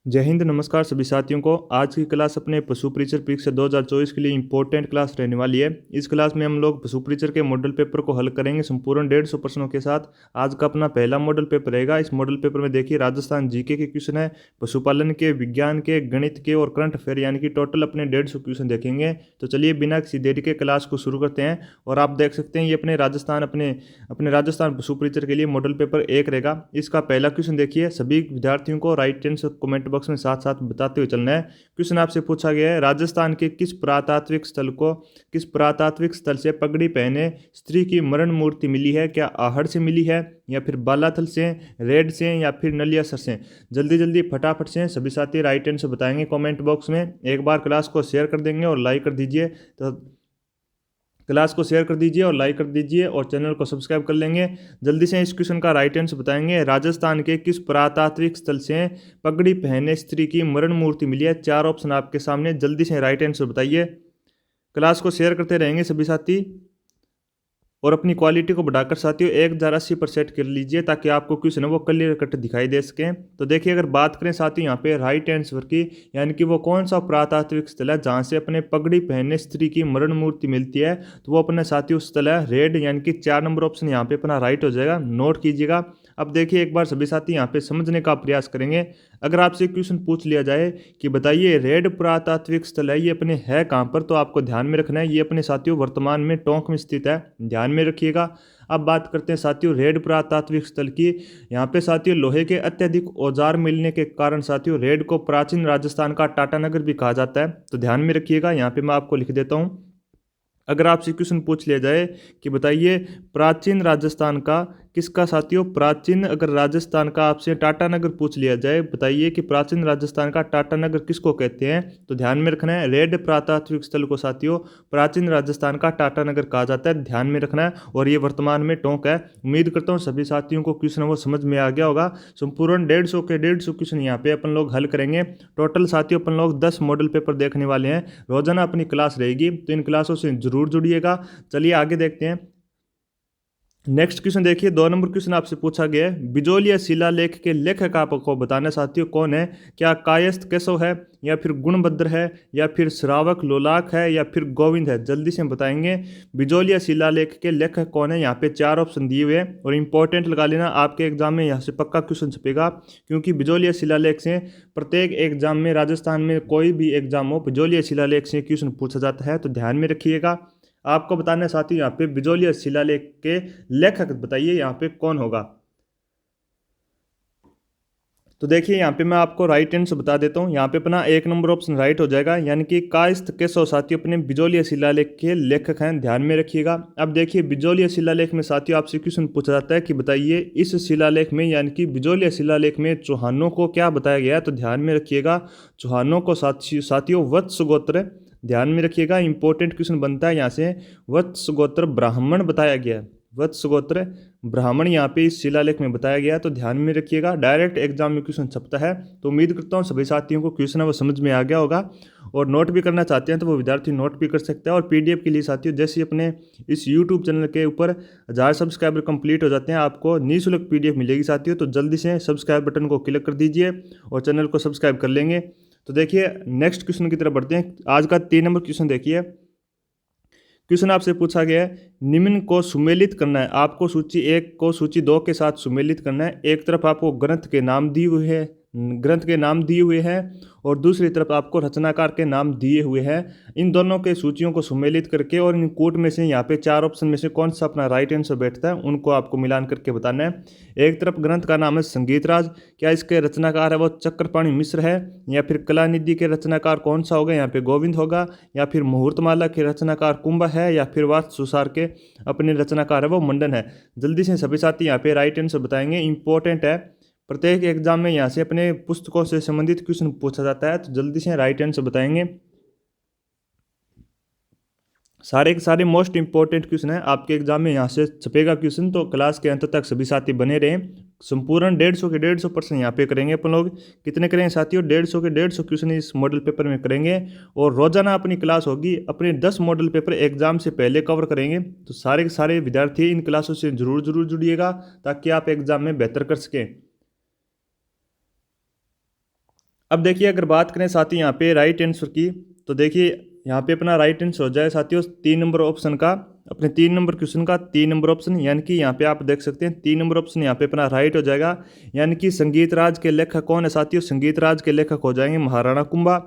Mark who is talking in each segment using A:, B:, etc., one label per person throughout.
A: जय हिंद, नमस्कार सभी साथियों को। आज की क्लास अपने पशु परीक्षर परीक्षा 2024 के लिए इंपॉर्टेंट क्लास रहने वाली है। इस क्लास में हम लोग पशु परीक्षर के मॉडल पेपर को हल करेंगे संपूर्ण 150 प्रश्नों के साथ। आज का अपना पहला मॉडल पेपर रहेगा। इस मॉडल पेपर में देखिए राजस्थान जीके के क्वेश्चन है, पशुपालन के, विज्ञान के, गणित के और करंट अफेयर, यानी कि टोटल अपने 150 क्वेश्चन देखेंगे। तो चलिए बिना किसी देरी के क्लास को शुरू करते हैं। और आप देख सकते हैं ये अपने राजस्थान पशु परीक्षर के लिए मॉडल पेपर 1 रहेगा। इसका पहला क्वेश्चन देखिए, सभी विद्यार्थियों को राइट आंसर कमेंट बॉक्स में साथ साथ बताते हुए चलना है। क्वेश्चन आपसे पूछा गया है, राजस्थान के किस पुरातात्विक स्थल से पगड़ी पहने स्त्री की मरण मूर्ति मिली है? क्या आहड़ से मिली है, या फिर बालाथल से, रेड से, या फिर नलियासर से? जल्दी जल्दी फटाफट से सभी साथी राइट आंसर बताएंगे कमेंट बॉक्स में। एक बार क्लास को शेयर कर देंगे और लाइक कर दीजिए। तो क्लास को शेयर कर दीजिए और लाइक कर दीजिए और चैनल को सब्सक्राइब कर लेंगे। जल्दी से इस क्वेश्चन का राइट आंसर बताएंगे। राजस्थान के किस पुरातात्विक स्थल से पगड़ी पहने स्त्री की मरण मूर्ति मिली है? 4 ऑप्शन आपके सामने, जल्दी से राइट आंसर बताइए। क्लास को शेयर करते रहेंगे सभी साथी और अपनी क्वालिटी को बढ़ाकर साथियों 1080 पर सेट कर लीजिए ताकि आपको क्वेश्चन है वो क्लियर कट दिखाई दे सके। तो देखिए, अगर बात करें साथियों यहाँ पे राइट आंसर की, यानी कि वो कौन सा पुरातात्विक स्थल है जहाँ से अपने पगड़ी पहने स्त्री की मरण मूर्ति मिलती है, तो वो अपने साथियों स्थल है रेड, यानी कि 4 नंबर ऑप्शन यहाँ पे अपना राइट हो जाएगा। नोट कीजिएगा। अब देखिए एक बार सभी साथी यहाँ पे समझने का प्रयास करेंगे। अगर आपसे क्वेश्चन पूछ लिया जाए कि बताइए रेड पुरातात्विक स्थल है, ये अपने है कहाँ पर, तो आपको ध्यान में रखना है ये अपने साथियों वर्तमान में टोंक में स्थित है, ध्यान में रखिएगा। अब बात करते हैं साथियों रेड पुरातात्विक स्थल की। यहाँ पे साथियों लोहे के अत्यधिक औजार मिलने के कारण साथियों रेड को प्राचीन राजस्थान का टाटानगर भी कहा जाता है, तो ध्यान में रखिएगा। यहाँ पे मैं आपको लिख देता हूँ। अगर आपसे क्वेश्चन पूछ लिया जाए कि बताइए प्राचीन राजस्थान का किसका साथियों, प्राचीन अगर राजस्थान का आपसे टाटानगर पूछ लिया जाए, बताइए कि प्राचीन राजस्थान का टाटानगर किसको कहते हैं, तो ध्यान में रखना है रेड पुरातात्विक स्थल को साथियों प्राचीन राजस्थान का टाटानगर कहा जाता है, ध्यान में रखना है। और ये वर्तमान में टोंक है। उम्मीद करता हूँ सभी साथियों को क्वेश्चन वो समझ में आ गया होगा। संपूर्ण 150 क्वेश्चन यहाँ पे अपन लोग हल करेंगे। टोटल साथियों अपन लोग 10 मॉडल पेपर देखने वाले हैं। रोजाना अपनी क्लास रहेगी, तो इन क्लासों से जरूर जुड़िएगा। चलिए आगे देखते हैं। नेक्स्ट क्वेश्चन देखिए, 2 नंबर क्वेश्चन आपसे पूछा गया है, बिजोलिया शिलालेख के लेखक आपको बताना साथियों कौन है? क्या कायस्थ केशव है, या फिर गुणभद्र है, या फिर श्रावक लोलाक है, या फिर गोविंद है? जल्दी से बताएंगे बिजोलिया शिलालेख के लेखक कौन है। यहाँ पे 4 ऑप्शन दिए हुए हैं और इंपॉर्टेंट लगा लेना, आपके एग्जाम में यहाँ से पक्का क्वेश्चन छपेगा, क्योंकि बिजोलिया शिलालेख से प्रत्येक एग्जाम में, राजस्थान में कोई भी एग्जाम हो, बिजोलिया शिलालेख से क्वेश्चन पूछा जाता है, तो ध्यान में रखिएगा। आपको बताना है साथियों यहाँ पे बिजोलिया शिलालेख के लेखक बताइए यहाँ पे कौन होगा। तो देखिए यहाँ पे मैं आपको राइट आंसर बता देता हूँ। यहाँ पे अपना 1 नंबर ऑप्शन राइट हो जाएगा, यानी कि कायस्थ केशव साथियों अपने बिजोलिया शिलालेख के लेखक हैं, ध्यान में रखिएगा। अब देखिए बिजोलिया शिलालेख में साथियों आपसे क्वेश्चन पूछा जाता है कि बताइए इस शिलालेख में, यानी कि बिजोलिया शिलालेख में चौहानों को क्या बताया गया है, तो ध्यान में रखिएगा चौहानों को साथियों वत्स गोत्र, ध्यान में रखिएगा। इंपॉर्टेंट क्वेश्चन बनता है यहाँ से, वत्स गोत्र ब्राह्मण बताया गया है, वत्स गोत्र ब्राह्मण यहाँ पे इस शिलालेख में बताया गया, तो ध्यान में रखिएगा। डायरेक्ट एग्जाम में क्वेश्चन छपता है, तो उम्मीद करता हूँ सभी साथियों को क्वेश्चन है वो समझ में आ गया होगा। और नोट भी करना चाहते हैं तो वो विद्यार्थी नोट भी कर सकते हैं। और पीडीएफ के लिए साथियों जैसे अपने इस यूट्यूब चैनल के ऊपर 1000 सब्सक्राइबर कंप्लीट हो जाते हैं, आपको निःशुल्क पीडीएफ मिलेगी साथियों। तो जल्दी से सब्सक्राइब बटन को क्लिक कर दीजिए और चैनल को सब्सक्राइब कर लेंगे। तो देखिए नेक्स्ट क्वेश्चन की तरफ बढ़ते हैं। आज का 3 नंबर क्वेश्चन देखिए। क्वेश्चन आपसे पूछा गया है, निम्न को सुमेलित करना है। आपको सूची 1 को सूची 2 के साथ सुमेलित करना है। एक तरफ आपको ग्रंथ के नाम दिए हुए हैं और दूसरी तरफ आपको रचनाकार के नाम दिए हुए हैं। इन दोनों के सूचियों को सुमेलित करके और इन कोट में से यहाँ पे 4 ऑप्शन में से कौन सा अपना राइट आंसर बैठता है, उनको आपको मिलान करके बताना है। एक तरफ ग्रंथ का नाम है संगीत राज, क्या इसके रचनाकार है वो चक्रपाणि मिश्र है, या फिर कलानिधि के रचनाकार कौन सा होगा, यहाँ पे गोविंद होगा, या फिर मुहूर्तमाला के रचनाकार कुंभ है, या फिर वास्तुसार के अपने रचनाकार है वो मंडन है? जल्दी से सभी साथी यहाँ पे राइट आंसर बताएंगे। इंपॉर्टेंट है, प्रत्येक एग्जाम में यहाँ से अपने पुस्तकों से संबंधित क्वेश्चन पूछा जाता है, तो जल्दी से राइट आंसर बताएंगे। सारे के सारे मोस्ट इंपॉर्टेंट क्वेश्चन है, आपके एग्जाम में यहाँ से छपेगा क्वेश्चन, तो क्लास के अंत तक सभी साथी बने रहें। संपूर्ण 150% यहाँ पे करेंगे अपन लोग। कितने करेंगे साथियों? 150 क्वेश्चन इस मॉडल पेपर में करेंगे। और रोजाना अपनी क्लास होगी, अपने 10 मॉडल पेपर एग्जाम से पहले कवर करेंगे। तो सारे के सारे विद्यार्थी इन क्लासों से जरूर जुड़िएगा ताकि आप एग्जाम में बेहतर कर सकें। अब देखिए अगर बात करें साथियों यहाँ पे राइट आंसर की, तो देखिए यहाँ पे अपना राइट आंसर हो जाए साथियों 3 नंबर ऑप्शन का, अपने 3 नंबर क्वेश्चन का 3 नंबर ऑप्शन, यानी कि यहाँ पे आप देख सकते हैं 3 नंबर ऑप्शन यहाँ पे अपना राइट हो जाएगा। यानी कि संगीत राज के लेखक कौन है साथियों? संगीत राज के लेखक हो जाएंगे महाराणा कुंभा।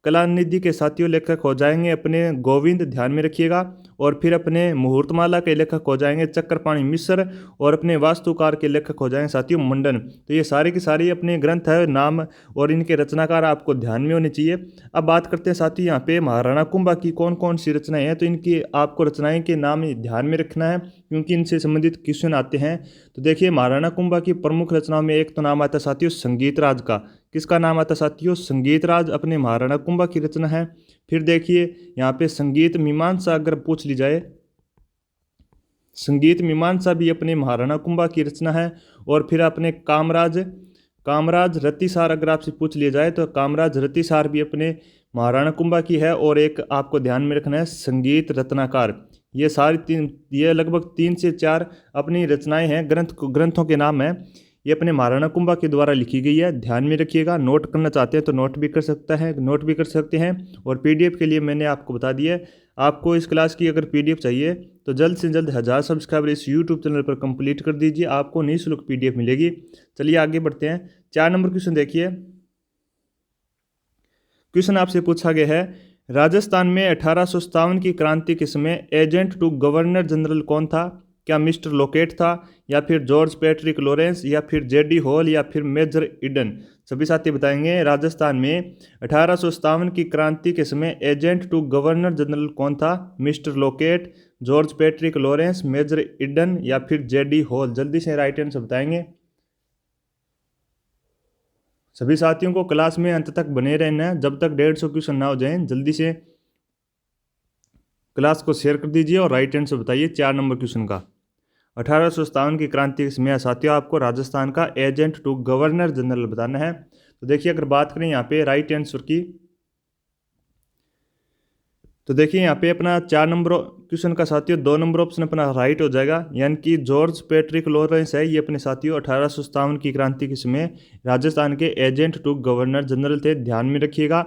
A: कलानिधि के साथियों लेखक हो जाएंगे अपने गोविंद, ध्यान में रखिएगा। और फिर अपने मुहूर्तमाला के लेखक हो जाएंगे चक्रपाणि मिश्र। और अपने वास्तुकार के लेखक हो जाएंगे साथियों मंडन। तो ये सारे के सारे अपने ग्रंथ है, नाम और इनके रचनाकार आपको ध्यान में होने चाहिए। अब बात करते हैं साथियों यहाँ पे महाराणा कुंभा की कौन कौन सी रचनाएं हैं, तो इनकी आपको रचनाएं के नाम ध्यान में रखना है क्योंकि इनसे संबंधित क्वेश्चन आते हैं। तो देखिए महाराणा कुंभा की प्रमुख रचनाओं में एक तो नाम आता है साथियों संगीत राज का। किसका नाम आता है साथियों? संगीत राज अपने महाराणा कुंभा की रचना है। फिर देखिए यहाँ पे संगीत मीमांसा अगर पूछ ली जाए, संगीत मीमांसा भी अपने महाराणा कुंभा की रचना है। और फिर अपने कामराज रतिसार अगर आपसे पूछ लिया जाए तो कामराज रतिसार भी अपने महाराणा कुंभा की है। और एक आपको ध्यान में रखना है संगीत रत्नाकर। ये सारी ये लगभग 3 से 4 अपनी रचनाएं हैं, ग्रंथों के नाम हैं। ये अपने महाराणा कुंभा के द्वारा लिखी गई है, ध्यान में रखिएगा। नोट करना चाहते हैं तो नोट भी कर सकते हैं। और पीडीएफ के लिए मैंने आपको बता दिया है, आपको इस क्लास की अगर पीडीएफ चाहिए तो जल्द से जल्द 1000 सब्सक्राइबर इस यूट्यूब चैनल पर कंप्लीट कर दीजिए, आपको निःशुल्क पीडीएफ मिलेगी। चलिए आगे बढ़ते हैं। 4 नंबर क्वेश्चन देखिए। क्वेश्चन आपसे पूछा गया है, राजस्थान में 1857 की क्रांति के समय एजेंट टू गवर्नर जनरल कौन था? क्या मिस्टर लोकेट था, या फिर जॉर्ज पैट्रिक लॉरेंस, या फिर जेडी हॉल, या फिर मेजर ईडन? सभी साथी बताएंगे। राजस्थान में 1857 की क्रांति के समय एजेंट टू गवर्नर जनरल कौन था? Mister Locket, George Patrick Lawrence, major Eden, या फिर जेडी हॉल? जल्दी से राइट आंसर बताएंगे। सभी साथियों को क्लास में अंत तक बने रहना है, जब तक 150 क्वेश्चन ना हो जाए। जल्दी से क्लास को शेयर कर दीजिए और राइट आंसर बताइए 4 नंबर क्वेश्चन का। 1857 की क्रांति के समय साथियों आपको राजस्थान का एजेंट टू गवर्नर जनरल बताना है। तो देखिए अगर बात करें यहाँ पे राइट आंसर की, तो देखिए यहाँ पे अपना 4 नंबर क्वेश्चन का साथियों 2 नंबर ऑप्शन अपना राइट हो जाएगा। यानी कि जॉर्ज पैट्रिक लॉरेंस है, ये अपने साथियों 1857 की क्रांति के समय राजस्थान के एजेंट टू गवर्नर जनरल थे, ध्यान में रखिएगा।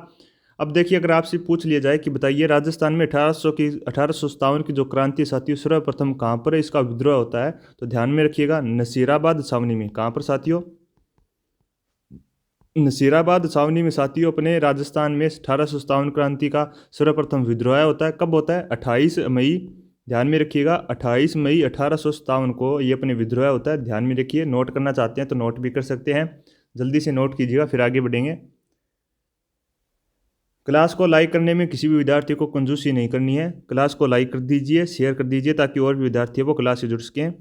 A: अब देखिए अगर आपसे पूछ लिया जाए कि बताइए राजस्थान में 1857 की जो क्रांति साथियों सर्वप्रथम कहाँ पर इसका विद्रोह होता है, तो ध्यान में रखिएगा नसीराबाद छावनी में। कहाँ पर साथियों? नसीराबाद छावनी में साथियों अपने राजस्थान में 1857 क्रांति का सर्वप्रथम विद्रोह होता है। कब होता है? 28 मई, ध्यान में रखिएगा 28 मई 1857 को ये अपने विद्रोह होता है, ध्यान में रखिए। नोट करना चाहते हैं तो नोट भी कर सकते हैं, जल्दी से नोट कीजिएगा फिर आगे बढ़ेंगे। क्लास को लाइक करने में किसी भी विद्यार्थी को कंजूसी नहीं करनी है, क्लास को लाइक कर दीजिए, शेयर कर दीजिए ताकि और भी विद्यार्थी वो क्लास से जुड़ सकें।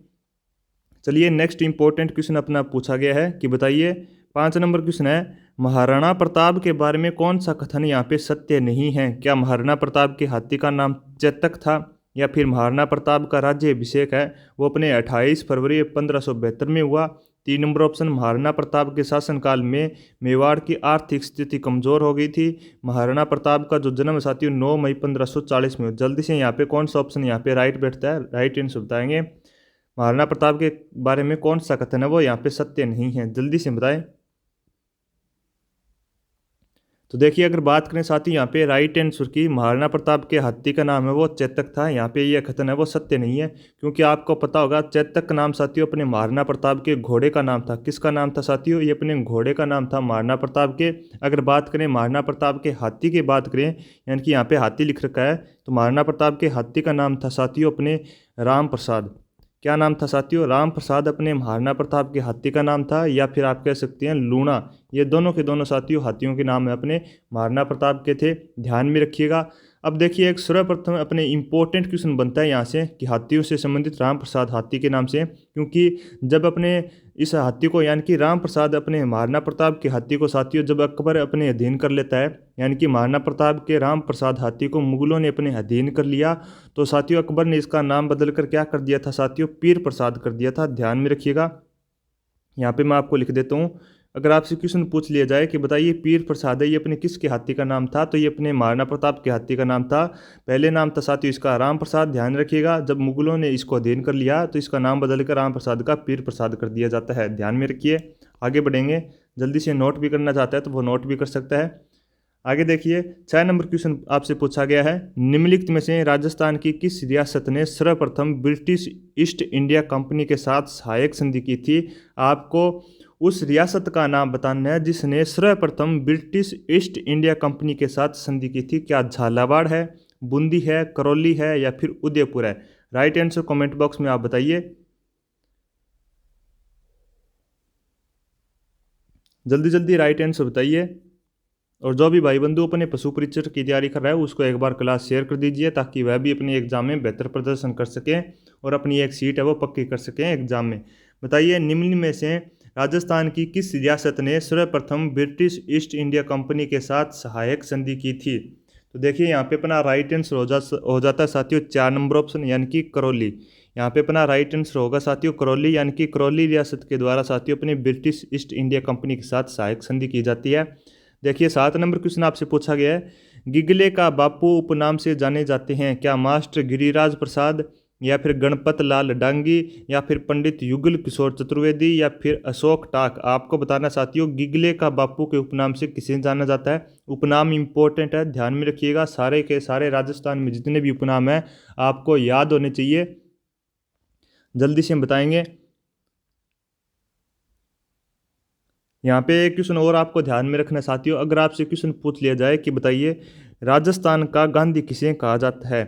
A: चलिए नेक्स्ट इंपॉर्टेंट क्वेश्चन अपना पूछा गया है कि बताइए 5 नंबर क्वेश्चन है, महाराणा प्रताप के बारे में कौन सा कथन यहाँ पे सत्य नहीं है? क्या महाराणा प्रताप के हाथी का नाम चेतक था, या फिर महाराणा प्रताप का राज्याभिषेक है वो अपने 28 फरवरी 1572 में हुआ? 3 नंबर ऑप्शन, महाराणा प्रताप के शासनकाल में मेवाड़ की आर्थिक स्थिति कमजोर हो गई थी। महाराणा प्रताप का जो जन्म साथियों 9 मई 1540 में। जल्दी से यहाँ पे कौन सा ऑप्शन यहाँ पे राइट बैठता है, राइट आंसर बताएंगे। महाराणा प्रताप के बारे में कौन सा कथन है वो यहाँ पे सत्य नहीं है, जल्दी से बताएं। तो देखिए अगर बात करें साथी यहाँ पे राइट आंसर की, महाराणा प्रताप के हाथी का नाम है वो चेतक था, यहाँ पे ये कथन है वो सत्य नहीं है। क्योंकि आपको पता होगा चेतक का नाम साथियों अपने महाराणा प्रताप के घोड़े का नाम था। किसका नाम था साथियों? ये अपने घोड़े का नाम था महाराणा प्रताप के। अगर बात करें महाराणा प्रताप के हाथी की बात करें, यानी कि यहाँ पे हाथी लिख रखा है, तो महाराणा प्रताप के हाथी का नाम था साथियों अपने राम प्रसाद। क्या नाम था साथियों? राम प्रसाद अपने महाराणा प्रताप के हाथी का नाम था, या फिर आप कह सकते हैं लूणा। ये दोनों के दोनों साथियों हाथियों के नाम है अपने महाराणा प्रताप के थे, ध्यान में रखिएगा। अब देखिए एक सर्वप्रथम अपने इंपॉर्टेंट क्वेश्चन बनता है यहाँ से कि हाथियों से संबंधित राम प्रसाद हाथी के नाम से, क्योंकि जब अपने इस हाथी को यानी कि राम प्रसाद अपने महाराणा प्रताप के हाथी को साथियों जब अकबर अपने अधीन कर लेता है, यानी कि महाराणा प्रताप के राम प्रसाद हाथी को मुगलों ने अपने अधीन कर लिया, तो साथियों अकबर ने इसका नाम बदल कर क्या कर दिया था साथियों? पीर प्रसाद कर दिया था, ध्यान में रखिएगा। यहाँ पे मैं आपको लिख देता हूँ। अगर आपसे क्वेश्चन पूछ लिया जाए कि बताइए पीर प्रसाद है ये अपने किसके हाथी का नाम था, तो ये अपने महाराणा प्रताप के हाथी का नाम था। पहले नाम था साथियों इसका राम प्रसाद, ध्यान रखिएगा। जब मुगलों ने इसको अधीन कर लिया तो इसका नाम बदलकर राम प्रसाद का पीर प्रसाद कर दिया जाता है, ध्यान में रखिए। आगे बढ़ेंगे। जल्दी से नोट भी करना चाहता है तो वो नोट भी कर सकता है। आगे देखिए 6 नंबर क्वेश्चन आपसे पूछा गया है, निम्नलिखित में से राजस्थान की किस रियासत ने सर्वप्रथम ब्रिटिश ईस्ट इंडिया कंपनी के साथ सहायक संधि की थी। आपको उस रियासत का नाम बताना है जिसने सर्वप्रथम ब्रिटिश ईस्ट इंडिया कंपनी के साथ संधि की थी। क्या झालावाड़ है, बूंदी है, करौली है या फिर उदयपुर है। राइट आंसर कमेंट बॉक्स में आप बताइए। जल्दी जल्दी राइट आंसर बताइए। और जो भी भाई बंधु अपने पशु परीक्षक की तैयारी कर रहा है उसको एक बार क्लास शेयर कर दीजिए ताकि वह भी अपने एग्जाम में बेहतर प्रदर्शन कर सकें और अपनी एक सीट है वो पक्की कर सकें एग्जाम में। बताइए निम्न में से राजस्थान की किस रियासत ने सर्वप्रथम ब्रिटिश ईस्ट इंडिया कंपनी के साथ सहायक संधि की थी। तो देखिए यहाँ पे अपना राइट आंसर हो जाता है साथियों 4 नंबर ऑप्शन यानी कि करौली। यहाँ पे अपना राइट आंसर होगा साथियों करौली, यानी कि करौली रियासत के द्वारा साथियों अपनी ब्रिटिश ईस्ट इंडिया कंपनी के साथ सहायक संधि की जाती है। देखिए 7 नंबर क्वेश्चन आपसे पूछा गया है, गिगले का बापू उपनाम से जाने जाते हैं। क्या मास्टर गिरिराज प्रसाद या फिर गणपत लाल डांगी या फिर पंडित युगल किशोर चतुर्वेदी या फिर अशोक टाक। आपको बताना साथियों गिगले का बापू के उपनाम से किसे जाना जाता है। उपनाम इंपॉर्टेंट है, ध्यान में रखिएगा। सारे के सारे राजस्थान में जितने भी उपनाम हैं आपको याद होने चाहिए, जल्दी से हम बताएंगे। यहाँ पे एक क्वेश्चन और आपको ध्यान में रखना साथियों, अगर आपसे क्वेश्चन पूछ लिया जाए कि बताइए राजस्थान का गांधी किसे कहा जाता है।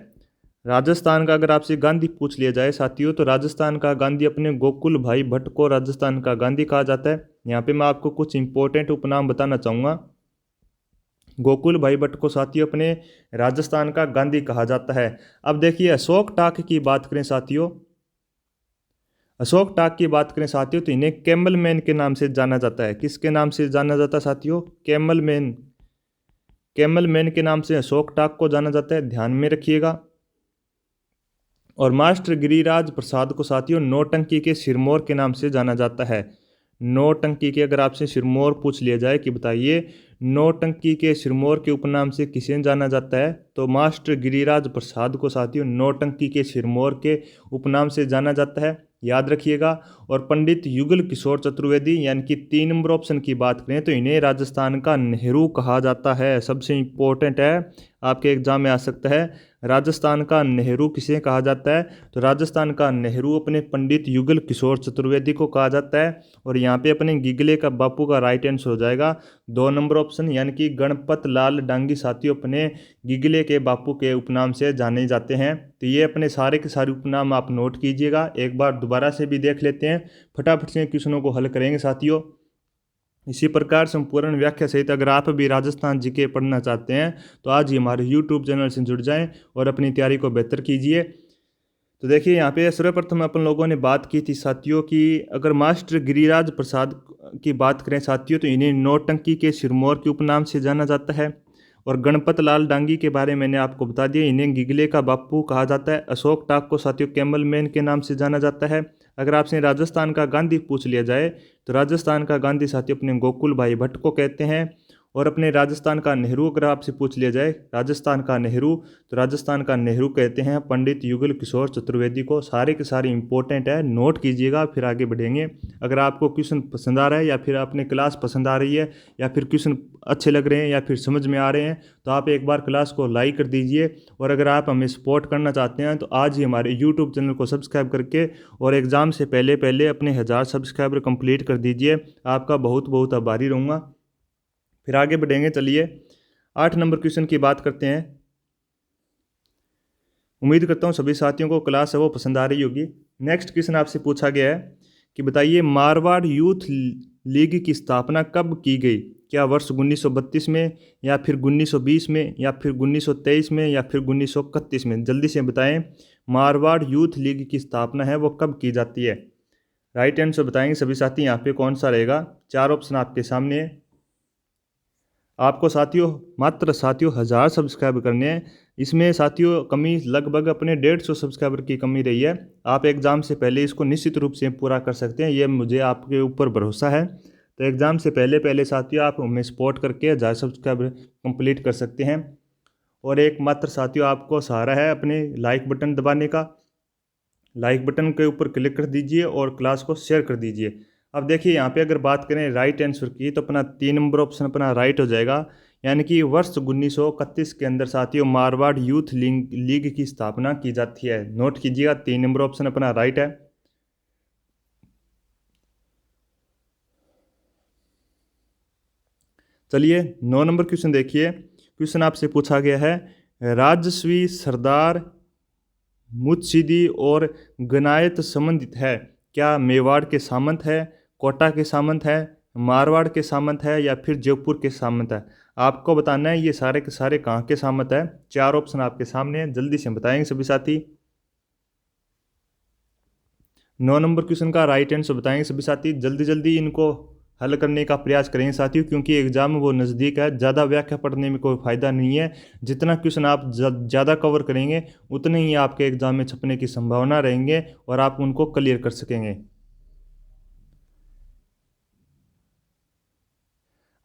A: राजस्थान का अगर आपसे गांधी पूछ लिया जाए साथियों तो राजस्थान का गांधी अपने गोकुल भाई भट्ट को राजस्थान का गांधी कहा जाता है। यहाँ पे मैं आपको कुछ इंपॉर्टेंट उपनाम बताना चाहूँगा। गोकुल भाई भट्ट को साथियों अपने राजस्थान का गांधी कहा जाता है। अब देखिए अशोक टाक की बात करें साथियों, अशोक टाक की बात करें साथियों तो इन्हें कैमल मैन के नाम से जाना जाता है। किसके नाम से जाना जाता है साथियों, कैमल मैन। कैमल मैन के नाम से अशोक टाक को जाना जाता है, ध्यान में रखिएगा। और मास्टर गिरिराज प्रसाद को साथियों नौटंकी के सिरमौर के नाम से जाना जाता है। नौटंकी के अगर आपसे सिरमौर पूछ लिया जाए कि बताइए नौटंकी के सिरमौर के उपनाम से किसे जाना जाता है तो मास्टर गिरिराज प्रसाद को साथियों नौटंकी के सिरमौर के उपनाम से जाना जाता है, याद रखिएगा। और पंडित युगल किशोर चतुर्वेदी यानी कि 3 नंबर ऑप्शन की बात करें तो इन्हें राजस्थान का नेहरू कहा जाता है। सबसे इंपॉर्टेंट है, आपके एग्जाम में आ सकता है, राजस्थान का नेहरू किसे कहा जाता है तो राजस्थान का नेहरू अपने पंडित युगल किशोर चतुर्वेदी को कहा जाता है। और यहाँ पे अपने गिगले का बापू का राइट आंसर हो जाएगा 2 नंबर ऑप्शन यानी कि गणपत लाल डांगी साथियों अपने गिगले के बापू के उपनाम से जाने जाते हैं। तो ये अपने सारे के सारे उपनाम आप नोट कीजिएगा, एक बार दोबारा से भी देख लेते हैं, फटाफट से क्वेश्चनों को हल करेंगे साथियों। इसी प्रकार संपूर्ण व्याख्या सहित अगर आप भी राजस्थान जीके पढ़ना चाहते हैं तो आज ही हमारे यूट्यूब चैनल से जुड़ जाएं और अपनी तैयारी को बेहतर कीजिए। तो देखिए यहाँ पे सर्वप्रथम अपन लोगों ने बात की थी साथियों कि अगर मास्टर गिरिराज प्रसाद की बात करें साथियों तो इन्हें नौटंकी के सिरमौर के उपनाम से जाना जाता है। और गणपत लाल डांगी के बारे में मैंने आपको बता दिया, इन्हें गिगले का बापू कहा जाता है। अशोक टाक को साथियों कैमल मैन के नाम से जाना जाता है। अगर आपसे राजस्थान का गांधी पूछ लिया जाए तो राजस्थान का गांधी साथियों अपने गोकुल भाई भट्ट को कहते हैं। और अपने राजस्थान का नेहरू अगर आपसे पूछ लिया जाए राजस्थान का नेहरू तो राजस्थान का नेहरू कहते हैं पंडित युगल किशोर चतुर्वेदी को। सारे के सारे इंपॉर्टेंट है, नोट कीजिएगा, फिर आगे बढ़ेंगे। अगर आपको क्वेश्चन पसंद आ रहा है या फिर आपने क्लास पसंद आ रही है या फिर क्वेश्चन अच्छे लग रहे हैं या फिर समझ में आ रहे हैं तो आप एक बार क्लास को लाइक कर दीजिए। और अगर आप हमें सपोर्ट करना चाहते हैं तो आज ही हमारे यूट्यूब चैनल को सब्सक्राइब करके और एग्ज़ाम से पहले पहले अपने 1000 सब्सक्राइबर कंप्लीट कर दीजिए। आपका बहुत बहुत आभारी रहूँगा। फिर आगे बढ़ेंगे, चलिए 8 नंबर क्वेश्चन की बात करते हैं। उम्मीद करता हूँ सभी साथियों को क्लास है वो पसंद आ रही होगी। नेक्स्ट क्वेश्चन आपसे पूछा गया है कि बताइए मारवाड़ यूथ लीग की स्थापना कब की गई। क्या वर्ष 1932 में या फिर 1920 में या फिर 1923 में या फिर 1931 में। जल्दी से बताएं मारवाड़ यूथ लीग की स्थापना है वो कब की जाती है। राइट आंसर बताएंगे सभी साथी, यहाँ पे कौन सा रहेगा। 4 ऑप्शन आपके सामने है। आपको साथियों मात्र साथियों 1000 सब्सक्राइब करने हैं। इसमें साथियों कमी लगभग अपने 150 सब्सक्राइबर की कमी रही है। आप एग्ज़ाम से पहले इसको निश्चित रूप से पूरा कर सकते हैं, ये मुझे आपके ऊपर भरोसा है। तो एग्ज़ाम से पहले पहले साथियों आप हमें सपोर्ट करके 1000 सब्सक्राइबर कंप्लीट कर सकते हैं। और एक मात्र साथियों आपको सहारा है अपने लाइक बटन दबाने का। लाइक बटन के ऊपर क्लिक कर दीजिए और क्लास को शेयर कर दीजिए। अब देखिए यहाँ पे अगर बात करें राइट आंसर की तो अपना 3 नंबर ऑप्शन अपना राइट हो जाएगा। यानी कि वर्ष 1931 के अंदर साथियों मारवाड़ यूथ लीग की स्थापना की जाती है। नोट कीजिएगा 3 नंबर ऑप्शन अपना राइट है। चलिए 9 नंबर क्वेश्चन देखिए। क्वेश्चन आपसे पूछा गया है, राजस्वी सरदार मुत्सदी और गनायत संबंधित है। क्या मेवाड़ के सामंत है, कोटा के सामंत है, मारवाड़ के सामंत है या फिर जयपुर के सामंत है। आपको बताना है ये सारे के सारे कहाँ के सामंत है। 4 ऑप्शन आपके सामने हैं, जल्दी से बताएंगे सभी साथी। 9 नंबर क्वेश्चन का राइट आंसर बताएंगे सभी साथी। जल्दी जल्दी इनको हल करने का प्रयास करेंगे साथियों, क्योंकि एग्जाम वो नज़दीक है। ज़्यादा व्याख्या पढ़ने में कोई फ़ायदा नहीं है। जितना क्वेश्चन आप ज़्यादा कवर करेंगे उतने ही आपके एग्जाम में छपने की संभावना रहेंगे और आप उनको क्लियर कर सकेंगे।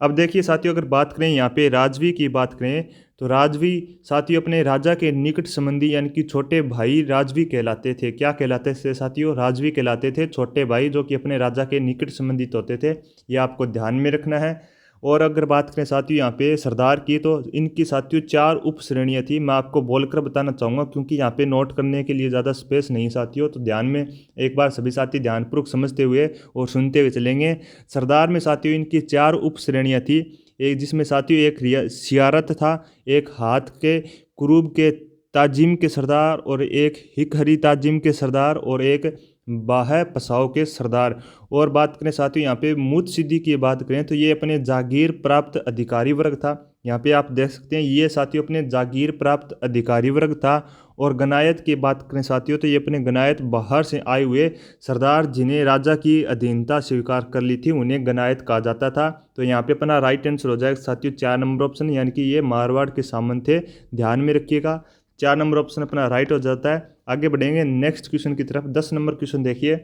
A: अब देखिए साथियों, अगर बात करें यहाँ पे राजवी की बात करें तो राजवी साथियों अपने राजा के निकट संबंधी यानी कि छोटे भाई राजवी कहलाते थे। क्या कहलाते थे साथियों? राजवी कहलाते थे, छोटे भाई जो कि अपने राजा के निकट संबंधित होते थे। ये आपको ध्यान में रखना है। और अगर बात करें साथियों यहाँ पे सरदार की तो इनकी साथियों 4 उप श्रेणियाँ थी। मैं आपको बोलकर बताना चाहूँगा क्योंकि यहाँ पे नोट करने के लिए ज़्यादा स्पेस नहीं साथियों, तो ध्यान में एक बार सभी साथी ध्यानपूर्वक समझते हुए और सुनते हुए चलेंगे। सरदार में साथियों इनकी 4 उप श्रेणियाँ थी। एक जिसमें साथियों एक सियारत था, एक हाथ के कुरूब के ताजिम के सरदार और एक हिकहरी ताजिम के सरदार और एक बाह पसाव के सरदार। और बात करें साथियों यहाँ पे मुतसिद्दी की बात करें तो ये अपने जागीर प्राप्त अधिकारी वर्ग था। यहाँ पे आप देख सकते हैं ये साथियों अपने जागीर प्राप्त अधिकारी वर्ग था। और गनायत की बात करें साथियों तो ये अपने गनायत बाहर से आए हुए सरदार जिन्हें राजा की अधीनता स्वीकार कर ली थी उन्हें गनायत कहा जाता था। तो यहाँ पे अपना राइट आंसर हो जाएगा साथियों 4 नंबर ऑप्शन, यानी कि ये मारवाड़ के सामंत थे। ध्यान में रखिएगा 4 नंबर ऑप्शन अपना राइट हो जाता है। आगे बढ़ेंगे नेक्स्ट क्वेश्चन की तरफ। 10 नंबर क्वेश्चन देखिए।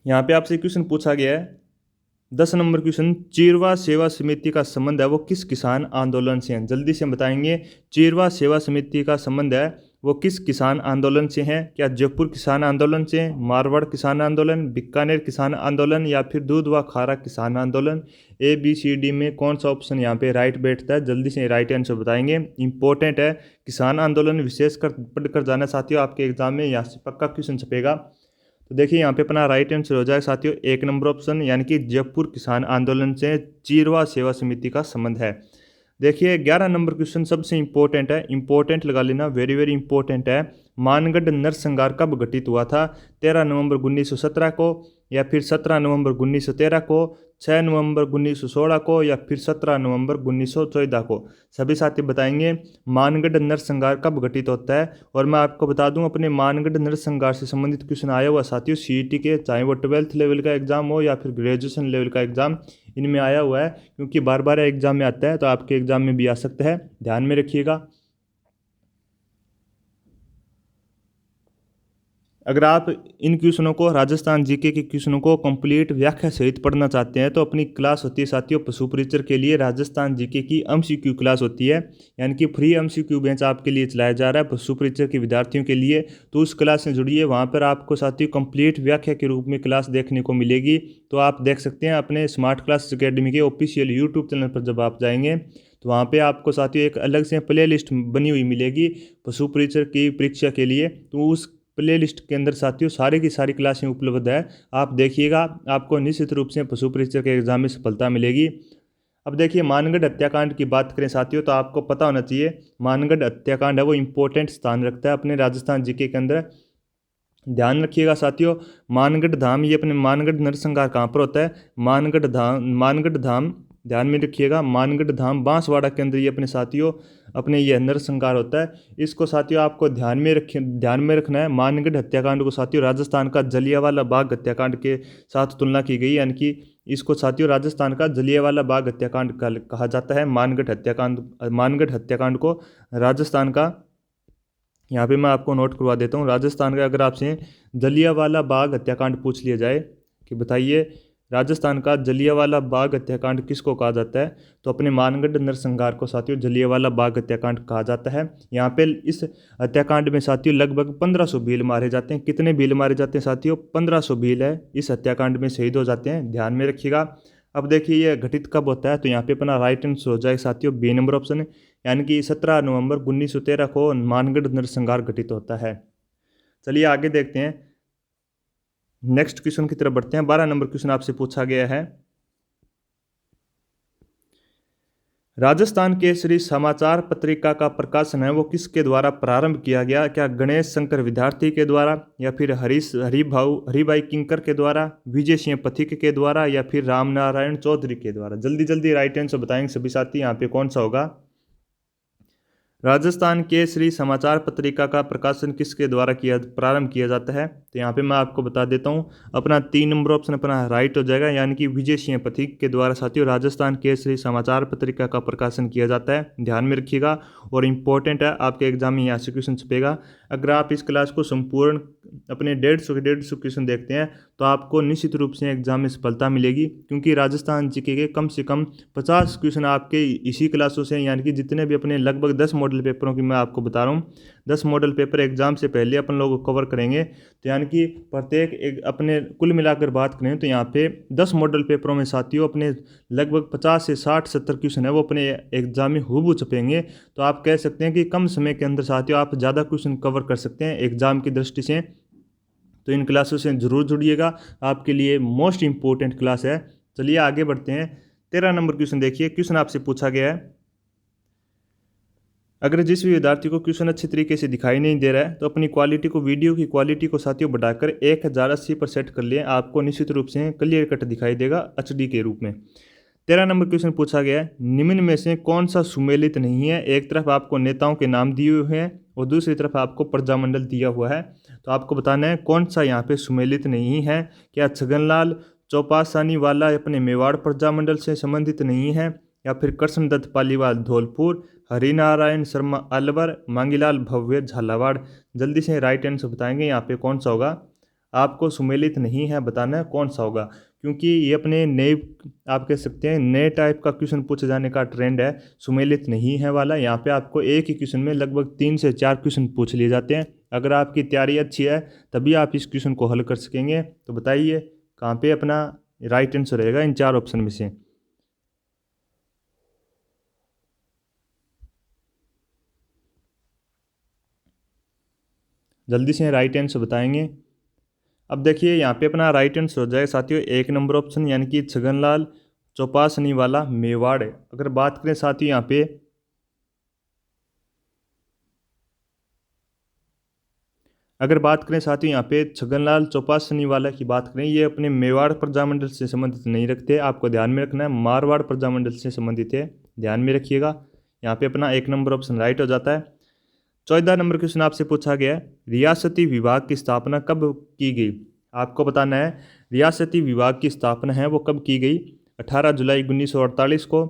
A: यहाँ पे आपसे क्वेश्चन पूछा गया है 10 नंबर क्वेश्चन, चिरवा सेवा समिति का संबंध है वो किस किसान आंदोलन से है। जल्दी से बताएंगे चिरवा सेवा समिति का संबंध है वो किस किसान आंदोलन से है। क्या जयपुर किसान आंदोलन से, मारवाड़ किसान आंदोलन, बीकानेर किसान आंदोलन या फिर दूध व खारा किसान आंदोलन। ABCD में कौन सा ऑप्शन यहाँ पे राइट बैठता है? जल्दी से राइट आंसर बताएंगे। इंपॉर्टेंट है, किसान आंदोलन विशेषकर पढ़कर जाना साथियों, आपके एग्जाम में यहाँ से पक्का क्वेश्चन छपेगा। तो देखिए यहाँ पे अपना राइट आंसर हो जाएगा साथियों 1 नंबर ऑप्शन, यानी कि जयपुर किसान आंदोलन से चिरवा सेवा समिति का संबंध है। देखिए 11 नंबर क्वेश्चन सबसे इंपॉर्टेंट है, इंपॉर्टेंट लगा लेना, वेरी वेरी इंपॉर्टेंट है। मानगढ़ नरसंहार कब घटित हुआ था? 13 नवंबर 1917 को या फिर 17 नवंबर 1913 को, 6 नवंबर 1916 को या फिर 17 नवंबर 1914 को। सभी साथी बताएंगे मानगढ़ नरसंहार कब घटित होता है। और मैं आपको बता दूं अपने मानगढ़ नरसंहार से संबंधित क्वेश्चन आया हुआ साथियों CET के, चाहे वो 12th लेवल का एग्जाम हो या फिर ग्रेजुएशन लेवल का एग्जाम, इनमें आया हुआ है। क्योंकि बार बार एग्जाम में आता है तो आपके एग्जाम में भी आ सकता है, ध्यान में रखिएगा। अगर आप इन क्वेश्चनों को, राजस्थान जीके के क्वेश्चनों को कंप्लीट व्याख्या सहित पढ़ना चाहते हैं तो अपनी क्लास होती है साथियों पशु परिचर के लिए, राजस्थान जीके की MCQ क्लास होती है। यानी कि फ्री MCQ बेंच आपके लिए चलाया जा रहा है पशु परिचर के विद्यार्थियों के लिए। तो उस क्लास से जुड़िए, वहाँ पर आपको साथियों कंप्लीट व्याख्या के रूप में क्लास देखने को मिलेगी। तो आप देख सकते हैं अपने स्मार्ट क्लास अकेडमी के ऑफिशियल यूट्यूब चैनल पर जब आप जाएंगे तो वहाँ पे आपको साथियों एक अलग से प्ले लिस्ट बनी हुई मिलेगी पशु परिचर की परीक्षा के लिए। तो उस प्ले लिस्ट के अंदर साथियों सारी की सारी क्लासें उपलब्ध है, आप देखिएगा, आपको निश्चित रूप से पशु परिचर के एग्जाम में सफलता मिलेगी। अब देखिए मानगढ़ हत्याकांड की बात करें साथियों तो आपको पता होना चाहिए मानगढ़ हत्याकांड है वो इंपॉर्टेंट स्थान रखता है अपने राजस्थान जीके के अंदर। ध्यान रखिएगा साथियों, मानगढ़ धाम, ये अपने मानगढ़ नरसंहार कहाँ पर होता है? मानगढ़ धाम ध्यान में रखिएगा, मानगढ़ धाम बांसवाड़ा के अंदर ये अपने साथियों अपने ये नरसंहार होता है। इसको साथियों आपको ध्यान में रखना है। मानगढ़ हत्याकांड को साथियों राजस्थान का जलियांवाला बाग हत्याकांड के साथ तुलना की गई, यानी कि इसको साथियों राजस्थान का जलियांवाला बाग हत्याकांड कहा जाता है। मानगढ़ हत्याकांड को राजस्थान का, यहाँ पे मैं आपको नोट करवा देता हूँ, राजस्थान का अगर आपसे जलियांवाला बाग हत्याकांड पूछ लिया जाए कि बताइए राजस्थान का जलियांवाला बाग हत्याकांड किसको कहा जाता है? तो अपने मानगढ़ नरसंहार को साथियों जलियांवाला बाग हत्याकांड कहा जाता है। यहाँ पे इस हत्याकांड में साथियों लगभग 1500 भील मारे जाते हैं। कितने भील मारे जाते हैं साथियों? 1500 भील है इस हत्याकांड में शहीद हो जाते हैं, ध्यान में रखिएगा। अब देखिए ये घटित कब होता है, तो यहाँ पे अपना राइट आंसर हो जाएगा साथियों बी नंबर ऑप्शन, यानी कि 17 नवंबर 1913 को मानगढ़ नरसंहार घटित होता है। चलिए आगे देखते हैं, नेक्स्ट क्वेश्चन की तरफ बढ़ते हैं। 12 नंबर क्वेश्चन आपसे पूछा गया है, राजस्थान केसरी समाचार पत्रिका का प्रकाशन है वो किसके द्वारा प्रारंभ किया गया? क्या गणेश शंकर विद्यार्थी के द्वारा, या फिर हरिभाई किंकर के द्वारा, विजय सिंह पथिक के द्वारा, या फिर रामनारायण चौधरी के द्वारा? जल्दी जल्दी राइट आंसर बताएंगे सभी साथी, यहाँ पे कौन सा होगा? राजस्थान केसरी समाचार पत्रिका का प्रकाशन किसके द्वारा प्रारंभ किया जाता है? तो यहाँ पे मैं आपको बता देता हूँ, अपना 3 नंबर ऑप्शन अपना राइट हो जाएगा, यानी कि विजय सिंह पथिक के द्वारा साथियों राजस्थान केसरी समाचार पत्रिका का प्रकाशन किया जाता है, ध्यान में रखिएगा। और इम्पोर्टेंट है, आपके एग्जाम में यहाँ से क्वेश्चन छपेगा। अगर आप इस क्लास को संपूर्ण अपने 150 क्वेश्चन देखते हैं तो आपको निश्चित रूप से एग्जाम में सफलता मिलेगी, क्योंकि राजस्थान जीके के कम से कम 50 क्वेश्चन आपके इसी क्लासों से, यानी कि जितने भी अपने लगभग 10 मॉडल पेपरों की मैं आपको बता रहा हूँ, 10 मॉडल पेपर एग्जाम से पहले अपन लोग कवर करेंगे। तो यानी कि प्रत्येक एक अपने कुल मिलाकर बात करें तो यहाँ पे 10 मॉडल पेपरों में साथियों अपने लगभग 50 से 60-70 क्वेश्चन है वो अपने एग्जाम में हूबहू छपेंगे। तो आप कह सकते हैं कि कम समय के अंदर साथियों आप ज़्यादा क्वेश्चन कवर कर सकते हैं एग्जाम की दृष्टि से। तो इन क्लासों से जरूर जुड़िएगा, आपके लिए मोस्ट इंपॉर्टेंट क्लास है। चलिए आगे बढ़ते हैं। 13 नंबर क्वेश्चन देखिए, क्वेश्चन आपसे पूछा गया है, अगर जिस भी विद्यार्थी को क्वेश्चन अच्छी तरीके से दिखाई नहीं दे रहा है तो अपनी क्वालिटी को, वीडियो की क्वालिटी को साथियों बढ़ाकर 1080 पर सेट कर लिए, आपको निश्चित रूप से क्लियर कट दिखाई देगा HD के रूप में। 13 नंबर क्वेश्चन पूछा गया है, निम्न में से कौन सा सुमेलित नहीं है? एक तरफ आपको नेताओं के नाम दिए हुए हैं और दूसरी तरफ आपको प्रजामंडल दिया हुआ है, तो आपको बताना है कौन सा यहाँ पे सुमेलित नहीं है। क्या छगनलाल चौपासानी वाला अपने मेवाड़ प्रजामंडल से संबंधित नहीं है, या फिर कृष्णदत्त पालीवाल धौलपुर, हरिनारायण शर्मा अलवर, मांगीलाल भव्य झालावाड़? जल्दी से राइट आंसर बताएंगे यहाँ पे कौन सा होगा। आपको सुमेलित नहीं है बताना है कौन सा होगा, क्योंकि ये अपने नए, आप कह सकते हैं नए टाइप का क्वेश्चन पूछे जाने का ट्रेंड है, सुमेलित नहीं है वाला। यहाँ पे आपको एक ही क्वेश्चन में लगभग 3 से 4 क्वेश्चन पूछ लिए जाते हैं। अगर आपकी तैयारी अच्छी है तभी आप इस क्वेश्चन को हल कर सकेंगे। तो बताइए कहाँ पे अपना राइट आंसर रहेगा इन 4 ऑप्शन में से? जल्दी से राइट आंसर बताएंगे। अब देखिए यहाँ पे अपना राइट आंसर हो जाएगा साथियों 1 नंबर ऑप्शन, यानी कि छगनलाल चौपासनी वाला मेवाड़। अगर बात करें साथियों यहाँ पे, अगर बात करें साथियों यहाँ पे छगनलाल चौपासनी वाला की बात करें, ये अपने मेवाड़ प्रजामंडल से संबंधित नहीं रखते, आपको ध्यान में रखना है, मारवाड़ प्रजामंडल से संबंधित है, ध्यान में रखिएगा। यहाँ पे अपना 1 नंबर ऑप्शन राइट हो जाता है। 14 नंबर क्वेश्चन आपसे पूछा गया है, रियासती विभाग की स्थापना कब की गई? आपको बताना है रियासती विभाग की स्थापना है वो कब की गई, 18 जुलाई 1948 को,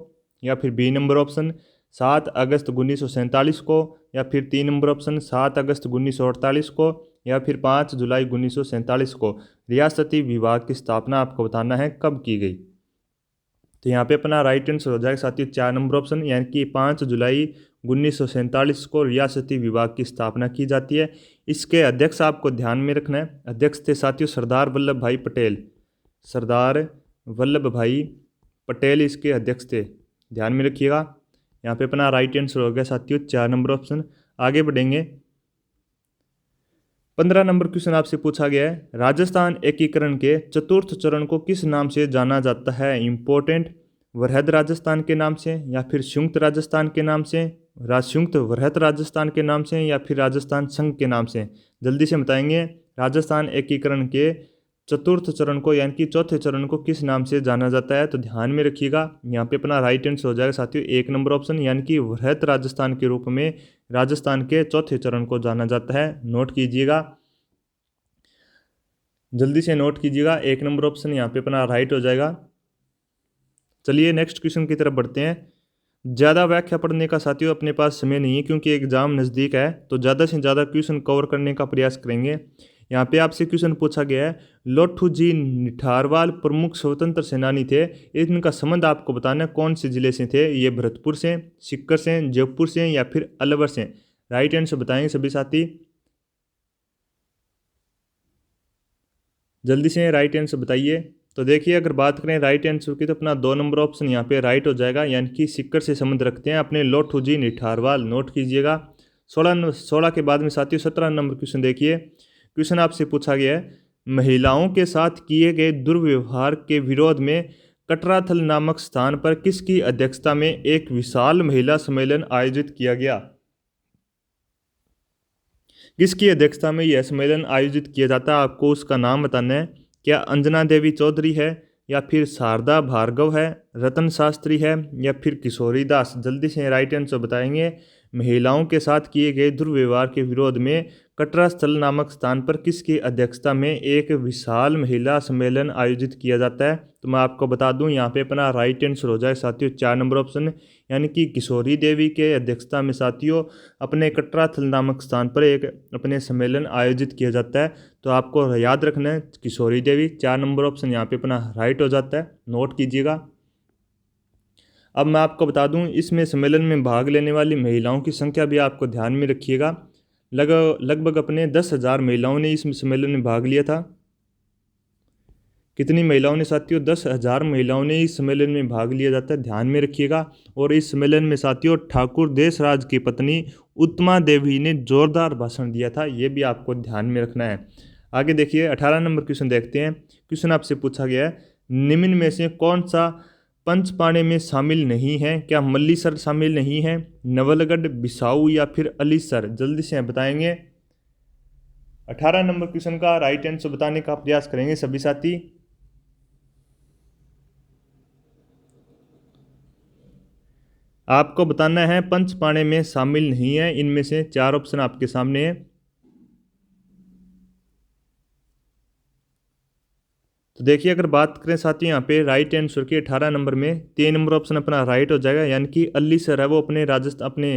A: या फिर बी नंबर ऑप्शन 7 अगस्त 1947 को, या फिर 3 नंबर ऑप्शन 7 अगस्त 1948 को, या फिर 5 जुलाई 1947 को? रियासती विभाग की स्थापना आपको बताना है कब की गई। तो यहाँ पे अपना राइट आंसर हो जाएगा साथियों 4 नंबर ऑप्शन, यानी कि 5 जुलाई 1947 को रियासती विभाग की स्थापना की जाती है। इसके अध्यक्ष आपको ध्यान में रखना है, अध्यक्ष थे साथियों सरदार वल्लभ भाई पटेल, सरदार वल्लभ भाई पटेल इसके अध्यक्ष थे, ध्यान में रखिएगा। यहाँ पे अपना राइट आंसर हो गया साथियों 4 नंबर ऑप्शन। आगे बढ़ेंगे। 15 नंबर क्वेश्चन आपसे पूछा गया है, राजस्थान एकीकरण के चतुर्थ चरण को किस नाम से जाना जाता है? इंपॉर्टेंट, वृहद राजस्थान के नाम से, या फिर संयुक्त राजस्थान के नाम से, संयुक्त वृहद राजस्थान के नाम से, या फिर राजस्थान संघ के नाम से? जल्दी से बताएंगे राजस्थान एकीकरण के चतुर्थ चरण को, यानी कि चौथे चरण को किस नाम से जाना जाता है? तो ध्यान में रखिएगा, यहाँ पे अपना राइट आंसर हो जाएगा साथियों 1 नंबर ऑप्शन, यानी कि वृहद राजस्थान के रूप में राजस्थान के चौथे चरण को जाना जाता है। नोट कीजिएगा, जल्दी से नोट कीजिएगा, 1 नंबर ऑप्शन यहाँ पे अपना राइट हो जाएगा। चलिए नेक्स्ट क्वेश्चन की तरफ बढ़ते हैं। ज़्यादा व्याख्या पढ़ने का साथियों अपने पास समय नहीं है, क्योंकि एग्जाम नज़दीक है, तो ज़्यादा से ज़्यादा क्वेश्चन कवर करने का प्रयास करेंगे। यहाँ पे आपसे क्वेश्चन पूछा गया है, लोठू जी निठारवाल प्रमुख स्वतंत्र सेनानी थे, इनका संबंध आपको बताना है कौन से जिले से थे। ये भरतपुर से, सीकर से, जयपुर से या फिर अलवर से। राइट आंसर बताएंगे सभी साथी, जल्दी से राइट आंसर बताइए। तो देखिए अगर बात करें राइट आंसर की तो अपना 2 नंबर ऑप्शन यहाँ पे राइट हो जाएगा, यानी कि सीकर से संबंध रखते हैं अपने लोठू जी निठारवाल। नोट कीजिएगा। 16 के बाद में साथियों 17 नंबर क्वेश्चन देखिए। क्वेश्चन आपसे पूछा गया है, महिलाओं के साथ किए गए दुर्व्यवहार के विरोध में कटराथल नामक स्थान पर किसकी अध्यक्षता में एक विशाल महिला सम्मेलन आयोजित किया गया। किसकी अध्यक्षता में यह सम्मेलन आयोजित किया जाता है, आपको उसका नाम बताना है। क्या अंजना देवी चौधरी है, या फिर शारदा भार्गव है, रतन शास्त्री है, या फिर किशोरी दास। जल्दी से राइट आंसर बताएंगे। महिलाओं के साथ किए गए दुर्व्यवहार के विरोध में कटरा स्थल नामक स्थान पर किसकी अध्यक्षता में एक विशाल महिला सम्मेलन आयोजित किया जाता है। तो मैं आपको बता दूं यहाँ पे अपना राइट आंसर हो जाए साथियों 4 नंबर ऑप्शन, यानी कि किशोरी देवी के अध्यक्षता में साथियों अपने कटरा स्थल नामक स्थान पर एक अपने सम्मेलन आयोजित किया जाता है। तो आपको याद रखना है किशोरी देवी, 4 नंबर ऑप्शन यहाँ पे अपना राइट हो जाता है, नोट कीजिएगा। अब मैं आपको बता दूं इसमें सम्मेलन में भाग लेने वाली महिलाओं की संख्या भी आपको ध्यान में रखिएगा। लगभग अपने 10,000 महिलाओं ने इस सम्मेलन में भाग लिया था। कितनी महिलाओं ने साथियों, 10,000 महिलाओं ने इस सम्मेलन में भाग लिया जाता है, ध्यान में रखिएगा। और इस सम्मेलन में साथियों ठाकुर देशराज की पत्नी उत्तमा देवी ने जोरदार भाषण दिया था, ये भी आपको ध्यान में रखना है। आगे देखिए 18 नंबर क्वेश्चन देखते हैं। क्वेश्चन आपसे पूछा गया है, निम्न में से कौन सा पंचपाणे में शामिल नहीं है। क्या मल्लीसर शामिल नहीं है, नवलगढ़, बिसाऊ या फिर अलीसर। जल्दी से बताएंगे। 18 नंबर क्वेश्चन का राइट आंसर बताने का प्रयास करेंगे सभी साथी। आपको बताना है पंचपाणे में शामिल नहीं है, इनमें से 4 ऑप्शन आपके सामने है। तो देखिए अगर बात करें साथियों यहाँ पे राइट आंसर की 18 नंबर में 3 नंबर ऑप्शन अपना राइट हो जाएगा, यानी कि अलीसर है वो अपने राजस्थान अपने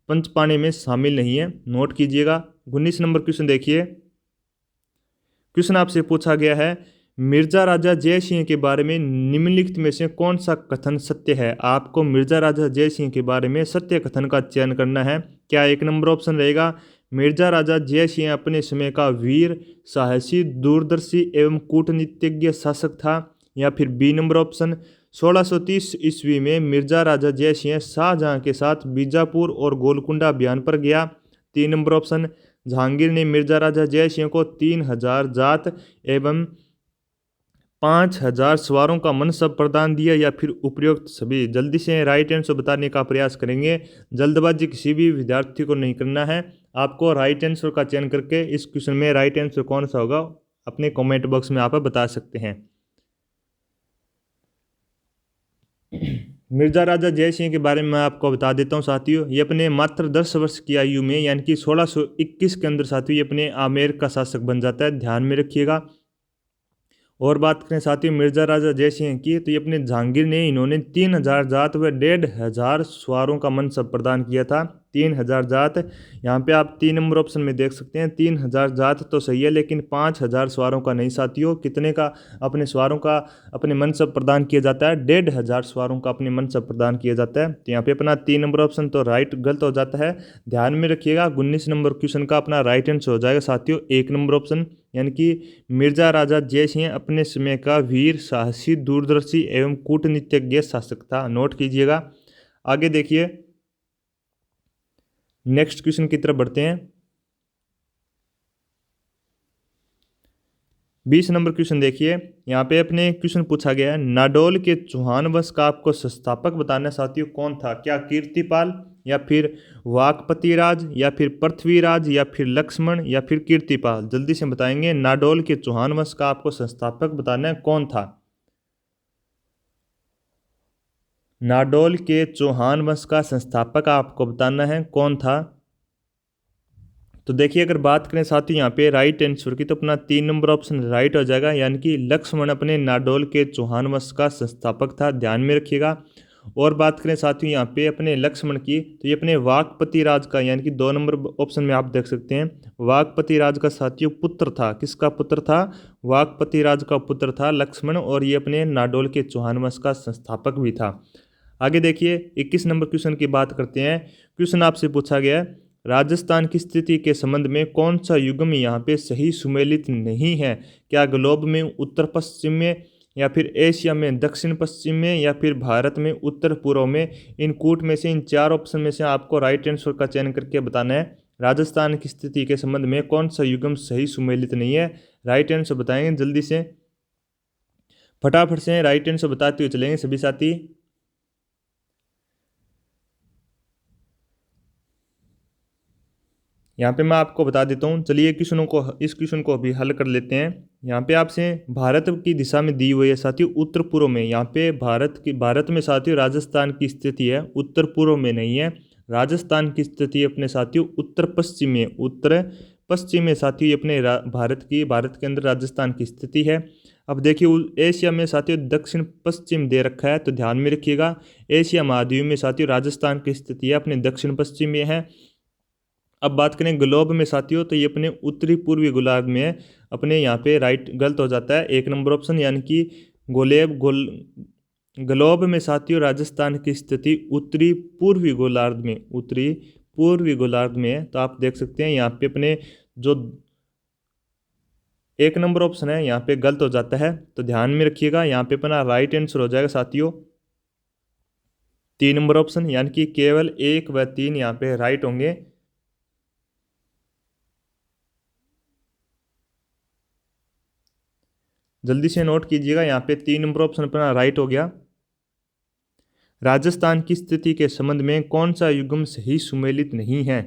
A: पंचपाणे में शामिल नहीं है, नोट कीजिएगा। 19 नंबर क्वेश्चन देखिए। क्वेश्चन आपसे पूछा गया है, मिर्जा राजा जय सिंह के बारे में निम्नलिखित में से कौन सा कथन सत्य है। आपको मिर्जा राजा जय सिंह के बारे में सत्य कथन का चयन करना है। क्या 1 नंबर ऑप्शन रहेगा, मिर्जा राजा जय सिंह अपने समय का वीर, साहसी, दूरदर्शी एवं कूटनीतिज्ञ शासक था, या फिर बी नंबर ऑप्शन 1630 ईस्वी में मिर्जा राजा जय सिंह शाहजहां के साथ बीजापुर और गोलकुंडा अभियान पर गया। 3 नंबर ऑप्शन जहांगीर ने मिर्जा राजा जय सिंह को 3000 जात एवं 5000 सवारों का मनसब प्रदान दिया, या फिर उपयुक्त सभी। जल्दी से राइट आंसर बताने का प्रयास करेंगे। जल्दबाजी किसी भी विद्यार्थी को नहीं करना है, आपको राइट आंसर का चयन करके इस क्वेश्चन में राइट आंसर कौन सा होगा अपने कमेंट बॉक्स में आप बता सकते हैं। मिर्जा राजा जय सिंह के बारे में मैं आपको बता देता हूं साथियों, ये अपने मात्र 10 वर्ष की आयु में यानी कि 1621 के अंदर साथियों ये अपने आमेर का शासक बन जाता है, ध्यान में रखिएगा। और बात करें साथियों मिर्जा राजा जय सिंह की, तो ये अपने जहांगीर ने इन्होंने 3000 जात व 1500 सवारों का मनसब प्रदान किया था। 3000 जात, यहाँ पे आप 3 नंबर ऑप्शन में देख सकते हैं 3000 जात तो सही है, लेकिन 5000 सवारों का नहीं साथियों। कितने का अपने सवारों का अपने मनसब प्रदान किया जाता है, 1500 सवारों का अपने मनसब प्रदान किया जाता है। तो यहाँ पे अपना 3 नंबर ऑप्शन तो राइट गलत हो जाता है, ध्यान में रखिएगा। 19 नंबर क्वेश्चन का अपना राइट आंसर हो जाएगा साथियों 1 नंबर ऑप्शन, यानी कि मिर्जा राजा जय सिंह अपने समय का वीर, साहसी, दूरदर्शी एवं कूटनीतिज्ञ शासक था, नोट कीजिएगा। आगे देखिए नेक्स्ट क्वेश्चन की तरफ बढ़ते हैं। 20 नंबर क्वेश्चन देखिए, यहाँ पे अपने क्वेश्चन पूछा गया है, नाडोल के चौहान वंश का आपको संस्थापक बताना है साथियों कौन था। क्या कीर्तिपाल, या फिर वाकपति राज, या फिर पृथ्वीराज, या फिर लक्ष्मण, या फिर कीर्तिपाल। जल्दी से बताएंगे। नाडोल के चौहान वंश का आपको संस्थापक बताना है कौन था। नाडोल के चौहान वंश का संस्थापक आपको बताना है कौन था। तो देखिए अगर बात करें साथियों यहाँ पे राइट आंसर की, तो अपना 3 नंबर ऑप्शन राइट हो जाएगा, यानी कि लक्ष्मण अपने नाडोल के चौहान वंश का संस्थापक था, ध्यान में रखिएगा। और बात करें साथियों यहाँ पे अपने लक्ष्मण की, तो ये अपने वाकपति राज का यानी कि 2 नंबर ऑप्शन में आप देख सकते हैं, वाकपति राज का साथियों पुत्र था। किसका पुत्र था? वाकपति राज का पुत्र था लक्ष्मण, और ये अपने नाडोल के चौहान वंश का संस्थापक भी था। आगे देखिए 21 नंबर क्वेश्चन की बात करते हैं। क्वेश्चन आपसे पूछा गया है, राजस्थान की स्थिति के संबंध में कौन सा युग्म यहाँ पे सही सुमेलित नहीं है? क्या ग्लोब में उत्तर पश्चिम में, या फिर एशिया में दक्षिण पश्चिम में, या फिर भारत में उत्तर पूर्व में? इन कूट में से इन 4 ऑप्शन में से आपको राइट आंसर का चयन करके बताना है। राजस्थान की स्थिति के संबंध में कौन सा युग्म सही सुमेलित नहीं है? राइट आंसर बताएंगे जल्दी से, फटाफट से राइट आंसर बताते हुए चलेंगे सभी साथी। यहाँ पे मैं आपको बता देता हूँ, चलिए इस क्वेश्चन को अभी हल कर लेते हैं। यहाँ पे आपसे भारत की दिशा में दी हुई है साथियों उत्तर पूर्व में। यहाँ पे भारत में साथियों राजस्थान की स्थिति है उत्तर पूर्व में नहीं है। राजस्थान की स्थिति अपने साथियों उत्तर पश्चिम में, उत्तर पश्चिम में साथियों अपने भारत के अंदर राजस्थान की स्थिति है। अब देखिए एशिया में साथियों दक्षिण पश्चिम दे रखा है, तो ध्यान में रखिएगा एशिया महाद्वीप में साथियों राजस्थान की स्थिति है अपने दक्षिण पश्चिम में है। अब बात करें ग्लोब में साथियों, तो ये अपने उत्तरी पूर्वी गोलार्ध में है। अपने यहाँ पे राइट गलत हो जाता है 1 नंबर ऑप्शन, यानी कि ग्लोब में साथियों राजस्थान की स्थिति उत्तरी पूर्वी गोलार्ध में, उत्तरी पूर्वी गोलार्ध में है। तो आप देख सकते हैं यहाँ पे अपने जो 1 नंबर ऑप्शन है यहाँ पे गलत हो जाता है, तो ध्यान में रखिएगा। यहाँ पे अपना राइट आंसर हो जाएगा साथियों 3 नंबर ऑप्शन, यानी कि केवल 1 व 3 यहाँ पे राइट होंगे। जल्दी से नोट कीजिएगा, यहाँ पे 3 नंबर ऑप्शन अपना राइट हो गया। राजस्थान की स्थिति के संबंध में कौन सा युग्म सही सुमेलित नहीं है?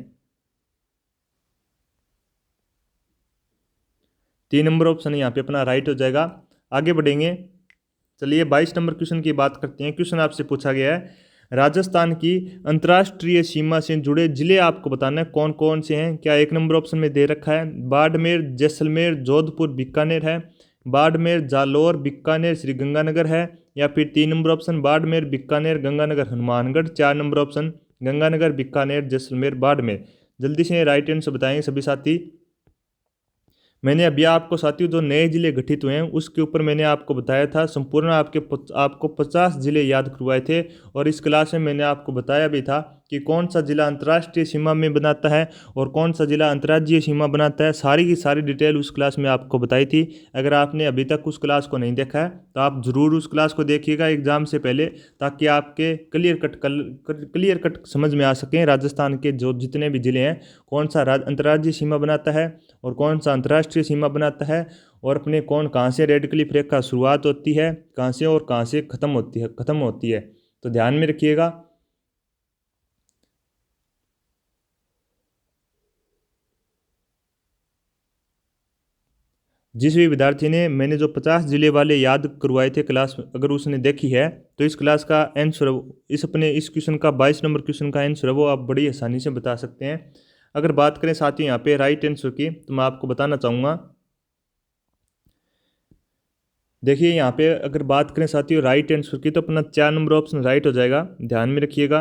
A: 3 नंबर ऑप्शन यहाँ पे अपना राइट हो जाएगा। आगे बढ़ेंगे, चलिए 22 नंबर क्वेश्चन की बात करते हैं। क्वेश्चन आपसे पूछा गया है, राजस्थान की अंतर्राष्ट्रीय सीमा से जुड़े जिले आपको बताना है कौन कौन से हैं। क्या 1 नंबर ऑप्शन में दे रखा है बाड़मेर, जैसलमेर, जोधपुर, बीकानेर है, बाड़मेर, जालोर, बीकानेर, श्रीगंगानगर है, या फिर 3 number option Barmer, Bikaner, Ganganagar, Hanumangarh, 4 number option Ganganagar, Bikaner, Jaisalmer, Barmer. जल्दी से राइट आंसर बताएंगे सभी साथी। मैंने अभी आपको साथियों जो नए जिले गठित हुए हैं उसके ऊपर मैंने आपको बताया था, संपूर्ण आपको 50 जिले याद करवाए थे, और इस क्लास में मैंने आपको बताया भी था कि कौन सा जिला अंतर्राष्ट्रीय सीमा में बनाता है और कौन सा जिला अंतर्राज्यीय सीमा बनाता है। सारी की सारी डिटेल उस क्लास में आपको बताई थी। अगर आपने अभी तक उस क्लास को नहीं देखा है तो आप ज़रूर उस क्लास को देखिएगा एग्जाम से पहले, ताकि आपके क्लियर कट समझ में आ सकें राजस्थान के जो जितने भी ज़िले हैं कौन सा अंतर्राज्यीय सीमा बनाता है और कौन सा अंतर्राष्ट्रीय सीमा बनाता है, और अपने कहाँ से रेड क्लिफ रेखा शुरुआत होती है, कहाँ से और कहाँ से खत्म होती है। तो ध्यान में रखिएगा। जिस भी विद्यार्थी ने मैंने जो 50 जिले वाले याद करवाए थे क्लास, अगर उसने देखी है तो इस क्लास का आंसर, इस क्वेश्चन का 22 नंबर क्वेश्चन का आंसर है वो आप बड़ी आसानी से बता सकते हैं। अगर बात करें साथियों यहाँ पे राइट आंसर की, तो मैं आपको बताना चाहूँगा, देखिए यहाँ पे अगर बात करें साथियों राइट आंसर की, तो अपना 4 नंबर ऑप्शन राइट हो जाएगा। ध्यान में रखिएगा,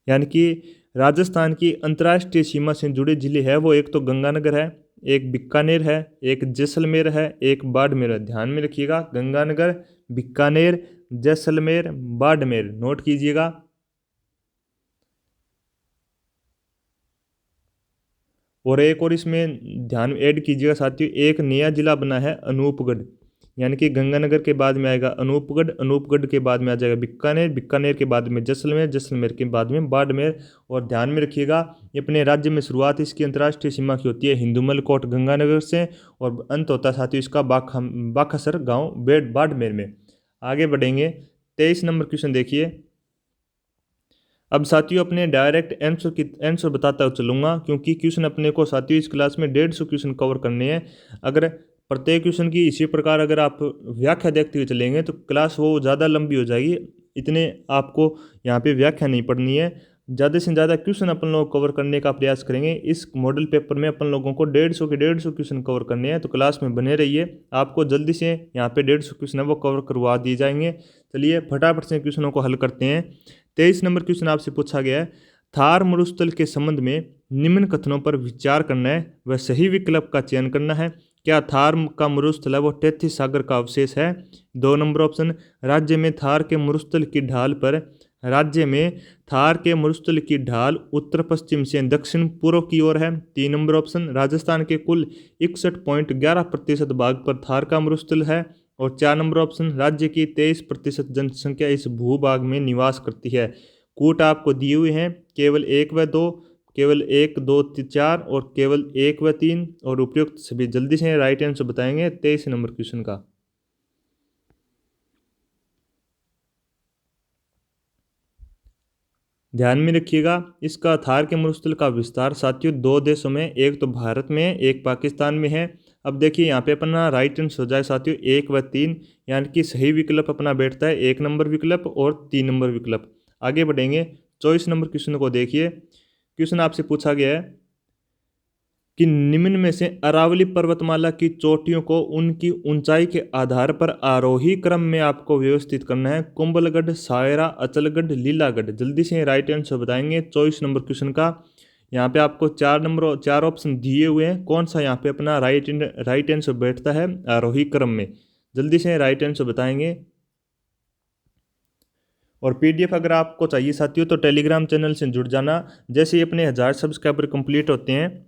A: यानी कि राजस्थान की अंतर्राष्ट्रीय सीमा से जुड़े जिले हैं वो एक तो गंगानगर है, एक बीकानेर है, एक जैसलमेर है, एक बाड़मेर है। ध्यान में रखिएगा, गंगानगर, बीकानेर, जैसलमेर, बाड़मेर, नोट कीजिएगा। और एक और इसमें ध्यान ऐड कीजिएगा साथियों, एक नया जिला बना है अनूपगढ़, यानी कि गंगानगर के बाद में आएगा अनूपगढ़, अनूपगढ़ के बाद में आ जाएगा बीकानेर, बीकानेर के बाद में जैसलमेर, जैसलमेर के बाद में बाड़मेर। और ध्यान में रखिएगा ये अपने राज्य में शुरुआत इसकी अंतर्राष्ट्रीय सीमा की होती है हिंदुमल कोट गंगानगर से, और अंत होता है साथियों इसका बाखासर गाँव बाड़मेर में। आगे बढ़ेंगे, 23 नंबर क्वेश्चन देखिए। अब साथियों अपने डायरेक्ट आंसर बताता हुआ चलूँगा, क्योंकि क्वेश्चन अपने को साथियों इस क्लास में 150 क्वेश्चन कवर करने हैं। अगर प्रत्येक क्वेश्चन की इसी प्रकार अगर आप व्याख्या देखते हुए चलेंगे तो क्लास वो ज़्यादा लंबी हो जाएगी, इतने आपको यहाँ पे व्याख्या नहीं पढ़नी है। ज़्यादा से ज़्यादा क्वेश्चन अपन लोग कवर करने का प्रयास करेंगे। इस मॉडल पेपर में अपन लोगों को 150 क्वेश्चन कवर करने हैं, तो क्लास में बने रहिए। आपको जल्दी से यहाँ पे 150 क्वेश्चन है वो कवर करवा दिए जाएंगे। चलिए फटाफट से क्वेश्चनों को हल करते हैं। 23 नंबर क्वेश्चन आपसे पूछा गया है, थार मरुस्थल के संबंध में निम्न कथनों पर विचार करना है, वह सही विकल्प का चयन करना है। क्या थार का मरुस्थल है वो तैथिस सागर का अवशेष है? 2 नंबर ऑप्शन, राज्य में थार के मरुस्थल की ढाल पर, राज्य में थार के मरुस्थल की ढाल उत्तर पश्चिम से दक्षिण पूर्व की ओर है। 3 नंबर ऑप्शन, राजस्थान के कुल 61.11% भाग पर थार का मरुस्थल है। और 4 नंबर ऑप्शन, राज्य की 23% जनसंख्या इस भूभाग में निवास करती है। कूट आपको दिए हुए हैं, केवल 1 व 2, केवल 1, 2, 4 और केवल 1 व 3, और उपयुक्त सभी। जल्दी से राइट आंसर बताएंगे 23 नंबर क्वेश्चन का। ध्यान में रखिएगा, इसका थार के मरुस्थल का विस्तार साथियों 2 देशों में, एक तो भारत में, एक पाकिस्तान में है। अब देखिए यहाँ पे अपना राइट आंसर हो जाए साथियों 1 व 3, यानी कि सही विकल्प अपना बैठता है 1 नंबर विकल्प और 3 नंबर विकल्प। आगे बढ़ेंगे, 24 नंबर क्वेश्चन को देखिए। क्वेश्चन आपसे पूछा गया है कि निम्न में से अरावली पर्वतमाला की चोटियों को उनकी ऊंचाई के आधार पर आरोही क्रम में आपको व्यवस्थित करना है। कुंभलगढ़, सायरा, अचलगढ़, लीलागढ़। जल्दी से राइट आंसर बताएंगे 24 नंबर क्वेश्चन का। यहाँ पे आपको 4 ऑप्शन दिए हुए हैं, कौन सा यहाँ पे अपना राइट आंसर बैठता है आरोही क्रम में? जल्दी से राइट आंसर बताएंगे। और पीडीएफ अगर आपको चाहिए साथियों तो टेलीग्राम चैनल से जुड़ जाना। जैसे ही अपने 1000 सब्सक्राइबर कंप्लीट होते हैं,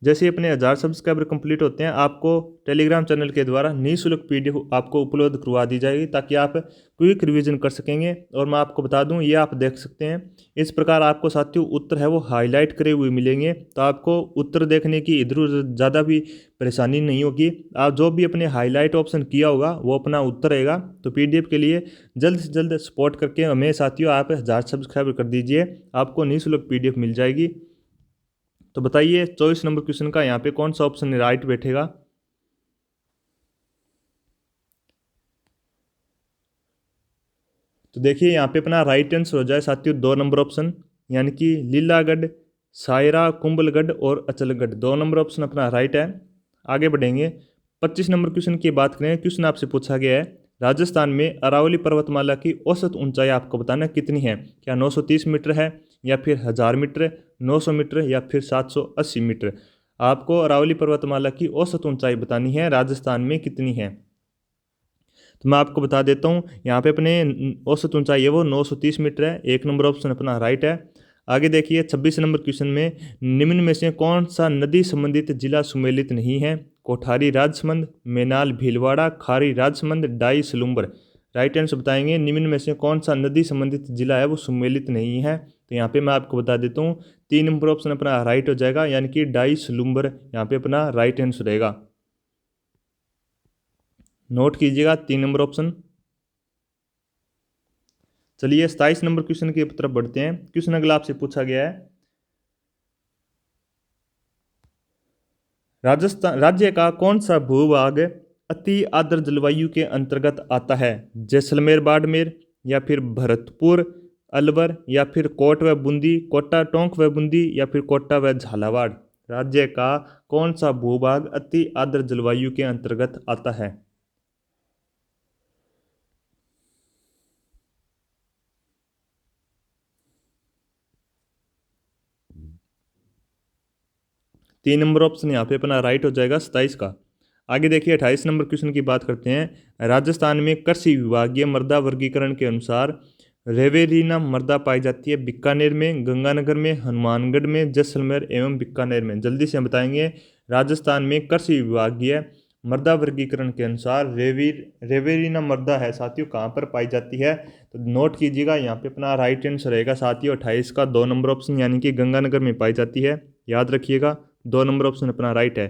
A: जैसे ही अपने 1000 सब्सक्राइबर कंप्लीट होते हैं, आपको टेलीग्राम चैनल के द्वारा निःशुल्क पीडीएफ आपको उपलब्ध करवा दी जाएगी, ताकि आप क्विक रिवीजन कर सकेंगे। और मैं आपको बता दूं, ये आप देख सकते हैं, इस प्रकार आपको साथियों उत्तर है वो हाईलाइट करे हुए मिलेंगे, तो आपको उत्तर देखने की इधर उधर ज़्यादा भी परेशानी नहीं होगी। आप जो भी अपने हाईलाइट ऑप्शन किया होगा वो अपना उत्तर रहेगा। तो पीडीएफ के लिए जल्द से जल्द सपोर्ट करके हमें साथियों आप 1000 सब्सक्राइबर कर दीजिए, आपको निःशुल्क पीडीएफ मिल जाएगी। तो बताइए 24 नंबर क्वेश्चन का यहाँ पे कौन सा ऑप्शन राइट बैठेगा? तो देखिए यहाँ पे अपना राइट आंसर हो जाए साथियों 2 नंबर ऑप्शन, यानी कि लीलागढ़, सायरा, कुंभलगढ़ और अचलगढ़। 2 नंबर ऑप्शन अपना राइट है। आगे बढ़ेंगे, 25 नंबर क्वेश्चन की बात करें। क्वेश्चन आपसे पूछा गया है, राजस्थान में अरावली पर्वतमाला की औसत ऊंचाई आपको बताना कितनी है? क्या 930 मीटर है, या फिर 1000 मीटर, 900 मीटर, या फिर 780 मीटर? आपको अरावली पर्वतमाला की औसत ऊंचाई बतानी है, राजस्थान में कितनी है। तो मैं आपको बता देता हूँ, यहाँ पे अपने औसत ऊंचाई है वो 930 मीटर है। 1 नंबर ऑप्शन अपना राइट है। आगे देखिए 26 नंबर क्वेश्चन में, निम्न में से कौन सा नदी संबंधित जिला सुमेलित नहीं है? कोठारी राजसमंद, मेनाल भीलवाड़ा, खारी राजसमंद, डाई सलूम्बर। राइट आंसर बताएंगे, निम्न में से कौन सा नदी संबंधित जिला है वो सुमेलित नहीं है? तो यहाँ पे मैं आपको बता देता हूँ, 3 नंबर ऑप्शन अपना राइट हो जाएगा, यानी कि डाई सलूम्बर यहाँ पे अपना राइट आंसर रहेगा। नोट कीजिएगा 3 नंबर ऑप्शन। चलिए 27 नंबर क्वेश्चन की तरफ बढ़ते हैं। क्वेश्चन अगला आपसे पूछा गया है, राजस्थान राज्य का कौन सा भूभाग अति आर्द्र जलवायु के अंतर्गत आता है? जैसलमेर, बाड़मेर, या फिर भरतपुर, अलवर, या फिर कोट व बूंदी, कोटा, टोंक व बूंदी, या फिर कोटा व झालावाड़। राज्य का कौन सा भूभाग अति आर्द्र जलवायु के अंतर्गत आता है? 3 नंबर ऑप्शन यहाँ पे अपना राइट हो जाएगा 27 का। आगे देखिए 28 नंबर क्वेश्चन की बात करते हैं। राजस्थान में कृषि विभागीय मृदा वर्गीकरण के अनुसार रेवेरीना मृदा पाई जाती है बीकानेर में, गंगानगर में, हनुमानगढ़ में, जैसलमेर एवं बीकानेर में। जल्दी से हम बताएंगे, राजस्थान में कृषि विभागीय मृदा वर्गीकरण के अनुसार रेवेरीना मृदा है साथियों कहाँ पर पाई जाती है? तो नोट कीजिएगा, यहाँ पे अपना राइट आंसर रहेगा साथियों 28 का 2 नंबर ऑप्शन, यानी कि गंगानगर में पाई जाती है। याद रखिएगा 2 नंबर ऑप्शन अपना राइट है।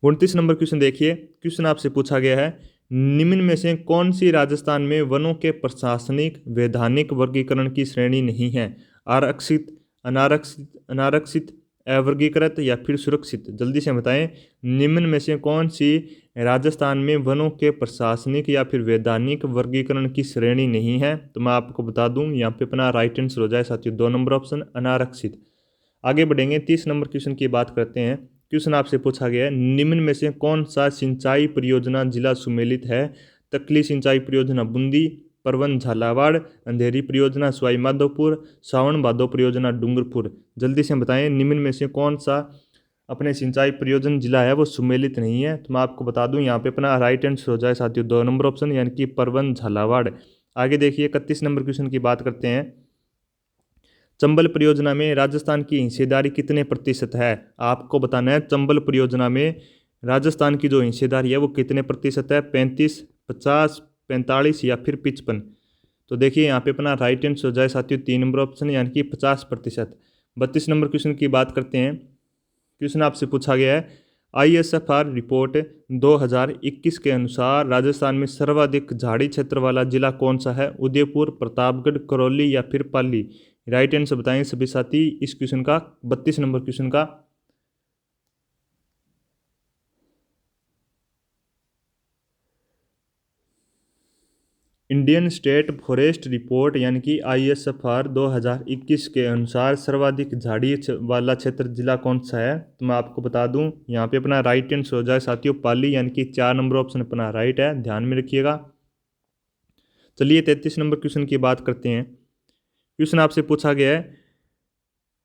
A: 29 नंबर क्वेश्चन देखिए। क्वेश्चन आपसे पूछा गया है, निम्न में से कौन सी राजस्थान में वनों के प्रशासनिक वैधानिक वर्गीकरण की श्रेणी नहीं है? आरक्षित, अनारक्षित, अनारक्षित, अवर्गीकृत या फिर सुरक्षित? जल्दी से बताएं। निम्न में से कौन सी राजस्थान में वनों के प्रशासनिक या फिर वैधानिक वर्गीकरण की श्रेणी नहीं है? तो मैं आपको बता दूं, यहाँ पे अपना राइट आंसर हो जाए साथियों 2 नंबर ऑप्शन अनारक्षित। आगे बढ़ेंगे, 30 नंबर क्वेश्चन की बात करते हैं। क्वेश्चन आपसे पूछा गया है, निम्न में से कौन सा सिंचाई परियोजना जिला सुमेलित है? तकली सिंचाई परियोजना बूंदी, परवन झालावाड़, अंधेरी परियोजना सवाई माधोपुर, सावन भादो परियोजना डूंगरपुर? जल्दी से बताएं, निम्न में से कौन सा अपने सिंचाई परियोजना जिला है वो सुमेलित नहीं है? तो मैं आपको बता दूं, यहाँ पे अपना राइट आंसर हो जाए साथियों 2 नंबर ऑप्शन यानी कि परवन झालावाड़। आगे देखिए, 31 नंबर क्वेश्चन की बात करते हैं। चंबल परियोजना में राजस्थान की हिस्सेदारी कितने प्रतिशत है? आपको बताना है चंबल परियोजना में राजस्थान की जो हिस्सेदारी है वो कितने प्रतिशत है? 35, 50, 45 या फिर 55? तो देखिए यहाँ पे अपना राइट आंसर हो जाए साथियों 3 नंबर ऑप्शन यानी कि 50%। 32 नंबर क्वेश्चन की बात करते हैं। क्वेश्चन आपसे पूछा गया है, ISFR रिपोर्ट 2021 के अनुसार राजस्थान में सर्वाधिक झाड़ी क्षेत्र वाला जिला कौन सा है? उदयपुर, प्रतापगढ़, करौली या फिर पाली? राइट आंसर बताएं सभी साथी इस क्वेश्चन का, 32 नंबर क्वेश्चन का। इंडियन स्टेट फॉरेस्ट रिपोर्ट यानी कि ISFR 2021 के अनुसार सर्वाधिक झाड़ी वाला क्षेत्र जिला कौन सा है? तो मैं आपको बता दूं, यहाँ पे अपना राइट आंसर हो जाए साथियों पाली यानी कि 4 नंबर ऑप्शन अपना राइट है, ध्यान में रखिएगा। चलिए 33 नंबर क्वेश्चन की बात करते हैं। क्वेश्चन आपसे पूछा गया है,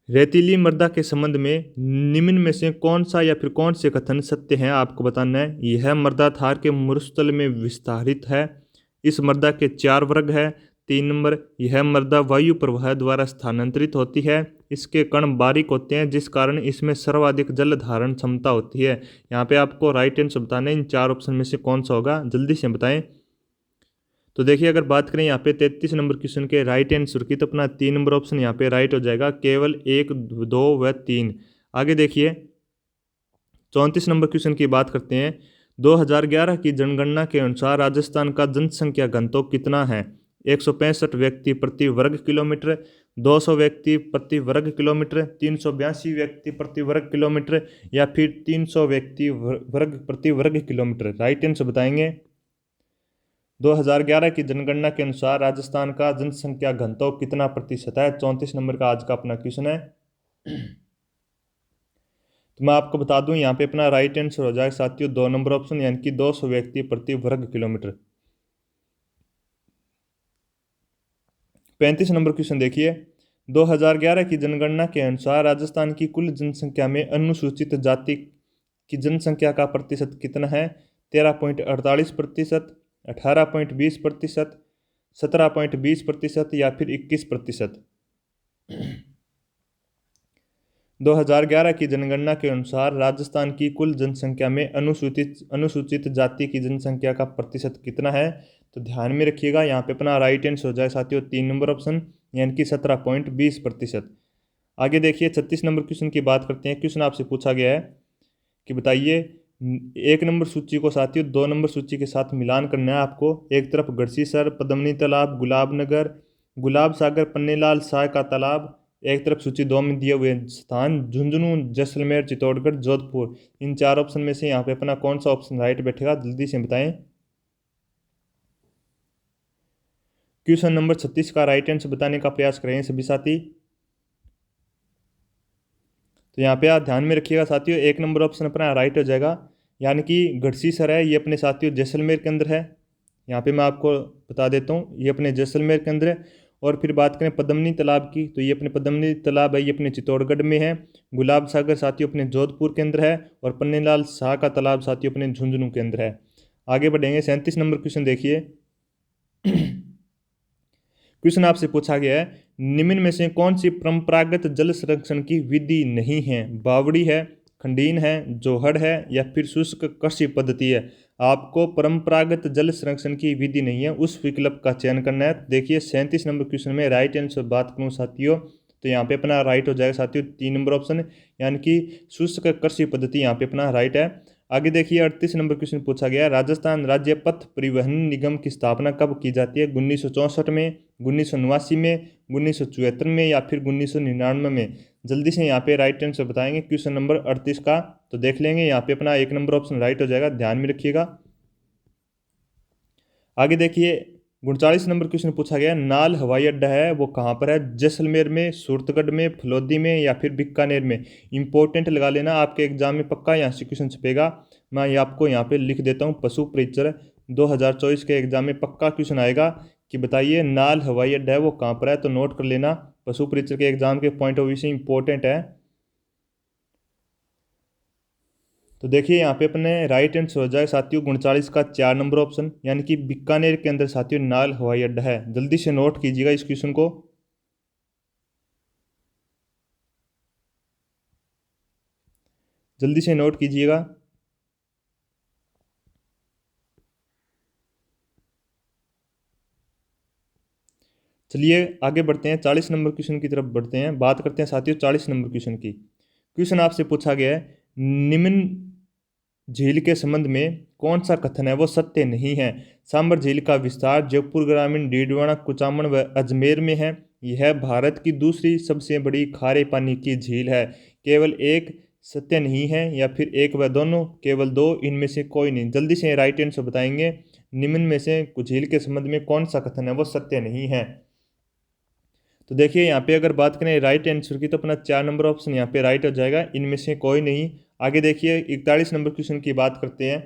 A: रेतीली मृदा के संबंध में निम्न में से कौन सा या फिर कौन से कथन सत्य हैं? आपको बताना है। यह मृदा थार के मरुस्थल में विस्तारित है। इस मृदा के 4 वर्ग है। 3 नंबर, यह मृदा वायु प्रवाह द्वारा स्थानांतरित होती है। इसके कण बारीक होते हैं जिस कारण इसमें सर्वाधिक जल धारण क्षमता होती है। यहाँ पे आपको राइट आंसर बताना है, इन 4 ऑप्शन में से कौन सा होगा, जल्दी से बताएं। तो देखिए अगर बात करें यहाँ पे 33 नंबर क्वेश्चन के राइट आंसर की, तो अपना 3 नंबर ऑप्शन यहाँ पे राइट हो जाएगा, केवल 1, 2 व 3। आगे देखिए 34 नंबर क्वेश्चन की बात करते हैं। 2011 की जनगणना के अनुसार राजस्थान का जनसंख्या घनत्व कितना है? 165 व्यक्ति प्रति वर्ग किलोमीटर, 200 व्यक्ति प्रति वर्ग किलोमीटर, 382 व्यक्ति प्रति वर्ग किलोमीटर या फिर 300 व्यक्ति वर्ग प्रति वर्ग किलोमीटर? राइट आंसर बताएंगे। 2011 की जनगणना के अनुसार राजस्थान का जनसंख्या घनत्व कितना प्रतिशत है? 34 नंबर का आज का अपना क्वेश्चन है। तो मैं आपको बता दूं, यहाँ पे अपना राइट आंसर हो जाएगा साथियों 2 नंबर ऑप्शन यानी कि 200 व्यक्ति प्रति वर्ग किलोमीटर। 35 नंबर क्वेश्चन देखिए, 2011 की जनगणना के अनुसार राजस्थान की कुल जनसंख्या में अनुसूचित जाति की जनसंख्या का प्रतिशत कितना है? 13.48%, 18.20%, 17.20% या फिर 21%? 2011 की जनगणना के अनुसार राजस्थान की कुल जनसंख्या में अनुसूचित जाति की जनसंख्या का प्रतिशत कितना है? तो ध्यान में रखिएगा, यहाँ पे अपना राइट आंसर हो जाए साथियों 3 नंबर ऑप्शन यानी कि 17.20%। आगे देखिए 36 नंबर क्वेश्चन की बात करते हैं। क्वेश्चन आपसे पूछा गया है कि बताइए 1 नंबर सूची को साथियों 2 नंबर सूची के साथ मिलान करना है आपको। एक तरफ गढ़सीसर, पद्मनी तालाब, गुलाब नगर, गुलाब सागर, पन्नेलाल साय का तालाब। एक तरफ सूची 2 में दिए हुए स्थान झुंझुनू, जैसलमेर, चित्तौड़गढ़, जोधपुर। इन 4 ऑप्शन में से यहाँ पे अपना कौन सा ऑप्शन राइट बैठेगा, जल्दी से बताएं। क्वेश्चन नंबर 36 का राइट आंसर बताने का प्रयास करें सभी साथी। तो यहाँ पे आप ध्यान में रखिएगा साथियों, 1 नंबर ऑप्शन अपना राइट हो जाएगा, यानी कि गढ़सीसर है ये अपने साथियों जैसलमेर के अंदर है। यहाँ पे मैं आपको बता देता हूँ ये अपने जैसलमेर के अंदर है। और फिर बात करें पद्मनी तालाब की, तो ये अपने पद्मनी तालाब है ये अपने चित्तौड़गढ़ में है। गुलाब सागर साथियों अपने जोधपुर के अंदर है। और पन्नेलाल शाह का तालाब साथियों अपने झुंझुनू के अंदर है। आगे बढ़ेंगे 37 नंबर क्वेश्चन देखिए। क्वेश्चन आपसे पूछा गया है, निम्न में से कौन सी परंपरागत जल संरक्षण की विधि नहीं है? बावड़ी है, खंडीन है, जोहड़ है या फिर शुष्क कृषि पद्धति है? आपको परंपरागत जल संरक्षण की विधि नहीं है उस विकल्प का चयन करना है। देखिए 37 नंबर क्वेश्चन में राइट आंसर बात करूँ साथियों, तो यहाँ पे अपना राइट हो जाएगा साथियों 3 नंबर ऑप्शन यानी कि शुष्क कृषि पद्धति यहाँ पे अपना राइट है। आगे देखिए 38 नंबर क्वेश्चन पूछा गया, राजस्थान राज्य पथ परिवहन निगम की स्थापना कब की जाती है? 1964 में, 1989 में, 1974 में या फिर 1999 में? जल्दी से यहाँ पे राइट आंसर बताएंगे क्वेश्चन नंबर 38 का। तो देख लेंगे, यहाँ पे अपना 1 नंबर ऑप्शन राइट हो जाएगा, ध्यान में रखिएगा। आगे देखिए 39 नंबर क्वेश्चन पूछा गया, नाल हवाई अड्डा है वो कहाँ पर है? जैसलमेर में, सूरतगढ़ में, फलोदी में या फिर बीकानेर में? इंपॉर्टेंट लगा लेना, आपके एग्जाम में पक्का यहाँ से क्वेश्चन छपेगा। मैं ये आपको यहाँ पे लिख देता हूँ, पशु परिचर 2024 के एग्जाम में पक्का क्वेश्चन आएगा कि बताइए नाल हवाई अड्डा है वो कहाँ पर है। तो नोट कर लेना, पशु परिचर के एग्जाम के पॉइंट ऑफ व्यू से इंपॉर्टेंट है। तो देखिए यहाँ पे अपने राइट आंसर हो जाए साथियों 39 का 4 नंबर ऑप्शन, यानी कि बीकानेर के अंदर साथियों नाल हवाई अड्डा है। जल्दी से नोट कीजिएगा इस क्वेश्चन को। जल्दी से नोट कीजिएगा। चलिए आगे बढ़ते हैं, 40 नंबर क्वेश्चन की तरफ बढ़ते हैं। बात करते हैं साथियों 40 नंबर क्वेश्चन की। क्वेश्चन आपसे पूछा गया है, निम्न झील के संबंध में कौन सा कथन है वो सत्य नहीं है? सांबर झील का विस्तार जयपुर ग्रामीण, डीडवाना, कुचामन व अजमेर में है। यह भारत की दूसरी सबसे बड़ी खारे पानी की झील है। केवल एक सत्य नहीं है, या फिर एक व दोनों, केवल दो, इनमें से कोई नहीं। जल्दी से राइट आंसर बताएंगे, निम्न में से झील के संबंध में कौन सा कथन है वो सत्य नहीं है। तो देखिए यहाँ पे अगर बात करें राइट आंसर की, तो अपना 4 नंबर ऑप्शन यहाँ पे राइट हो जाएगा, इनमें से कोई नहीं। आगे देखिए 41 नंबर क्वेश्चन की बात करते हैं।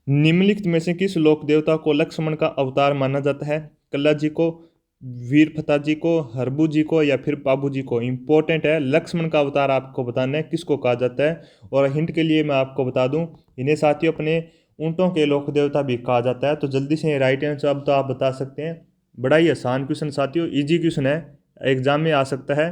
A: निम्नलिखित में से किस लोक देवता को लक्ष्मण का अवतार माना जाता है? कल्ला जी को, वीर फता जी को, हरबू जी को या फिर पाबू जी को? इंपॉर्टेंट है, लक्ष्मण का अवतार आपको बताना है किसको कहा जाता है। और हिंट के लिए मैं आपको बता दूं, इन्हें साथियों अपने ऊँटों के लोक देवता भी कहा जाता है। तो जल्दी से राइट आंसर अब तो आप बता सकते हैं। बड़ा ही आसान क्वेश्चन साथियों, इजी क्वेश्चन है, एग्जाम में आ सकता है।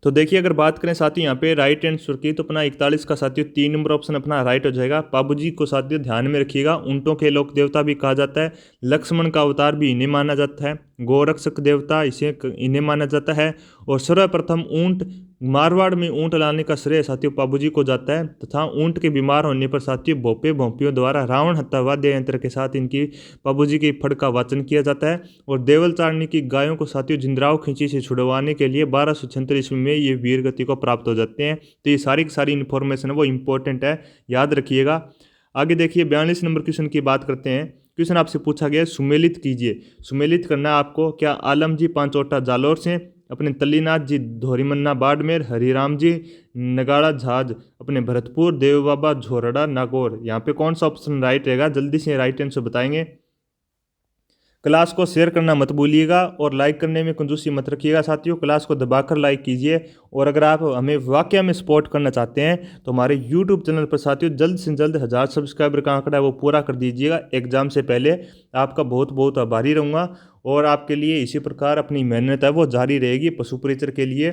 A: तो देखिए अगर बात करें साथियों यहाँ पे राइट आंसर की, तो अपना 41 का साथियों 3 नंबर ऑप्शन अपना राइट हो जाएगा। पाबूजी को साथियों ध्यान में रखिएगा, ऊँटों के लोक देवता भी कहा जाता है। लक्ष्मण का अवतार भी इन्हें माना जाता है। गोरक्षक देवता इन्हें माना जाता है। और सर्वप्रथम ऊँट, मारवाड़ में ऊँट लाने का श्रेय साथियों पाबूजी को जाता है। तथा ऊँट के बीमार होने पर साथियों भोपे भोंपियों द्वारा रावण हत्या वाद्य यंत्र के साथ इनकी पाबूजी की फड़ का वाचन किया जाता है। और देवल चारणी की गायों को साथियों जिंद्राव खींची से छुड़वाने के लिए 1276 ईस्वी में ये वीर गति को प्राप्त हो जाते हैं। तो ये सारी की सारी इन्फॉर्मेशन है वो इंपॉर्टेंट है, याद रखिएगा। आगे देखिए 42 नंबर क्वेश्चन की बात करते हैं। क्वेश्चन आपसे पूछा गया है, सुमेलित कीजिए। सुमेलित करना आपको, क्या आलम जी पांचोटा जालौर से, अपने तल्लीनाथ जी धोरीमन्ना बाड़मेर, हरिराम जी नगाड़ा झाज अपने भरतपुर, देव बाबा झोरड़ा नागौर? यहाँ पे कौन सा ऑप्शन राइट रहेगा? जल्दी से राइट आंसर बताएंगे। क्लास को शेयर करना मत भूलिएगा और लाइक करने में कंजूसी मत रखिएगा साथियों, क्लास को दबाकर लाइक कीजिए। और अगर आप हमें वाकई में सपोर्ट करना चाहते हैं तो हमारे यूट्यूब चैनल पर साथियों जल्द से जल्द 1000 सब्सक्राइबर का आंकड़ा है वो पूरा कर दीजिएगा एग्जाम से पहले। आपका बहुत बहुत आभारी रहूँगा और आपके लिए इसी प्रकार अपनी मेहनत है वो जारी रहेगी। पशु परिचर के लिए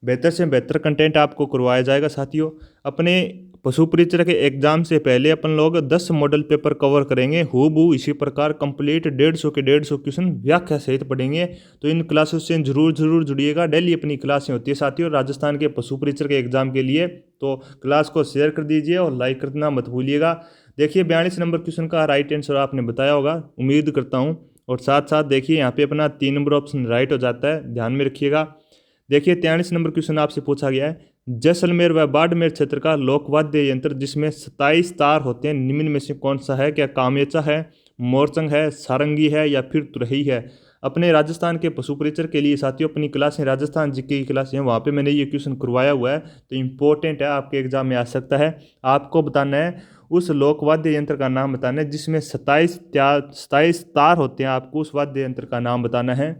A: बेहतर से बेहतर कंटेंट आपको करवाया जाएगा साथियों। अपने पशु परिचर के एग्जाम से पहले अपन लोग 10 मॉडल पेपर कवर करेंगे हूबहू इसी प्रकार कंप्लीट 150 के 150 क्वेश्चन व्याख्या सहित पढ़ेंगे। तो इन क्लासों से जरूर जुड़िएगा, डेली अपनी क्लासें होती है साथियों राजस्थान के पशु परिचर के एग्जाम के लिए। तो क्लास को शेयर कर दीजिए और लाइक करना मत भूलिएगा। देखिए 42 नंबर क्वेश्चन का राइट आंसर आपने बताया होगा, उम्मीद करता हूँ। और साथ साथ देखिए यहाँ पे अपना 3 नंबर ऑप्शन राइट हो जाता है, ध्यान में रखिएगा। देखिए 43 नंबर क्वेश्चन आपसे पूछा गया है, जैसलमेर व बाड़मेर क्षेत्र का लोकवाद्य यंत्र जिसमें 27 तार होते हैं निम्न में से कौन सा है? क्या कामेचा है, मोरचंग है, सारंगी है या फिर तुरही है? अपने राजस्थान के पशु परिचर के लिए साथियों अपनी क्लासें राजस्थान जी की क्लासें हैं वहाँ पे मैंने ये क्वेश्चन करवाया हुआ है। तो इम्पोर्टेंट है, आपके एग्जाम में आ सकता है। आपको बताना है उस लोकवाद्य यंत्र का नाम बताना है जिसमें 27 तार होते हैं, आपको उस वाद्य यंत्र का नाम बताना है।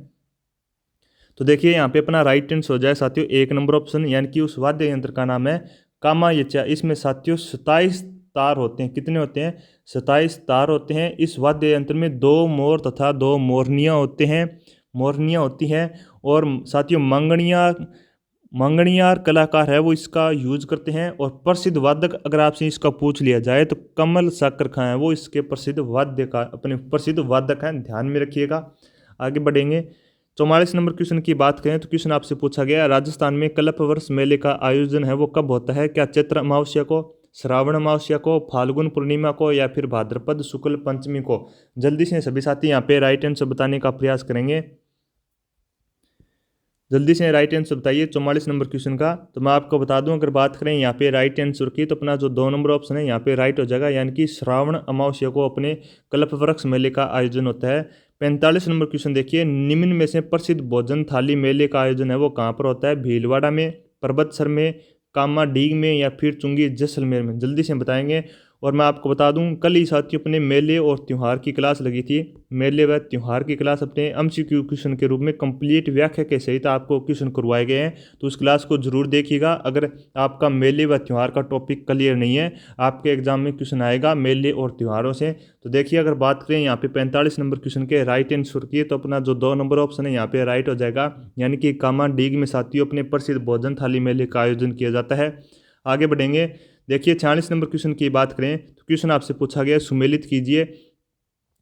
A: तो देखिए यहाँ पे अपना राइट आंसर हो जाए साथियों 1 नंबर ऑप्शन, यानी कि उस वाद्य यंत्र का नाम है कामायचा। इसमें साथियों 27 तार होते हैं। कितने होते हैं? 27 तार होते हैं। इस वाद्य यंत्र में 2 मोर तथा 2 मोरनियाँ होते हैं, मोरनियाँ होती हैं। और साथियों मंगणियार कलाकार है वो इसका यूज करते हैं। और प्रसिद्ध वादक अगर आपसे इसका पूछ लिया जाए तो कमल साकर खां है वो इसके प्रसिद्ध अपने प्रसिद्ध वादक हैं, ध्यान में रखिएगा। आगे बढ़ेंगे 44 नंबर क्वेश्चन की बात करें तो क्वेश्चन आपसे पूछा गया, राजस्थान में कल्प वर्ष मेले का आयोजन है वो कब होता है? क्या चैत्र अमावस्या को, श्रावण अमावस्या को, फाल्गुन पूर्णिमा को या फिर भाद्रपद शुक्ल पंचमी को? जल्दी से सभी साथी यहाँ पे राइट आंसर बताने का प्रयास करेंगे। जल्दी से राइट आंसर बताइए 44 नंबर क्वेश्चन का। तो मैं आपको बता दूं, अगर बात करें यहाँ पे राइट आंसर की, तो अपना जो 2 नंबर ऑप्शन है यहाँ पे राइट हो जाएगा, यानी कि श्रावण अमावस्या को अपने कल्पवृक्ष मेले का आयोजन होता है। 45 नंबर क्वेश्चन देखिए, निम्न में से प्रसिद्ध भोजन थाली मेले का आयोजन है वो कहाँ पर होता है? भीलवाड़ा में, परबतसर में, कामाडीग में या फिर चुंगी जैसलमेर में? जल्दी से बताएंगे। और मैं आपको बता दूं, कल ही साथियों अपने मेले और त्यौहार की क्लास लगी थी। मेले व त्यौहार की क्लास अपने एमसीक्यू क्वेश्चन के रूप में कंप्लीट व्याख्या के सहित आपको क्वेश्चन करवाए गए हैं, तो उस क्लास को जरूर देखिएगा। अगर आपका मेले व त्यौहार का टॉपिक क्लियर नहीं है, आपके एग्जाम में क्वेश्चन आएगा मेले और त्योहारों से। तो देखिए, अगर बात करें यहाँ पे 45 नंबर क्वेश्चन के राइट आंसर की, तो अपना जो 2 नंबर ऑप्शन है यहाँ पे राइट हो जाएगा, यानी कि कामाडीग में साथियों अपने प्रसिद्ध भोजन थाली मेले का आयोजन किया जाता है। आगे बढ़ेंगे। देखिए 46 नंबर क्वेश्चन की बात करें, तो क्वेश्चन आपसे पूछा गया, सुमेलित कीजिए।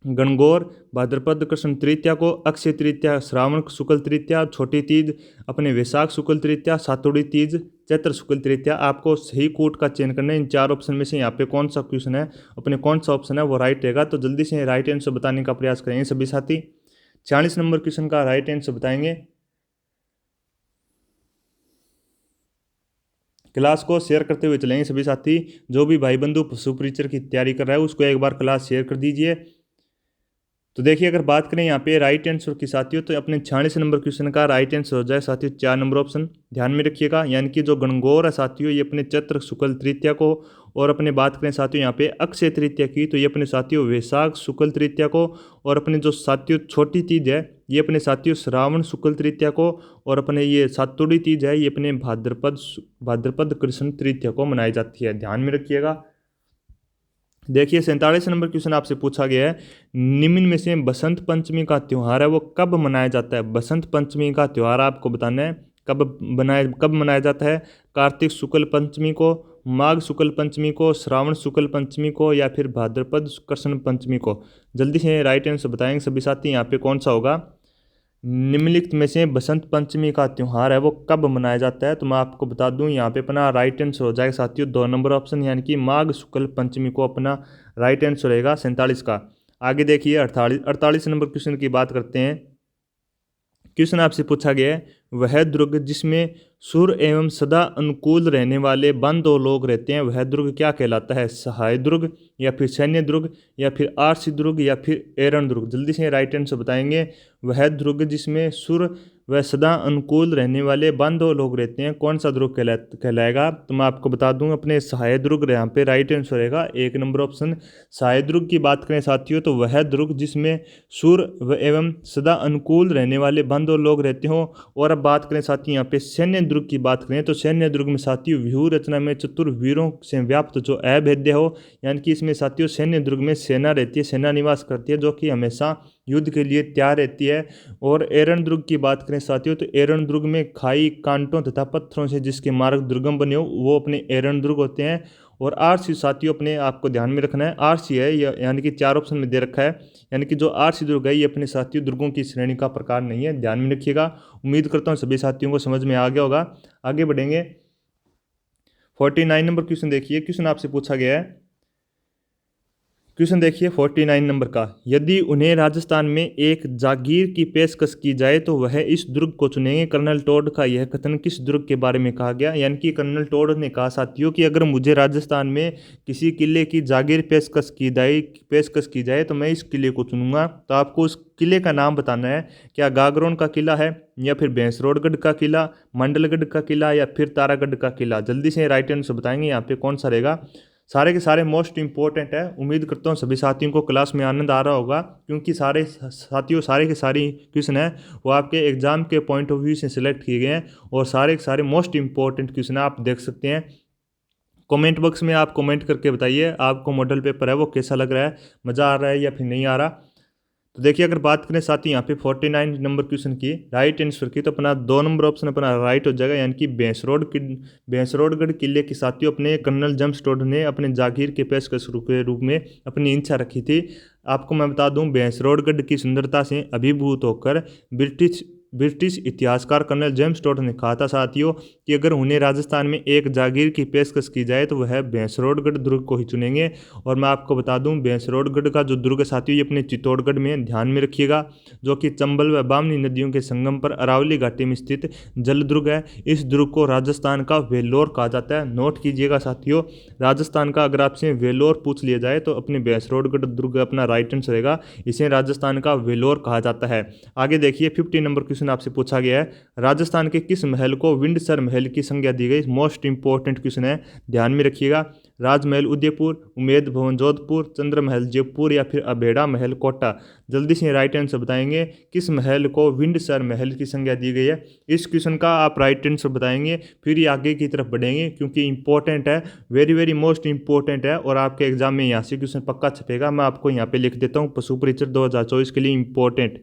A: गणगौर भाद्रपद कृष्ण तृतीया को, अक्षय तृतीया श्रावण शुक्ल तृतीया, छोटी तीज अपने वैशाख शुक्ल तृतीया, सातुड़ी तीज चैत्र शुक्ल तृतीया? आपको सही कोट का चयन करना है। इन 4 ऑप्शन में से यहाँ पे कौन सा क्वेश्चन है, अपने कौन सा ऑप्शन है वो राइट रहेगा। तो जल्दी से राइट आंसर बताने का प्रयास करेंगे सभी साथी। 46 नंबर क्वेश्चन का राइट आंसर बताएंगे। क्लास को शेयर करते हुए चलेंगे सभी साथी। जो भी भाई बंधु पशु परीक्षर की तैयारी कर रहा है, उसको एक बार क्लास शेयर कर दीजिए। तो देखिए, अगर बात करें यहाँ पे राइट आंसर की साथियों, तो अपने 46 नंबर क्वेश्चन का राइट आंसर हो जाए साथियों 4 नंबर ऑप्शन। ध्यान में रखिएगा, यानी कि जो गणगौर है साथियों, ये अपने चैत्र शुक्ल तृतीया को, और अपने बात करें साथियों यहाँ पे अक्षय तृतीया की, तो ये अपने साथियों वैशाख शुक्ल तृतीया को, और अपने जो साथियों छोटी तीज है ये अपने साथियों श्रावण शुक्ल तृतीया को, और अपने ये सातुड़ी तीज है ये अपने भाद्रपद कृष्ण तृतीया को मनाई जाती है। ध्यान में रखिएगा। देखिए 47 नंबर क्वेश्चन आपसे पूछा गया है, निम्न में से बसंत पंचमी का त्यौहार है वो कब मनाया जाता है? बसंत पंचमी का त्यौहार आपको बताना है कब मनाया जाता है? कार्तिक शुक्ल पंचमी को, माघ शुक्ल पंचमी को, श्रावण शुक्ल पंचमी को या फिर भाद्रपद कृष्ण पंचमी को? जल्दी से राइट आंसर बताएंगे सभी साथी, यहाँ पे कौन सा होगा? निम्नलिखित में से बसंत पंचमी का त्यौहार है वो कब मनाया जाता है? तो मैं आपको बता दूं, यहाँ पे अपना राइट आंसर हो जाएगा साथियों 2 नंबर ऑप्शन, यानी कि माघ शुक्ल पंचमी को अपना राइट आंसर रहेगा 47 का। आगे देखिए 48 नंबर क्वेश्चन की बात करते हैं। क्वेश्चन आपसे पूछा गया है, वह दुर्ग जिसमें सूर्य एवं सदा अनुकूल रहने वाले 2 लोग रहते हैं, वह दुर्ग क्या कहलाता है? सहाय दुर्ग या फिर सैन्य दुर्ग या फिर आरसी दुर्ग या फिर एरण दुर्ग? जल्दी से राइट आंसर बताएंगे। वह दुर्ग जिसमें सूर्य व सदा अनुकूल रहने वाले 2 लोग रहते हैं, कौन सा दुर्ग कहलाएगा? तो मैं आपको बता दूं, अपने सहाय दुर्ग यहाँ पे राइट आंसर रहेगा 1 नंबर ऑप्शन। सहाय दुर्ग की बात करें साथियों, तो वह दुर्ग जिसमें सूर्य एवं सदा अनुकूल रहने वाले 2 लोग रहते हो। और अब बात करें साथियों यहाँ पे सैन्य दुर्ग की बात करें, तो सैन्य दुर्ग में साथियों व्यूह रचना में चतुर्वीरों से व्याप्त जो अभेद्य हो, यानी कि इसमें साथियों सैन्य दुर्ग में सेना रहती है, सेना निवास करती है, जो कि हमेशा युद्ध के लिए तैयार रहती है। और एरण दुर्ग की बात करें साथियों, तो एरण दुर्ग में खाई कांटों तथा पत्थरों से जिसके मार्ग दुर्गम बने हो वो अपने एरण दुर्ग होते हैं। और आरसी साथियों अपने आपको ध्यान में रखना है, आरसी है यानी कि 4 ऑप्शन में दे रखा है, यानी कि जो आरसी दुर्ग है ये अपने साथियों दुर्गों की श्रेणी का प्रकार नहीं है। ध्यान में रखिएगा। उम्मीद करता हूँ सभी साथियों को समझ में आ गया होगा। आगे बढ़ेंगे। 49 नंबर क्वेश्चन देखिए, क्वेश्चन आपसे पूछा गया है। क्वेश्चन देखिए 49 नंबर का, यदि उन्हें राजस्थान में एक जागीर की पेशकश की जाए तो वह इस दुर्ग को चुनेंगे। कर्नल टोड का यह कथन किस दुर्ग के बारे में कहा गया? यानी कि कर्नल टोड ने कहा साथियों कि अगर मुझे राजस्थान में किसी किले की जागीर पेशकश की जाए तो मैं इस किले को चुनूंगा। तो आपको उस किले का नाम बताना है। क्या गागरोन का किला है, या फिर भैंसरोडगढ़ का किला, मंडलगढ़ का किला या फिर तारागढ़ का किला? जल्दी से राइट आंसर बताएंगे यहाँ पे कौन सा रहेगा। सारे के सारे मोस्ट इंपॉर्टेंट है। उम्मीद करता हूँ सभी साथियों को क्लास में आनंद आ रहा होगा, क्योंकि सारे साथियों सारे के सारे क्वेश्चन है वो आपके एग्जाम के पॉइंट ऑफ व्यू से सिलेक्ट किए गए हैं, और सारे के सारे मोस्ट इंपॉर्टेंट क्वेश्चन आप देख सकते हैं। कमेंट बॉक्स में आप कमेंट करके बताइए आपको मॉडल पेपर है वो कैसा लग रहा है, मज़ा आ रहा है या फिर नहीं आ रहा। तो देखिए, अगर बात करें साथ ही यहाँ पे 49 नंबर क्वेश्चन की राइट आंसर की, तो अपना 2 नंबर ऑप्शन अपना राइट हो जाएगा, यानी कि भैंसरोडगढ़ किले के साथियों अपने कर्नल जेम्स टोड ने अपने जागीर के पेशकश के रूप में अपनी इच्छा रखी थी। आपको मैं बता दूं, भैंसरोडगढ़ की सुंदरता से अभिभूत होकर ब्रिटिश ब्रिटिश इतिहासकार कर्नल जेम्स टॉड ने कहा था साथियों कि अगर उन्हें राजस्थान में एक जागीर की पेशकश की जाए तो वह भैंसरोडगढ़ दुर्ग को ही चुनेंगे। और मैं आपको बता दूं भैंसरोडगढ़ का जो दुर्ग है साथियों ये अपने चित्तौड़गढ़ में ध्यान में रखिएगा, जो कि चंबल व बामनी नदियों के संगम पर अरावली घाटी में स्थित जल दुर्ग है। इस दुर्ग को राजस्थान का वेल्लोर कहा जाता है। नोट कीजिएगा साथियों, राजस्थान का अगर आपसे वेल्लोर पूछ लिया जाए तो अपने भैंसरोडगढ़ दुर्ग अपना राइट आंसर रहेगा। इसे राजस्थान का वेल्लोर कहा जाता है। आगे देखिए 50 नंबर क्वेश्चन आपसे पूछा गया है, राजस्थान के किस महल को विंडसर महल की संज्ञा दी गई। मोस्ट इंपॉर्टेंट क्वेश्चन है, ध्यान में रखिएगा। राजमहल उदयपुर, उमेद भवन जोधपुर, चंद्र महल जयपुर या फिर अबेड़ा महल कोटा। जल्दी से राइट आंसर बताएंगे किस महल को विंडसर महल की संज्ञा दी गई है। इस क्वेश्चन का आप राइट आंसर बताएंगे फिर ये आगे की तरफ बढ़ेंगे क्योंकि इंपॉर्टेंट है, वेरी वेरी मोस्ट इंपॉर्टेंट है और आपके एग्जाम में यहाँ से क्वेश्चन पक्का छपेगा। मैं आपको यहाँ पे लिख देता हूँ पशु परीक्षक 2024 के लिए इंपॉर्टेंट।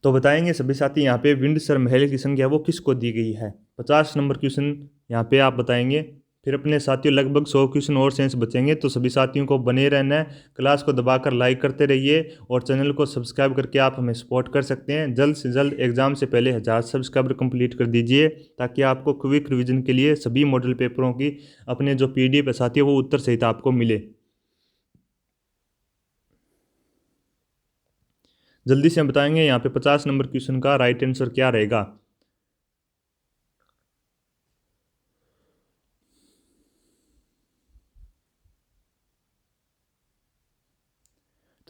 A: तो बताएंगे सभी साथी यहाँ पे विंडसर महल की संख्या वो किसको दी गई है। 50 नंबर क्वेश्चन यहाँ पे आप बताएंगे। फिर अपने साथियों लगभग 100 क्वेश्चन और शेष बचेंगे, तो सभी साथियों को बने रहना है। क्लास को दबाकर लाइक करते रहिए और चैनल को सब्सक्राइब करके आप हमें सपोर्ट कर सकते हैं। जल्द से जल्द एग्जाम से पहले 1000 सब्सक्राइबर कंप्लीट कर दीजिए ताकि आपको क्विक रिवीजन के लिए सभी मॉडल पेपरों की अपने जो PDF है साथियों वो उत्तर सहित आपको मिले। जल्दी से हम बताएंगे यहाँ पे 50 नंबर क्वेश्चन का राइट आंसर क्या रहेगा।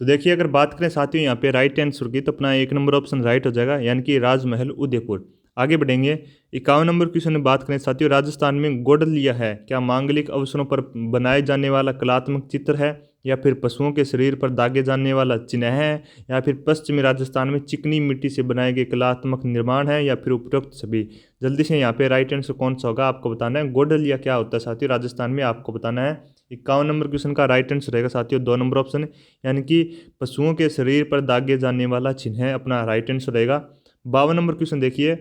A: तो देखिए अगर बात करें साथियों यहाँ पे राइट आंसर की तो अपना 1 नंबर ऑप्शन राइट हो जाएगा, यानी कि राजमहल उदयपुर। आगे बढ़ेंगे 51 नंबर क्वेश्चन में बात करें साथियों, राजस्थान में गोडलिया है क्या मांगलिक अवसरों पर बनाए जाने वाला कलात्मक चित्र है या फिर पशुओं के शरीर पर दागे जाने वाला चिन्ह है या फिर पश्चिमी राजस्थान में चिकनी मिट्टी से बनाए गए कलात्मक निर्माण है या फिर उपरोक्त सभी। जल्दी से यहाँ पे राइट आंसर कौन सा होगा आपको बताना है। गोडलिया क्या होता है साथियों राजस्थान में आपको बताना है। 51 नंबर क्वेश्चन का राइट आंसर रहेगा साथियों 2 नंबर ऑप्शन, यानी कि पशुओं के शरीर पर दागे जाने वाला चिन्ह है अपना राइट आंसर रहेगा। 52 नंबर क्वेश्चन देखिए,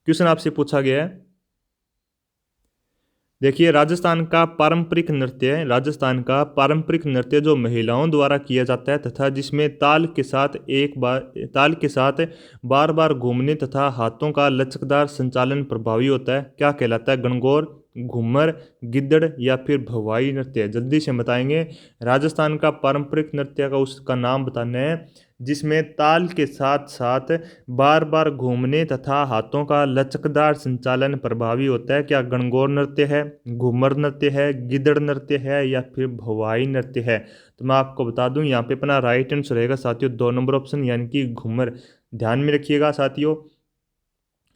A: क्वेश्चन आपसे पूछा गया है, देखिए राजस्थान का पारंपरिक नृत्य है, राजस्थान का पारंपरिक नृत्य जो महिलाओं द्वारा किया जाता है तथा जिसमें ताल के साथ बार बार घूमने तथा हाथों का लचकदार संचालन प्रभावी होता है, क्या कहलाता है। गणगौर, घूमर, गिद्दड़ या फिर भवाई नृत्य। जल्दी से बताएंगे राजस्थान का पारंपरिक नृत्य का उसका नाम बताना है जिसमें ताल के साथ साथ बार बार घूमने तथा हाथों का लचकदार संचालन प्रभावी होता है। क्या गणगौर नृत्य है, घूमर नृत्य है, गिद्दड़ नृत्य है या फिर भवाई नृत्य है। तो मैं आपको बता दूं यहाँ पे अपना राइट आंसर रहेगा साथियों 2 नंबर ऑप्शन, यानी कि घूमर। ध्यान में रखिएगा साथियों,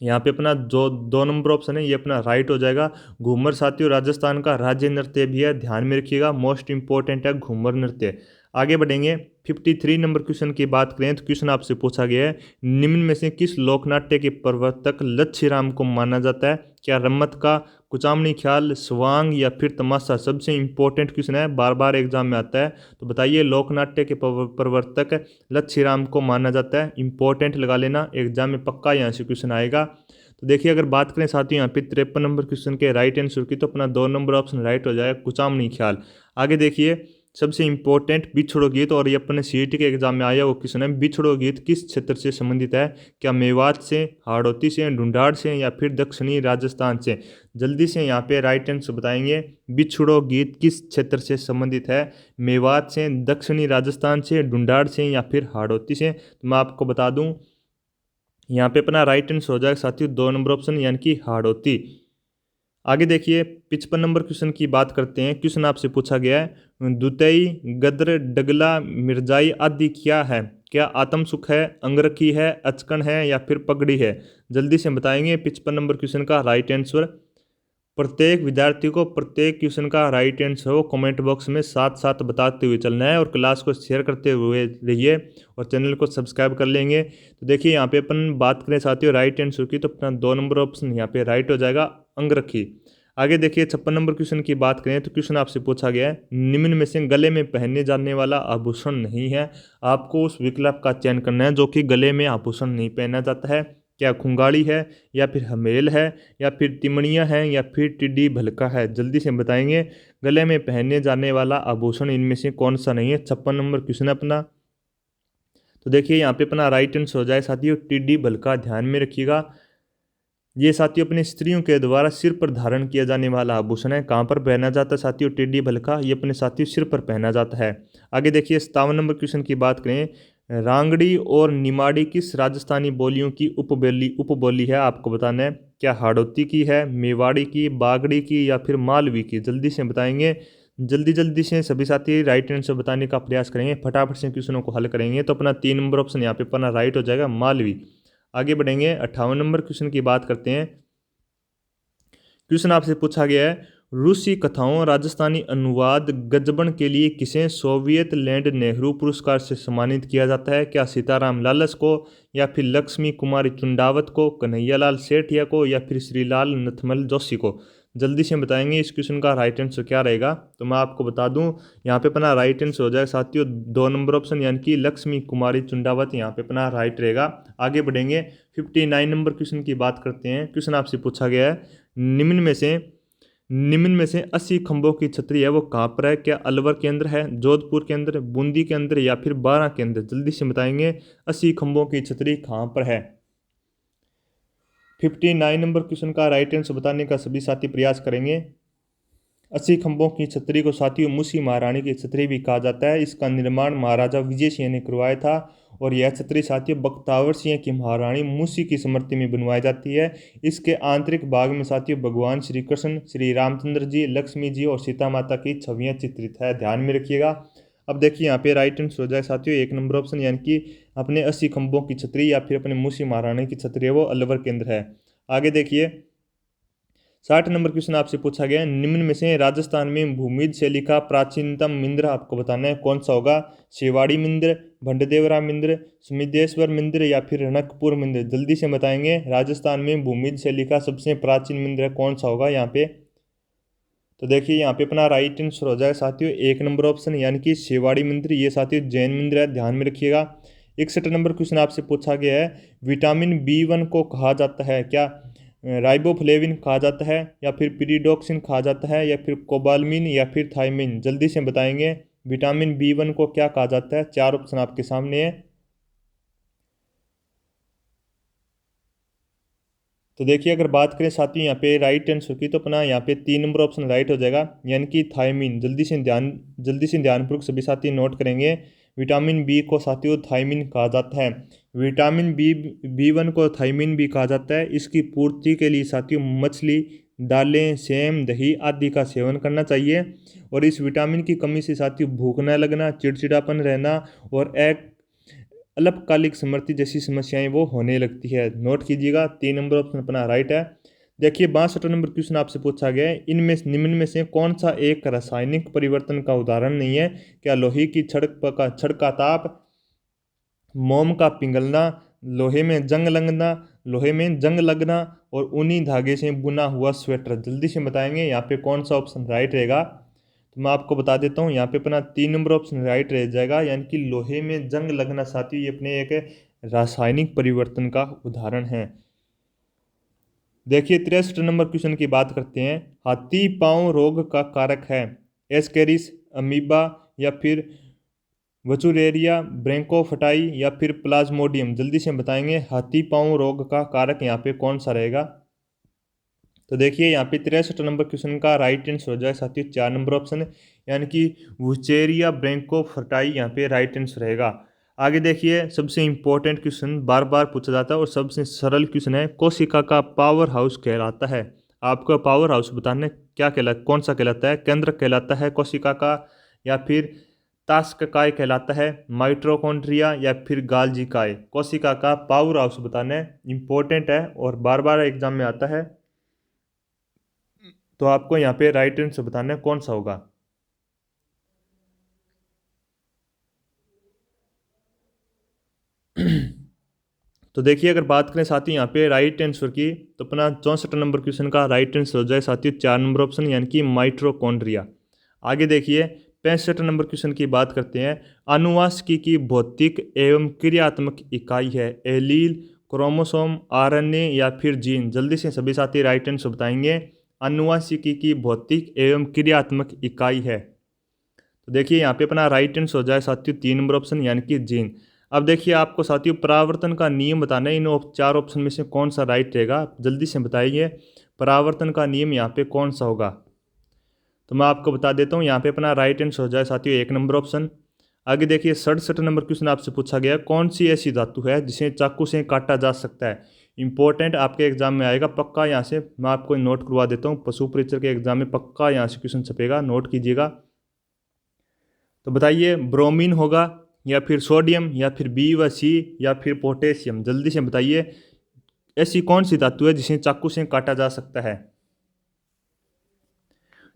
A: यहाँ पे अपना जो 2 नंबर ऑप्शन है ये अपना राइट हो जाएगा। घूमर साथियों राजस्थान का राज्य नृत्य भी है, ध्यान में रखिएगा, मोस्ट इंपॉर्टेंट है घूमर नृत्य। आगे बढ़ेंगे 53 नंबर क्वेश्चन की बात करें तो क्वेश्चन आपसे पूछा गया है, निम्न में से किस लोकनाट्य के प्रवर्तक लच्छीराम को माना जाता है। क्या रम्मत का, कुचामणी ख्याल, स्वांग या फिर तमाशा। सबसे इंपॉर्टेंट क्वेश्चन है, बार बार एग्जाम में आता है। तो बताइए लोकनाट्य के प्रवर्तक लच्छीराम को माना जाता है। इंपॉर्टेंट लगा लेना, एग्जाम में पक्का यहाँ से क्वेश्चन आएगा। तो देखिए अगर बात करें साथियों यहाँ पे 53 नंबर क्वेश्चन के राइट आंसर की तो अपना 2 नंबर ऑप्शन राइट हो जाएगा, कुचामणी ख्याल। आगे देखिए सबसे इंपॉर्टेंट बिछड़ो गीत, और ये अपने CET के एग्जाम में आया वो क्वेश्चन है, बिछड़ो गीत किस क्षेत्र से संबंधित है। क्या मेवात से, हाड़ौती से, ढूंढाड़ से या फिर दक्षिणी राजस्थान से। जल्दी से यहाँ पे राइट आंसर बताएंगे, बिछड़ो गीत किस क्षेत्र से संबंधित है। मेवात से, दक्षिणी राजस्थान से, ढूंढाड़ से या फिर हाड़ौती से। तो मैं आपको बता दूं यहाँ पे अपना राइट आंसर हो जाएगा साथियों 2 नंबर ऑप्शन, यानी कि हाड़ौती। आगे देखिए 55 नंबर क्वेश्चन की बात करते हैं। क्वेश्चन आपसे पूछा गया है, दुतई, गद्र, डगला, मिर्जाई आदि क्या है। क्या आत्म सुख है, अंगरखी है, अचकन है या फिर पगड़ी है। जल्दी से बताएंगे 55 नंबर क्वेश्चन का राइट आंसर। प्रत्येक विद्यार्थी को प्रत्येक क्वेश्चन का राइट आंसर हो कमेंट बॉक्स में साथ साथ बताते हुए चलना है और क्लास को शेयर करते हुए रहिए और चैनल को सब्सक्राइब कर लेंगे। तो देखिए यहाँ पे अपन बात करें साथियों राइट आंसर की तो अपना 2 नंबर ऑप्शन यहाँ पे राइट हो जाएगा, अंगरखी। आगे देखिए 56 नंबर क्वेश्चन की बात करें तो क्वेश्चन आपसे पूछा गया है, निम्न में से गले में पहनने जाने वाला आभूषण नहीं है। आपको उस विकल्प का चयन करना है जो कि गले में आभूषण नहीं पहना जाता है। क्या खुंगाड़ी है, या फिर हमेल है, या फिर तिमड़ियाँ हैं, या फिर टिड्डी भलका है? जल्दी से बताएंगे। गले में पहनने जाने वाला आभूषण इनमें से कौन सा नहीं है? 56 नंबर क्वेश्चन है अपना। तो देखिए यहाँ पे अपना राइट आंसर हो जाए साथियों टिड्डी भलका। ध्यान में रखिएगा। ये साथियों अपने स्त्रियों के द्वारा सिर पर धारण किया जाने वाला आभूषण है। कहाँ पर पहना जाता है साथियों टिड्डी भलका? ये अपने साथियों सिर पर पहना जाता है। आगे देखिए 57 नंबर क्वेश्चन की बात करें। रांगड़ी और निमाड़ी किस राजस्थानी बोलियों की उपबोली है? आपको बताना है। क्या हाड़ौती की है, मेवाड़ी की, बागड़ी की, या फिर मालवी की? जल्दी से बताएंगे। जल्दी जल्दी से सभी साथी राइट आंसर बताने का प्रयास करेंगे। फटाफट से क्वेश्चनों को हल करेंगे। तो अपना 3 नंबर ऑप्शन यहाँ पे अपना राइट हो जाएगा, मालवी। आगे बढ़ेंगे 58 नंबर क्वेश्चन की बात करते हैं। क्वेश्चन आपसे पूछा गया है रूसी कथाओं राजस्थानी अनुवाद गजबन के लिए किसे सोवियत लैंड नेहरू पुरस्कार से सम्मानित किया जाता है? क्या सीताराम लालस को, या फिर लक्ष्मी कुमारी चुंडावत को, कन्हैयालाल सेठिया को, या फिर श्रीलाल नथमल जोशी को? जल्दी से बताएंगे इस क्वेश्चन का राइट आंसर क्या रहेगा। तो मैं आपको बता दूं यहाँ पे अपना राइट आंसर हो जाएगा साथियों 2 नंबर ऑप्शन, यानी कि लक्ष्मी कुमारी चुंडावत यहाँ पे अपना राइट रहेगा। आगे बढ़ेंगे 59 नंबर क्वेश्चन की बात करते हैं। क्वेश्चन आपसे पूछा गया है निम्न में से 80 खंभों की छतरी है वो कहाँ पर है? क्या अलवर के अंदर है, जोधपुर के अंदर, बूंदी के अंदर, या फिर बारां के अंदर? जल्दी से बताएंगे 80 खंभों की छतरी कहाँ पर है। 59 नंबर क्वेश्चन का राइट आंसर बताने का सभी साथी प्रयास करेंगे। 80 खंभों की छतरी को साथियों मूसी महारानी की छतरी भी कहा जाता है। इसका निर्माण महाराजा विजय सिंह ने करवाया था और यह छतरी साथियों बख्तावर सिंह की महारानी मूसी की स्मृति में बनवाई जाती है। इसके आंतरिक भाग में साथियों भगवान श्री कृष्ण, श्री रामचंद्र जी, लक्ष्मी जी और सीता माता की छवियां चित्रित है। ध्यान में रखिएगा। अब देखिए यहाँ पे राइट आंसर हो जाए साथियों 1 नंबर ऑप्शन, यानी कि अपने 80 खंभों की छतरी या फिर अपने मूसी महारानी की छतरी है वो अलवर के अंदर है। आगे देखिए 60 नंबर क्वेश्चन आपसे पूछा गया है निम्न में से राजस्थान में भूमिज शैली का प्राचीनतम मंदिर आपको बताना है कौन सा होगा? शिवाड़ी मंदिर, भंडदेवरा मंदिर, सुमिदेश्वर मंदिर, या फिर रणकपुर मंदिर? जल्दी से बताएंगे। राजस्थान में भूमिज शैली का सबसे प्राचीन मंदिर कौन सा होगा यहाँ पे? तो देखिए यहाँ पे अपना राइट आंसर हो जाएगा साथियों 1 नंबर ऑप्शन, यानी कि शिवाड़ी मंदिर। ये साथियों जैन मंदिर है। ध्यान में रखिएगा। 61 नंबर क्वेश्चन आपसे पूछा गया है विटामिन B1 को कहा जाता है क्या? राइबोफ्लेविन कहा जाता है, या फिर पीरिडोक्सिन कहा जाता है, या फिर कोबालमिन, या फिर थायमिन? जल्दी से बताएंगे विटामिन B1 को क्या कहा जाता है। 4 ऑप्शन आपके सामने है। तो देखिए अगर बात करें साथियों यहाँ पे राइट आंसर की, तो अपना यहाँ पे 3 नंबर ऑप्शन राइट हो जाएगा, यानी कि थायमिन। जल्दी से ध्यानपूर्वक सभी साथी नोट करेंगे। विटामिन बी को साथियों थायमिन कहा जाता है। विटामिन B1 को थायमिन भी कहा जाता है। इसकी पूर्ति के लिए साथियों मछली, दालें, सेम, दही आदि का सेवन करना चाहिए। और इस विटामिन की कमी से साथियों भूख न लगना, चिड़चिड़ापन रहना और एक अल्पकालिक स्मृति जैसी समस्याएं वो होने लगती है। नोट कीजिएगा 3 नंबर ऑप्शन अपना राइट है। देखिए 62 नंबर क्वेश्चन आपसे पूछा गया है इनमें निम्न में से कौन सा एक रासायनिक परिवर्तन का उदाहरण नहीं है? क्या लोहे की छड़ का ताप, मोम का पिघलना, लोहे में जंग लगना, और ऊनी धागे से बुना हुआ स्वेटर? जल्दी से बताएंगे यहाँ पे कौन सा ऑप्शन राइट रहेगा। तो मैं आपको बता देता हूँ यहाँ पे अपना 3 नंबर ऑप्शन राइट रह जाएगा, यानी कि लोहे में जंग लगना साथियों ये अपने एक रासायनिक परिवर्तन का उदाहरण है। देखिए 63 नंबर क्वेश्चन की बात करते हैं। हाथी पांव रोग का कारक है एस्केरिस, अमीबा, या फिर वचुरेरिया, ब्रेंकोफटाई, या फिर प्लाज्मोडियम? जल्दी से बताएंगे हाथी पांव रोग का कारक यहाँ पे कौन सा रहेगा। तो देखिए यहाँ पे 63 नंबर क्वेश्चन का राइट आंसर हो जाए साथियों 4 नंबर ऑप्शन, यानी कि वुचेरिया ब्रेंकोफटाई यहाँ पे राइट आंसर रहेगा। आगे देखिए सबसे इंपॉर्टेंट क्वेश्चन बार बार पूछा जाता है और सबसे सरल क्वेश्चन है कोशिका का पावर हाउस कहलाता है। आपको पावर हाउस बताना क्या कहलाता, कौन सा कहलाता है? केंद्र कहलाता है कोशिका का, या फिर तास्ककाय कहलाता है, माइट्रोकॉन्ड्रिया, या फिर गाल्जी काय? कोशिका का पावर हाउस बताना है, इंपॉर्टेंट है और बार बार एग्जाम में आता है। तो आपको यहाँ पे राइट आंसर बताना है कौन सा होगा। तो देखिए अगर बात करें साथियों यहाँ पे राइट आंसर की, तो अपना 64 नंबर क्वेश्चन का राइट आंसर हो जाए साथियों 4 नंबर ऑप्शन, यानी कि माइट्रोकॉन्ड्रिया। आगे देखिए 65 नंबर क्वेश्चन की बात करते हैं। अनुवांशिकी की भौतिक एवं क्रियात्मक इकाई है एलील, क्रोमोसोम, आरएनए या फिर जीन? जल्दी से सभी साथी राइट आंसर बताएंगे। आनुवांशिकी की भौतिक एवं क्रियात्मक इकाई है। तो देखिए यहाँ पे अपना राइट आंसर हो जाए साथियों 3 नंबर ऑप्शन यानी कि जीन। अब देखिए आपको साथियों परावर्तन का नियम बताना है, इन 4 ऑप्शन में से कौन सा राइट रहेगा, जल्दी से बताइए परावर्तन का नियम यहाँ पे कौन सा होगा। तो मैं आपको बता देता हूँ यहाँ पे अपना राइट आंसर हो जाए साथियों 1 नंबर ऑप्शन। आगे देखिए 67 नंबर क्वेश्चन आपसे पूछा गया, कौन सी ऐसी धातु है जिसे चाकू से काटा जा सकता है? इंपॉर्टेंट, आपके एग्जाम में आएगा पक्का, यहाँ से मैं आपको नोट करवा देता हूँ, पशु परीक्षक के एग्जाम में पक्का यहाँ से क्वेश्चन छपेगा, नोट कीजिएगा। तो बताइए ब्रोमीन होगा या फिर सोडियम या फिर बी व सी या फिर पोटेशियम? जल्दी से बताइए ऐसी कौन सी धातु है जिसे चाकू से काटा जा सकता है?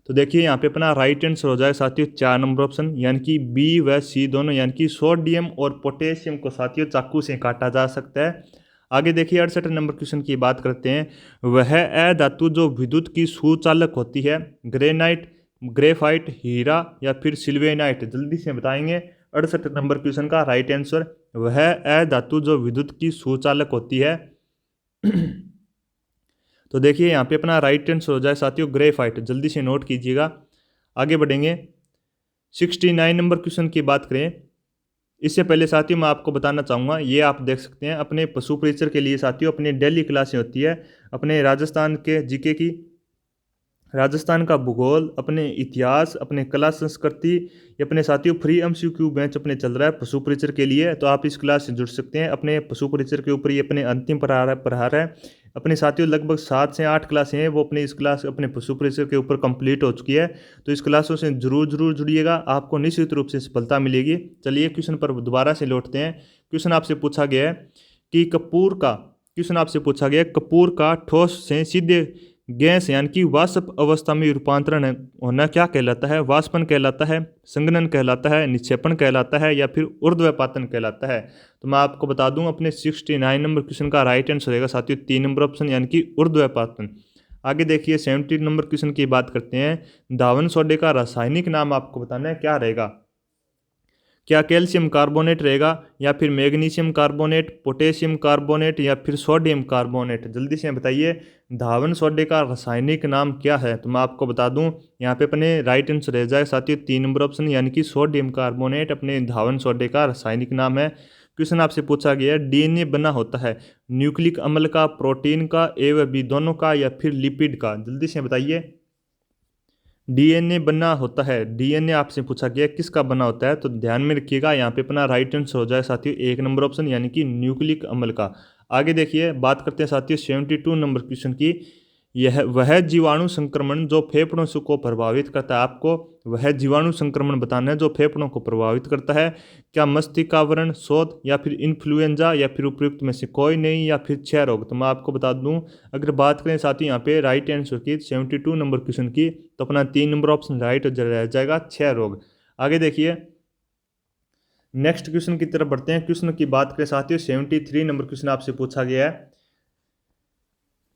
A: तो देखिए यहाँ पे अपना राइट आंसर हो जाए साथियों 4 नंबर ऑप्शन यानी कि बी व सी दोनों, यानी कि सोडियम और पोटेशियम को साथियों चाकू से काटा जा सकता है। आगे देखिए 68 नंबर क्वेश्चन की बात करते हैं, वह अधातु जो विद्युत की सुचालक होती है? ग्रेनाइट, ग्रेफाइट, हीरा या फिर सिल्वेनाइट? जल्दी से बताएंगे 68 नंबर क्वेश्चन का राइट आंसर। वह अधातु जो विद्युत की सुचालक होती है तो देखिए यहाँ पे अपना राइट आंसर हो जाए साथियों ग्रेफाइट, जल्दी से नोट कीजिएगा। आगे बढ़ेंगे 69 नंबर क्वेश्चन की बात करें, इससे पहले साथियों मैं आपको बताना चाहूँगा, ये आप देख सकते हैं अपने पशु परीक्षण के लिए साथियों अपनी डेली क्लासें होती है, अपने राजस्थान के जीके की, राजस्थान का भूगोल, अपने इतिहास, अपने कला संस्कृति, ये अपने साथियों फ्री एमसीक्यू बैच अपने चल रहा है पशु परीक्षण के लिए, तो आप इस क्लास से जुड़ सकते हैं। अपने पशु परीक्षण के ऊपर ये अपने अंतिम प्रहार है। अपने साथियों लगभग 7 से 8 क्लासें हैं वो अपने इस क्लास अपने पशु परीक्षण के ऊपर कंप्लीट हो चुकी है, तो इस क्लासों से जरूर जुड़िएगा, आपको निश्चित रूप से सफलता मिलेगी। चलिए क्वेश्चन पर दोबारा से लौटते हैं। क्वेश्चन आपसे पूछा गया है कि कपूर का ठोस से सीधे गैस यानी कि वाष्प अवस्था में रूपांतरण होना क्या कहलाता है? वाष्पन कहलाता है, संघनन कहलाता है, निक्षेपण कहलाता है या फिर ऊर्ध्वपातन कहलाता है? तो मैं आपको बता दूं अपने 69 नंबर क्वेश्चन का राइट आंसर रहेगा साथियों 3 नंबर ऑप्शन यानी कि ऊर्ध्वपातन। आगे देखिए 70 नंबर क्वेश्चन की बात करते हैं, धावन सोडे का रासायनिक नाम आपको बताना है, क्या रहेगा? क्या कैल्शियम कार्बोनेट रहेगा या फिर मैग्नीशियम कार्बोनेट, पोटेशियम कार्बोनेट या फिर सोडियम कार्बोनेट? जल्दी से बताइए धावन सोडे का रासायनिक नाम क्या है? तो मैं आपको बता दूं यहाँ पे अपने राइट आंसर रह जाए साथियों 3 नंबर ऑप्शन यानी कि सोडियम कार्बोनेट अपने धावन सोडे का रासायनिक नाम है। क्वेश्चन आपसे पूछा गया है डीएनए बना होता है न्यूक्लिक अम्ल का, प्रोटीन का, ए व बी दोनों का या फिर लिपिड का? जल्दी से बताइए डीएनए बना होता है, डीएनए आपसे पूछा गया किसका बना होता है? तो ध्यान में रखिएगा यहाँ पे अपना राइट आंसर हो जाए साथियों 1 नंबर ऑप्शन यानी कि न्यूक्लिक अम्ल का। आगे देखिए बात करते हैं साथियों 72 नंबर क्वेश्चन की, यह वह जीवाणु संक्रमण जो फेफड़ों को प्रभावित करता है, आपको वह जीवाणु संक्रमण बताना है जो फेफड़ों को प्रभावित करता है। क्या मस्तिष्कावरण, शोथ या फिर इन्फ्लुएंजा या फिर उपयुक्त में से कोई नहीं या फिर क्षय रोग? तो मैं आपको बता दूं अगर बात करें साथ ही यहाँ पे राइट आंसर की 72 नंबर क्वेश्चन की, तो अपना 3 नंबर ऑप्शन राइट रह जाएगा क्षय रोग। आगे देखिए नेक्स्ट क्वेश्चन की तरफ बढ़ते हैं। क्वेश्चन की बात करें साथियों 73 नंबर क्वेश्चन आपसे पूछा गया है,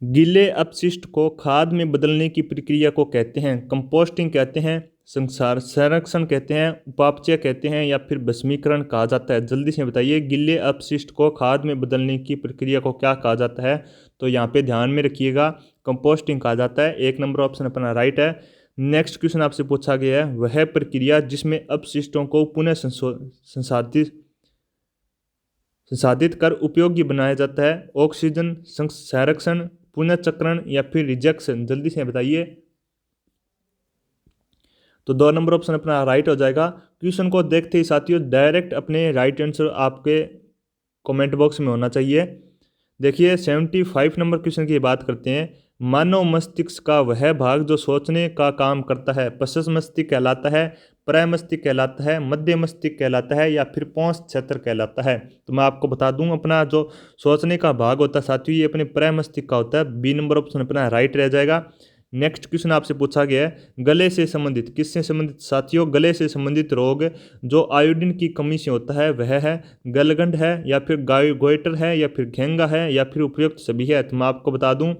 A: गीले अपशिष्ट को खाद में बदलने की प्रक्रिया को कहते हैं? कंपोस्टिंग कहते हैं, संरक्षण कहते हैं, उपापचय कहते हैं या फिर भस्मीकरण कहा जाता है? जल्दी से बताइए गीले अपशिष्ट को खाद में बदलने की प्रक्रिया को क्या कहा जाता है? तो यहाँ पे ध्यान में रखिएगा कंपोस्टिंग कहा जाता है, 1 नंबर ऑप्शन अपना राइट है। नेक्स्ट क्वेश्चन आपसे पूछा गया है, वह प्रक्रिया जिसमें अपशिष्टों को पुनः संसाधित कर उपयोगी बनाया जाता है? ऑक्सीजन, संरक्षण, पुनःचक्रण या फिर रिजेक्शन? जल्दी से बताइए। तो 2 नंबर ऑप्शन अपना राइट हो जाएगा। क्वेश्चन को देखते ही साथियों डायरेक्ट अपने राइट आंसर आपके कमेंट बॉक्स में होना चाहिए। देखिए 75 नंबर क्वेश्चन की बात करते हैं, मानव मस्तिष्क का वह भाग जो सोचने का काम करता है प्रशस्त मस्तिष्क कहलाता है, प्रमस्तिष्क कहलाता है, मध्य मस्तिष्क कहलाता है या फिर पौंछ क्षेत्र कहलाता है? तो मैं आपको बता दूं अपना जो सोचने का भाग होता है साथियों ये अपने प्रमस्तिष्क का होता है, बी नंबर ऑप्शन अपना राइट रह जाएगा। नेक्स्ट क्वेश्चन आपसे पूछा गया है, गले से संबंधित, किससे संबंधित साथियों? गले से संबंधित रोग जो आयोडीन की कमी से होता है वह है गलगंड है या फिर गोइटर है या फिर घेंगा है या फिर उपयुक्त सभी है? तो मैं आपको बता दूं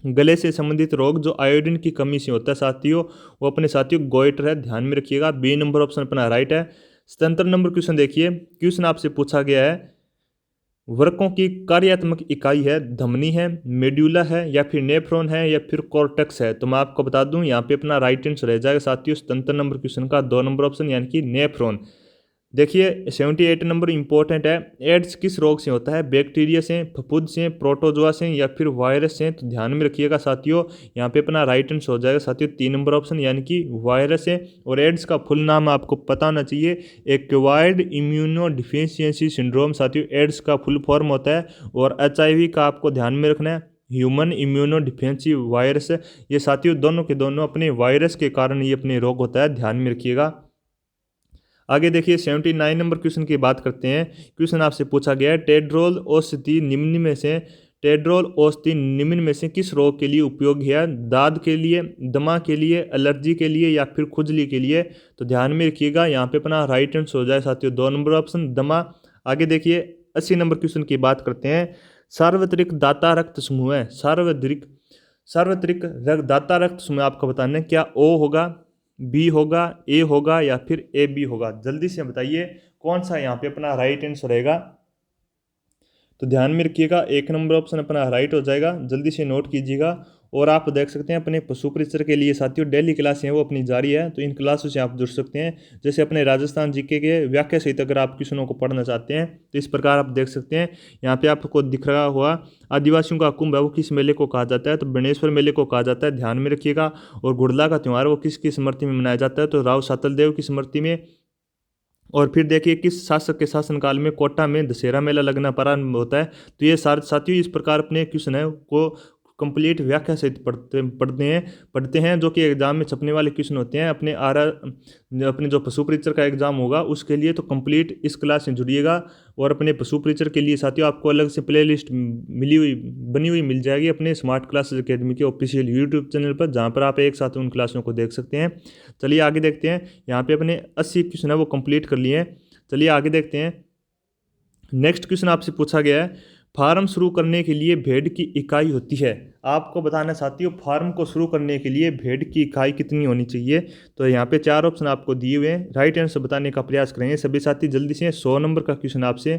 A: गले से संबंधित रोग जो आयोडीन की कमी से होता है साथियों वो अपने साथियों गोइटर है, ध्यान में रखिएगा, बी नंबर ऑप्शन अपना राइट है। 77 नंबर क्वेश्चन देखिए, क्वेश्चन आपसे पूछा गया है वृक्कों की कार्यात्मक इकाई है धमनी है, मेड्यूला है, या फिर नेफ्रॉन है, या फिर कॉर्टेक्स है। तो मैं आपको बता दूं यहाँ पे अपना राइट आंसर रह जाएगा साथियों 77 नंबर क्वेश्चन का 2 नंबर ऑप्शन यानी कि नेफ्रॉन। देखिए 78 नंबर इंपॉर्टेंट है। एड्स किस रोग से होता है? बैक्टीरिया से, फफूंद से, प्रोटोजोआ से, या फिर वायरस से? तो ध्यान में रखिएगा साथियों यहाँ पे अपना राइट आंसर हो जाएगा साथियों 3 नंबर ऑप्शन यानी कि वायरस है। और एड्स का फुल नाम आपको पता होना चाहिए, एक्वायर्ड इम्यूनो डिफिशियंसी सिंड्रोम साथियों एड्स का फुल फॉर्म होता है। और HIV का आपको ध्यान में रखना है, ह्यूमन इम्यूनो डिफेंसिव वायरस। ये साथियों दोनों के दोनों अपने वायरस के कारण ये अपने रोग होता है, ध्यान में रखिएगा। आगे देखिए 79 नंबर क्वेश्चन की बात करते हैं। क्वेश्चन आपसे पूछा गया है टेड्रोल औषधि निम्न में से किस रोग के लिए उपयोगी है? दाद के लिए, दमा के लिए, एलर्जी के लिए, या फिर खुजली के लिए? तो ध्यान में रखिएगा यहाँ पे अपना राइट आंसर हो जाए साथियों 2 नंबर ऑप्शन दमा। आगे देखिए 80 नंबर क्वेश्चन की बात करते हैं। सार्वत्रिक दाता रक्त समूह है, सार्वत्रिक दाता रक्त समूह आपको बताना है, क्या O होगा, B होगा, A होगा, या फिर AB होगा? जल्दी से बताइए कौन सा यहाँ पे अपना राइट आंसर रहेगा। तो ध्यान में रखिएगा 1 नंबर ऑप्शन अपना राइट हो जाएगा, जल्दी से नोट कीजिएगा। और आप देख सकते हैं अपने पशु परिचर के लिए साथियों डेली क्लासें हैं वो अपनी जारी है, तो इन क्लासों से आप जुड़ सकते हैं। जैसे अपने राजस्थान जीके के व्याख्या सहित अगर आप क्वेश्चनों को पढ़ना चाहते हैं तो इस प्रकार आप देख सकते हैं। यहाँ पे आपको दिख रहा हुआ आदिवासियों का कुंभ है वो किस मेले को कहा जाता है? तो बनेश्वर मेले को कहा जाता है, ध्यान में रखिएगा। और गुड़ला का त्यौहार वो किसकी स्मृति में मनाया जाता है? तो राव सातल देव की स्मृति में। और फिर देखिए किस शासक के शासनकाल में कोटा में दशहरा मेला लगना प्रारंभ होता है? तो ये साथियों इस प्रकार अपने क्वेश्चन है को कंप्लीट व्याख्या सहित पढ़ते हैं जो कि एग्जाम में छपने वाले क्वेश्चन होते हैं। अपने जो पशु परिचर का एग्जाम होगा उसके लिए तो कंप्लीट इस क्लास से जुड़िएगा। और अपने पशु परिचर के लिए साथियों आपको अलग से प्लेलिस्ट बनी हुई मिल जाएगी अपने स्मार्ट क्लासेस एकेडमी के ऑफिशियल यूट्यूब चैनल पर, जहाँ पर आप एक साथ उन क्लासों को देख सकते हैं। चलिए आगे देखते हैं। यहाँ पे अपने 80 क्वेश्चन है वो कंप्लीट कर लिए हैं। चलिए आगे देखते हैं। नेक्स्ट क्वेश्चन आपसे पूछा गया है, फार्म शुरू करने के लिए भेड़ की इकाई होती है। आपको बताना साथियों फार्म को शुरू करने के लिए भेड़ की इकाई कितनी होनी चाहिए? तो यहाँ पे 4 ऑप्शन आपको दिए हुए हैं, राइट आंसर बताने का प्रयास करेंगे सभी साथी जल्दी से। 100 नंबर का क्वेश्चन आपसे,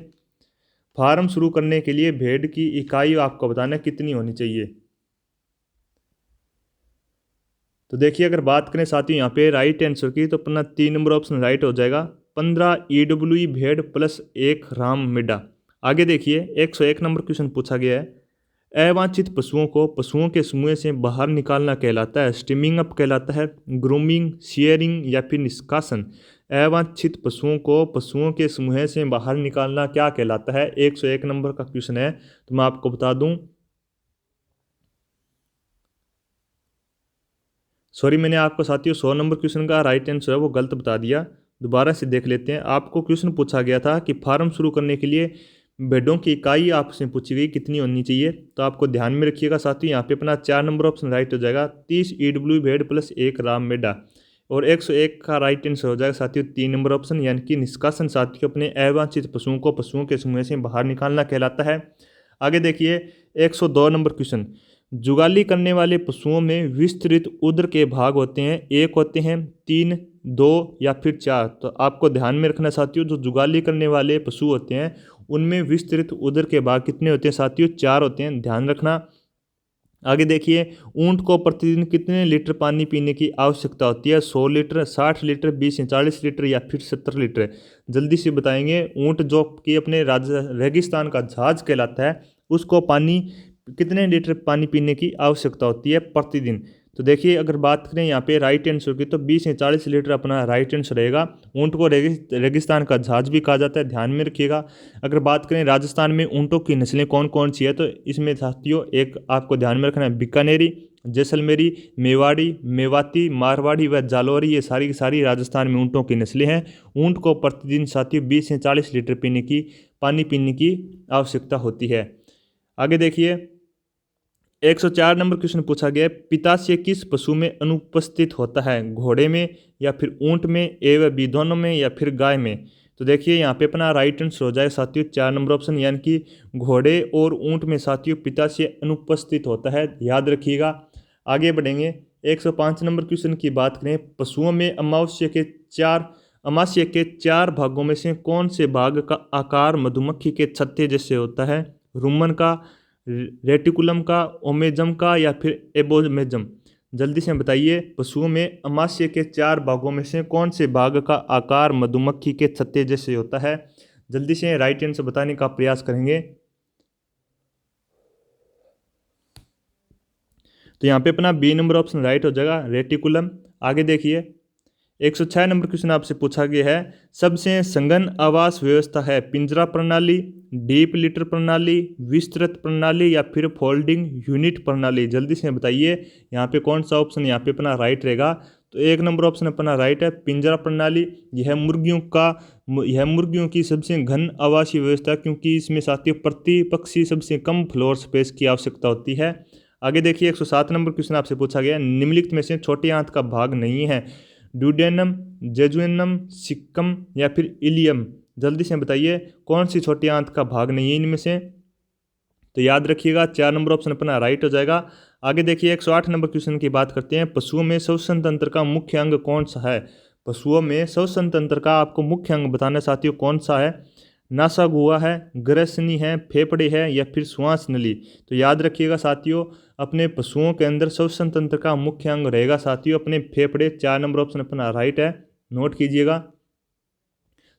A: फार्म शुरू करने के लिए भेड़ की इकाई आपको बताना कितनी होनी चाहिए? तो देखिए अगर बात करें साथियों यहाँ पे राइट आंसर की तो अपना 3 नंबर ऑप्शन राइट हो जाएगा, 15 EWE भेड़ प्लस 1 राम मेढा। आगे देखिए 101 नंबर क्वेश्चन पूछा गया है, अवांछित पशुओं को पशुओं के समूह से बाहर निकालना कहलाता है? स्टीमिंग अप कहलाता है, ग्रूमिंग, शेयरिंग, या फिर निष्कासन? अवांछित पशुओं को पशुओं के समूह से बाहर निकालना क्या कहलाता है? 101 नंबर का क्वेश्चन है। तो मैं आपको बता दूं, सॉरी मैंने आपको साथियों 100 नंबर क्वेश्चन का राइट आंसर है वो गलत बता दिया। दोबारा से देख लेते हैं। आपको क्वेश्चन पूछा गया था कि फार्म शुरू करने के लिए भेड़ों की इकाई आपसे पूछी गई कितनी होनी चाहिए? तो आपको ध्यान में रखिएगा साथियों यहाँ पे अपना 4 नंबर ऑप्शन राइट हो जाएगा, 30 EWE भेड़ प्लस 1 राम मेढा। और 101 का राइट आंसर हो जाएगा साथियों 3 नंबर ऑप्शन यानी कि निष्कासन साथियों अपने अवांछित पशुओं को पशुओं के समूह से बाहर निकालना कहलाता है। आगे देखिए 102 नंबर क्वेश्चन, जुगाली करने वाले पशुओं में विस्तृत उदर के भाग होते हैं, 1 होते हैं, 3, 2, या फिर 4? तो आपको ध्यान में रखना साथियों जो जुगाली करने वाले पशु होते हैं उनमें विस्तृत उदर के भाग कितने होते हैं साथियों? 4 होते हैं, ध्यान रखना। आगे देखिए ऊंट को प्रतिदिन कितने लीटर पानी पीने की आवश्यकता होती है? 100 लीटर, 60 लीटर, 20 या 40 लीटर, या फिर 70 लीटर? जल्दी से बताएंगे। ऊंट जो कि अपने रेगिस्तान का जहाज कहलाता है उसको कितने लीटर पानी पीने की आवश्यकता होती है प्रतिदिन? तो देखिए अगर बात करें यहाँ पे राइट आंसर की तो 20 या 40 लीटर अपना राइट आंसर रहेगा। ऊंट को रेगिस्तान का जहाज भी कहा जाता है, ध्यान में रखिएगा। अगर बात करें राजस्थान में ऊंटों की नस्लें कौन कौन सी है तो इसमें साथियों एक आपको ध्यान में रखना है, बीकानेरी, जैसलमेरी, मेवाड़ी, मेवाती, मारवाड़ी व जालौरी, ये सारी की सारी राजस्थान में ऊँटों की नस्लें हैं। ऊँट को प्रतिदिन साथियों 20 से 40 लीटर पानी पीने की आवश्यकता होती है। आगे देखिए 104 नंबर क्वेश्चन पूछा गया है, पित्ताशय किस पशु में अनुपस्थित होता है? घोड़े में, या फिर ऊँट में, ए व बी दोनों में, या फिर गाय में? तो देखिए यहाँ पे अपना राइट आंसर हो जाए साथियों 4 नंबर ऑप्शन यानी कि घोड़े और ऊँट में साथियों पित्ताशय अनुपस्थित होता है, याद रखिएगा। आगे बढ़ेंगे 105 नंबर क्वेश्चन की बात करें, पशुओं में अमावस्या के 4 अमाशय के 4 भागों में से कौन से भाग का आकार मधुमक्खी के छत्ते जैसे होता है? रुमन का, रेटिकुलम का, ओमेजम का या फिर एबोमेजम? जल्दी से बताइए, पशुओं में अमाशय के 4 भागों में से कौन से भाग का आकार मधुमक्खी के छत्ते जैसे होता है? जल्दी से राइट आंसर बताने का प्रयास करेंगे। तो यहाँ पे अपना बी नंबर ऑप्शन राइट हो जाएगा, रेटिकुलम। आगे देखिए, 106 नंबर क्वेश्चन आपसे पूछा गया है, सबसे सघन आवास व्यवस्था है पिंजरा प्रणाली, डीप लिटर प्रणाली, विस्तृत प्रणाली या फिर फोल्डिंग यूनिट प्रणाली? जल्दी से बताइए यहाँ पे कौन सा ऑप्शन यहाँ पे अपना राइट रहेगा। तो 1 नंबर ऑप्शन अपना राइट है, पिंजरा प्रणाली। यह मुर्गियों की सबसे घन आवासीय व्यवस्था, क्योंकि इसमें साथियों प्रति पक्षी सबसे कम फ्लोर स्पेस की आवश्यकता होती है। आगे देखिए, 107 नंबर क्वेश्चन आपसे पूछा गया, निम्नलिखित में से छोटी आंत का भाग नहीं है? ड्यूडेनम, जेजुएनम, सिक्कम या फिर इलियम? जल्दी से बताइए कौन सी छोटी आंत का भाग नहीं है इनमें से। तो याद रखिएगा 4 नंबर ऑप्शन अपना राइट हो जाएगा। आगे देखिए, 108 नंबर क्वेश्चन की बात करते हैं, पशुओं में श्वसन तंत्र का मुख्य अंग कौन सा है? पशुओं में श्वसन तंत्र का आपको मुख्य अंग बताना साथियों कौन सा है? नासा गुहा है, ग्रसनी है, फेफड़े है या फिर श्वास नली? तो याद रखिएगा साथियों, अपने पशुओं के अंदर श्वसन तंत्र का मुख्य अंग रहेगा साथियों अपने फेफड़े। 4 नंबर ऑप्शन अपना राइट है, नोट कीजिएगा।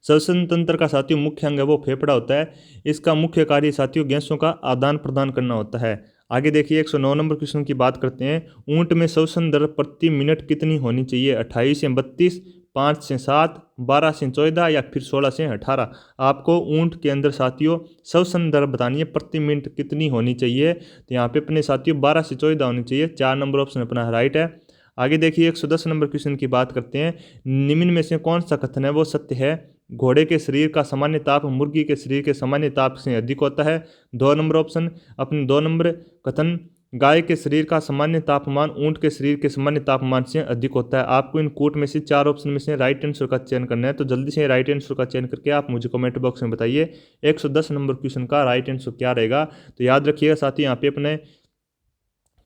A: श्वसन तंत्र का साथियों मुख्य अंग है वो फेफड़ा होता है। इसका मुख्य कार्य साथियों गैसों का आदान प्रदान करना होता है। आगे देखिए, 109 नंबर क्वेश्चन की बात करते हैं, ऊंट में श्वसन दर प्रति मिनट कितनी होनी चाहिए? 28 से 32, 5 से 7, 12 से 14 या फिर 16 से 18? आपको ऊंट के अंदर साथियों श्वसन दर बतानी है प्रति मिनट कितनी होनी चाहिए। तो यहाँ पे अपने साथियों 12 से 14 होनी चाहिए। 4 नंबर ऑप्शन अपना राइट है। आगे देखिए, 110 नंबर क्वेश्चन की बात करते हैं, निम्न में से कौन सा कथन है वो सत्य है? घोड़े के शरीर का सामान्य ताप मुर्गी के शरीर के सामान्य ताप से अधिक होता है। 2 नंबर ऑप्शन अपने 2 नंबर कथन, गाय के शरीर का सामान्य तापमान ऊंट के शरीर के सामान्य तापमान से अधिक होता है। आपको इन कोट में से 4 ऑप्शन में से राइट आंसर का चयन करना है। तो जल्दी से राइट आंसर का चयन करके आप मुझे कमेंट बॉक्स में बताइए 110 नंबर क्वेश्चन का राइट आंसर क्या रहेगा। तो याद रखिएगा साथियों, यहाँ पे अपने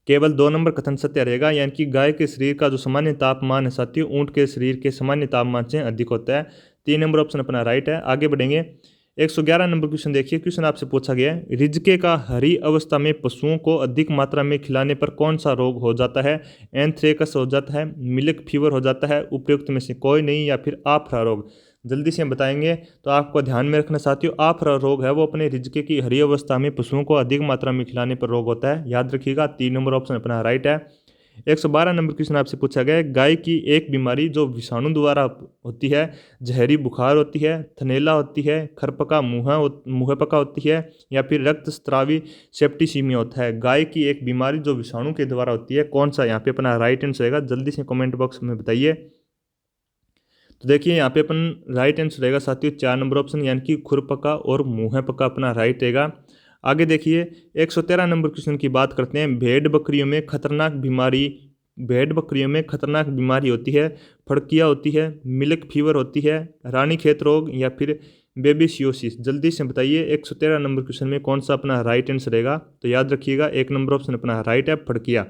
A: केवल 2 नंबर कथन सत्य रहेगा, यानी कि गाय के शरीर का जो सामान्य तापमान है साथियों ऊंट के शरीर के सामान्य तापमान से अधिक होता है। 3 नंबर ऑप्शन अपना राइट है। आगे बढ़ेंगे, 111 नंबर क्वेश्चन देखिए, क्वेश्चन आपसे पूछा गया है, रिजके का हरी अवस्था में पशुओं को अधिक मात्रा में खिलाने पर कौन सा रोग हो जाता है? एंथ्रेक्स हो जाता है, मिल्क फीवर हो जाता है, उपयुक्त में से कोई नहीं या फिर आफरा रोग? जल्दी से हम बताएंगे। तो आपको ध्यान में रखना साथियों, आफरा रोग है वो अपने रिजके की हरी अवस्था में पशुओं को अधिक मात्रा में खिलाने पर रोग होता है। याद रखिएगा 3 नंबर ऑप्शन अपना राइट है। 112 नंबर क्वेश्चन आपसे पूछा गया है, गाय की एक बीमारी जो विषाणु द्वारा होती है, जहरी बुखार होती है, थनैला होती है, खरपका मुंहपका होती है या फिर रक्तस्रावी सेप्टिसीमिया होता है? गाय की एक बीमारी जो विषाणु के द्वारा होती है, कौन सा यहाँ पे अपना राइट आंसर रहेगा? जल्दी से कमेंट बॉक्स में बताइए। तो देखिए यहाँ पे अपन राइट आंसर रहेगा साथियों 4 नंबर ऑप्शन, यानी कि खुरपका और मुंहपका अपना राइट रहेगा। आगे देखिए, 113 नंबर क्वेश्चन की बात करते हैं, भेड़ बकरियों में खतरनाक बीमारी होती है, फड़किया होती है, मिल्क फीवर होती है, रानीखेत रोग या फिर बेबीसियोसिस? जल्दी से बताइए 113 नंबर क्वेश्चन में कौन सा अपना राइट आंसर रहेगा। तो याद रखिएगा 1 नंबर ऑप्शन अपना राइट है, फड़किया।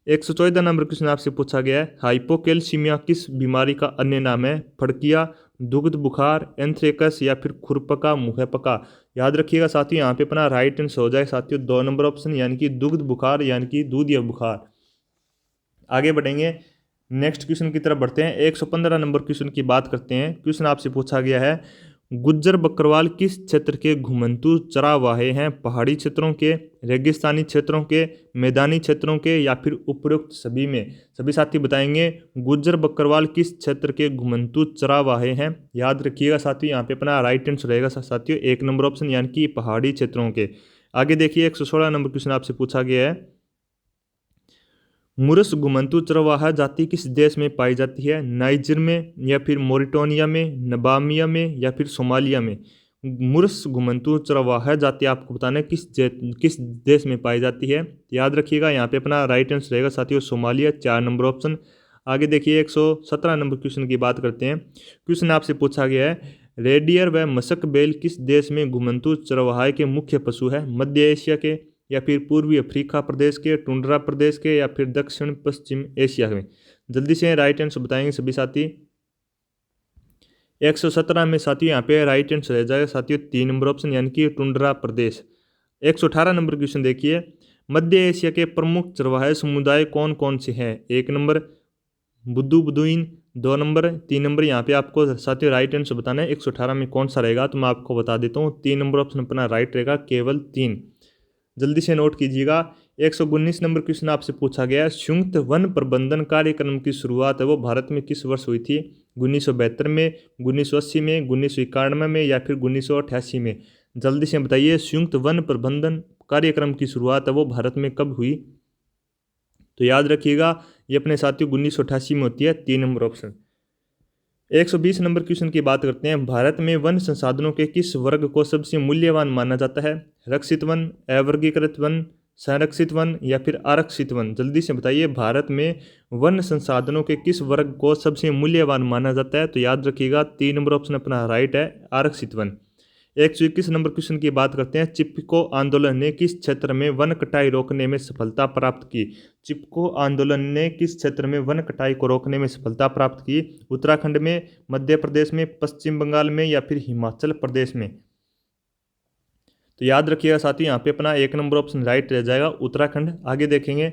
A: 114 नंबर क्वेश्चन आपसे पूछा गया है, हाइपोकैल्सीमिया किस बीमारी का अन्य नाम है? फड़किया, दुग्ध बुखार, एंथ्रेक्स या फिर खुरपका मुंहपका? याद रखिएगा साथियों, यहाँ पे अपना राइट आंसर हो जाए साथियों 2 नंबर ऑप्शन, यानी कि दुग्ध बुखार, यानी कि दूध या बुखार। आगे बढ़ेंगे, नेक्स्ट क्वेश्चन की तरफ बढ़ते हैं। 115 नंबर क्वेश्चन की बात करते हैं। क्वेश्चन आपसे पूछा गया है, गुज्जर बकरवाल किस क्षेत्र के घुमंतू चरावाहे हैं? पहाड़ी क्षेत्रों के, रेगिस्तानी क्षेत्रों के, मैदानी क्षेत्रों के या फिर उपरोक्त सभी में? सभी साथी बताएंगे गुज्जर बकरवाल किस क्षेत्र के घुमंतू चरावाहे हैं। याद रखिएगा साथियों, यहाँ पे अपना राइट आंसर रहेगा साथियों 1 नंबर ऑप्शन, यानी कि पहाड़ी क्षेत्रों के। आगे देखिए, 116 नंबर क्वेश्चन आपसे पूछा गया है, मुरस घुमंतू चरवाहा जाति किस देश में पाई जाती है? नाइजर में या फिर मोरिटानिया में, नबामिया में या फिर सोमालिया में? मुरस घुमंतू चरवाहा जाति आपको बताना है किस देश में पाई जाती है। याद रखिएगा यहाँ पे अपना राइट आंसर रहेगा साथियों सोमालिया, 4 नंबर ऑप्शन। आगे देखिए, 117 नंबर क्वेश्चन की बात करते हैं। क्वेश्चन आपसे पूछा गया है, रेडियर व मशक बेल किस देश में घुमंतू चरवाहे के मुख्य पशु है? मध्य एशिया के या फिर पूर्वी अफ्रीका प्रदेश के, टुंड्रा प्रदेश के या फिर दक्षिण पश्चिम एशिया में? जल्दी से राइट आंसर बताएंगे सभी साथी। 117 में साथियों यहाँ पे राइट आंसर रह जाएगा साथियों 3 नंबर ऑप्शन यानी कि टुंड्रा प्रदेश। 118 नंबर क्वेश्चन देखिए, मध्य एशिया के प्रमुख चरवाहे समुदाय कौन कौन से हैं? 1 नंबर बुद्दू बुदुइन, 2 नंबर, 3 नंबर। यहाँ पे आपको साथियों राइट आंसर बताना है 118 में कौन सा रहेगा, तो मैं आपको बता देता हूँ 3 नंबर ऑप्शन अपना राइट रहेगा, केवल 3। जल्दी से नोट कीजिएगा। 119 नंबर क्वेश्चन आपसे पूछा गया है, संयुक्त वन प्रबंधन कार्यक्रम की शुरुआत है वो भारत में किस वर्ष हुई थी? 1972 में, 1980 में, 1991 में या फिर 1988 में? जल्दी से बताइए, संयुक्त वन प्रबंधन कार्यक्रम की शुरुआत है वो भारत में कब हुई? तो याद रखिएगा ये अपने साथियों 1988 में होती है, 3 नंबर ऑप्शन। 120 नंबर क्वेश्चन की बात करते हैं, भारत में वन संसाधनों के किस वर्ग को सबसे मूल्यवान माना जाता है? रक्षित वन, अवर्गीकृत वन, संरक्षित वन या फिर आरक्षित वन? जल्दी से बताइए, भारत में वन संसाधनों के किस वर्ग को सबसे मूल्यवान माना जाता है? तो याद रखिएगा 3 नंबर ऑप्शन अपना राइट है, आरक्षित वन। 121 नंबर क्वेश्चन की बात करते हैं, चिपको आंदोलन ने किस क्षेत्र में वन कटाई रोकने में सफलता प्राप्त की? चिपको आंदोलन ने किस क्षेत्र में वन कटाई को रोकने में सफलता प्राप्त की? उत्तराखंड में, मध्य प्रदेश में, पश्चिम बंगाल में या फिर हिमाचल प्रदेश में? तो याद रखिएगा साथियों यहाँ पे अपना 1 नंबर ऑप्शन राइट रह जाएगा, उत्तराखंड। आगे देखेंगे,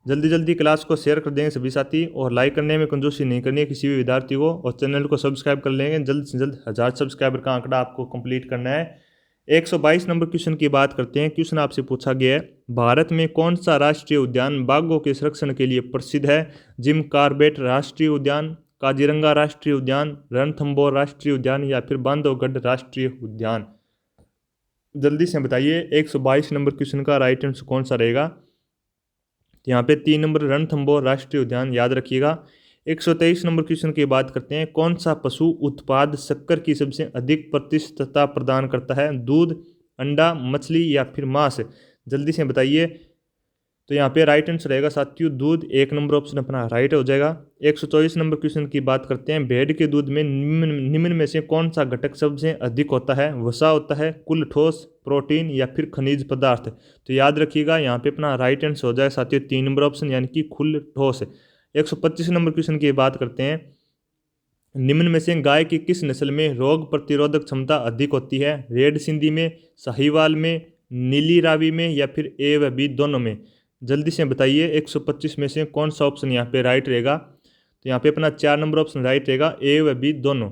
A: जल्दी जल्दी क्लास को शेयर कर देंगे सभी साथी, और लाइक करने में कंजूसी नहीं करनी है किसी भी विद्यार्थी को, और चैनल को सब्सक्राइब कर लेंगे। जल्द से जल्द 1000 सब्सक्राइबर का आंकड़ा आपको कंप्लीट करना है। 122 नंबर क्वेश्चन की बात करते हैं। क्वेश्चन आपसे पूछा गया है, भारत में कौन सा राष्ट्रीय उद्यान बाघों के संरक्षण के लिए प्रसिद्ध है? जिम कॉर्बेट राष्ट्रीय उद्यान, काजीरंगा राष्ट्रीय उद्यान, रणथंभौर राष्ट्रीय उद्यान या फिर बांधवगढ़ राष्ट्रीय उद्यान? जल्दी से बताइए 122 नंबर क्वेश्चन का राइट आंसर कौन सा रहेगा? यहाँ पे 3 नंबर रणथंभौर राष्ट्रीय उद्यान, याद रखिएगा। 123 नंबर क्वेश्चन की बात करते हैं, कौन सा पशु उत्पाद शक्कर की सबसे अधिक प्रतिशतता प्रदान करता है? दूध, अंडा, मछली या फिर मांस? जल्दी से बताइए। तो यहाँ पे राइट आंसर रहेगा साथियों दूध, 1 नंबर ऑप्शन अपना राइट हो जाएगा। 124 नंबर क्वेश्चन की बात करते हैं, भेड़ के दूध में निम्न में से कौन सा घटक सबसे अधिक होता है? वसा होता है, कुल ठोस, प्रोटीन या फिर खनिज पदार्थ? तो याद रखिएगा यहाँ पे अपना राइट आंसर हो जाएगा साथियों 3 नंबर ऑप्शन यानी कि कुल ठोस। 125 नंबर क्वेश्चन की बात करते हैं, निम्न में से गाय की किस नस्ल में रोग प्रतिरोधक क्षमता अधिक होती है? रेड सिंधी में, साहिवाल में, नीली रावी में या फिर ए व बी दोनों में? जल्दी से बताइए 125 में से कौन सा ऑप्शन यहाँ पे राइट रहेगा? तो यहाँ पे अपना 4 नंबर ऑप्शन राइट रहेगा, ए व बी दोनों।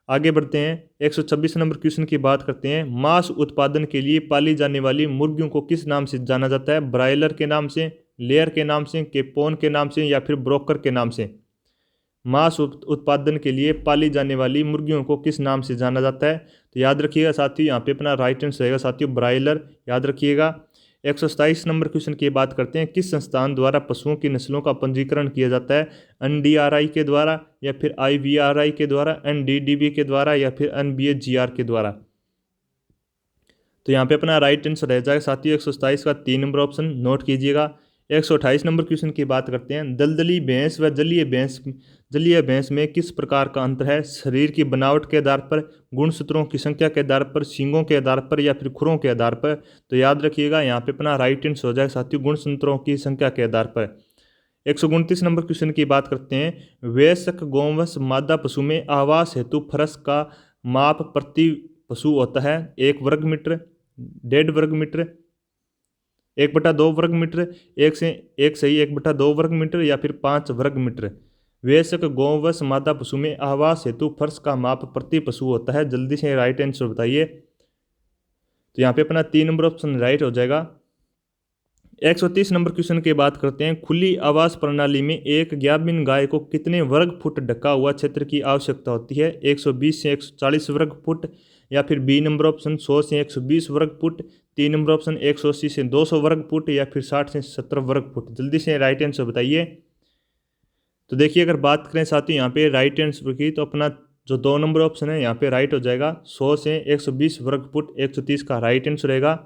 A: आगे बढ़ते हैं, 126 नंबर क्वेश्चन की बात करते हैं, मांस उत्पादन के लिए पाली जाने वाली मुर्गियों को किस नाम से जाना जाता है? ब्रायलर के नाम से, लेयर के नाम से, केपोन के नाम से या फिर ब्रोकर के नाम से? मांस उत्पादन के लिए पाली जाने वाली मुर्गियों को किस नाम से जाना जाता है? तो याद रखिएगा साथियों यहाँ पे अपना राइट आंसर रहेगा साथियों ब्रायलर, याद रखिएगा। 127 नंबर क्वेश्चन की बात करते हैं, किस संस्थान द्वारा पशुओं की नस्लों का पंजीकरण किया जाता है? NDRI के द्वारा या फिर IVRI के द्वारा, NDDB के द्वारा या फिर NBAGR के द्वारा? तो यहाँ पे अपना राइट आंसर रह जाएगा साथियों 127 का 3 नंबर ऑप्शन, नोट कीजिएगा। 128 नंबर क्वेश्चन की बात करते हैं, दलदली भैंस व जलीय भैंस में किस प्रकार का अंतर है? शरीर की बनावट के आधार पर, गुणसूत्रों की संख्या के आधार पर, सींगों के आधार पर या फिर खुरों के आधार पर? तो याद रखिएगा यहाँ पे अपना राइट आंसर हो जाएगा साथियों गुणसूत्रों की संख्या के आधार पर। 129 नंबर क्वेश्चन की बात करते हैं, वयस्क गौवंश मादा पशु में आवास हेतु फरस का माप प्रति पशु होता है? 1 वर्ग मीटर, 1.5 वर्ग मीटर, 1/2 वर्ग मीटर, 1/2 वर्ग मीटर या फिर 5 वर्ग मीटर? वयस्क गौवंश मादा पशु में आवास हेतु फर्श का माप प्रति पशु होता है। जल्दी से राइट आंसर बताइए। तो यहाँ पे अपना 3 नंबर ऑप्शन राइट हो जाएगा। 130 नंबर क्वेश्चन की बात करते हैं, खुली आवास प्रणाली में एक गाभिन गाय को कितने वर्ग फुट ढका हुआ क्षेत्र की आवश्यकता होती है? 120 से 140 वर्ग फुट या फिर बी नंबर ऑप्शन 100 से 120 वर्ग फुट, 3 नंबर ऑप्शन 180 से 200 वर्ग फुट या फिर 60 से 70 वर्ग फुट? जल्दी से राइट आंसर बताइए। तो देखिए अगर बात करें साथियों यहाँ पे राइट आंसर की, तो अपना जो 2 नंबर ऑप्शन है यहाँ पे राइट हो जाएगा, 100 से 120 वर्ग फुट 130 का राइट आंसर रहेगा।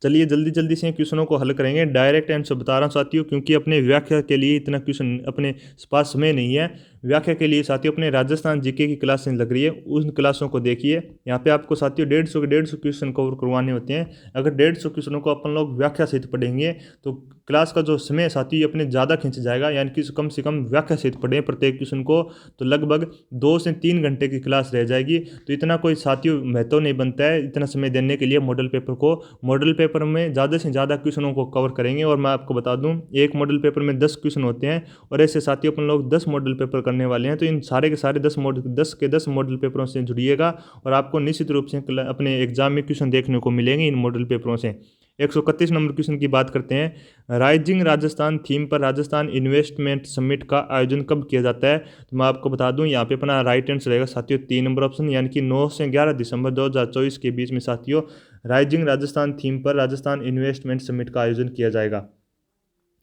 A: चलिए जल्दी जल्दी से क्वेश्चनों को हल करेंगे। डायरेक्ट आंसर बता रहा हूँ साथियों, क्योंकि अपने व्याख्या के लिए इतना क्वेश्चन अपने पास समय नहीं है। व्याख्या के लिए साथियों अपने राजस्थान जीके की क्लासें लग रही है, उन क्लासों को देखिए। यहाँ पे आपको साथियों 150 क्वेश्चन कवर करवाने होते हैं। अगर 150 क्वेश्चनों को अपन लोग व्याख्या सहित पढ़ेंगे तो क्लास का जो समय साथी अपने ज़्यादा खिंच जाएगा, यानी कि कम से कम व्याख्या सहित पढ़ें प्रत्येक क्वेश्चन को तो लगभग 2 से 3 घंटे की क्लास रह जाएगी। तो इतना कोई साथियों महत्व नहीं बनता है इतना समय देने के लिए मॉडल पेपर को। मॉडल पेपर में ज़्यादा से ज़्यादा क्वेश्चनों को कवर करेंगे। और मैं आपको बता दूं एक मॉडल पेपर में 10 क्वेश्चन होते हैं और ऐसे साथियों अपन लोग 10 मॉडल पेपर करने वाले हैं। तो इन सारे के सारे 10 मॉडल पेपरों से जुड़िएगा और आपको निश्चित रूप से अपने एग्जाम में क्वेश्चन देखने को मिलेंगे इन मॉडल पेपरों से। 131 नंबर क्वेश्चन की बात करते हैं। राइजिंग राजस्थान थीम पर राजस्थान इन्वेस्टमेंट समिट का आयोजन कब किया जाता है? तो मैं आपको बता दूं यहाँ पे अपना राइट आंसर रहेगा साथियों 3 नंबर ऑप्शन, यानी कि 9 से 11 दिसंबर 2024 के बीच में साथियों राइजिंग राजस्थान थीम पर राजस्थान इन्वेस्टमेंट समिट का आयोजन किया जाएगा।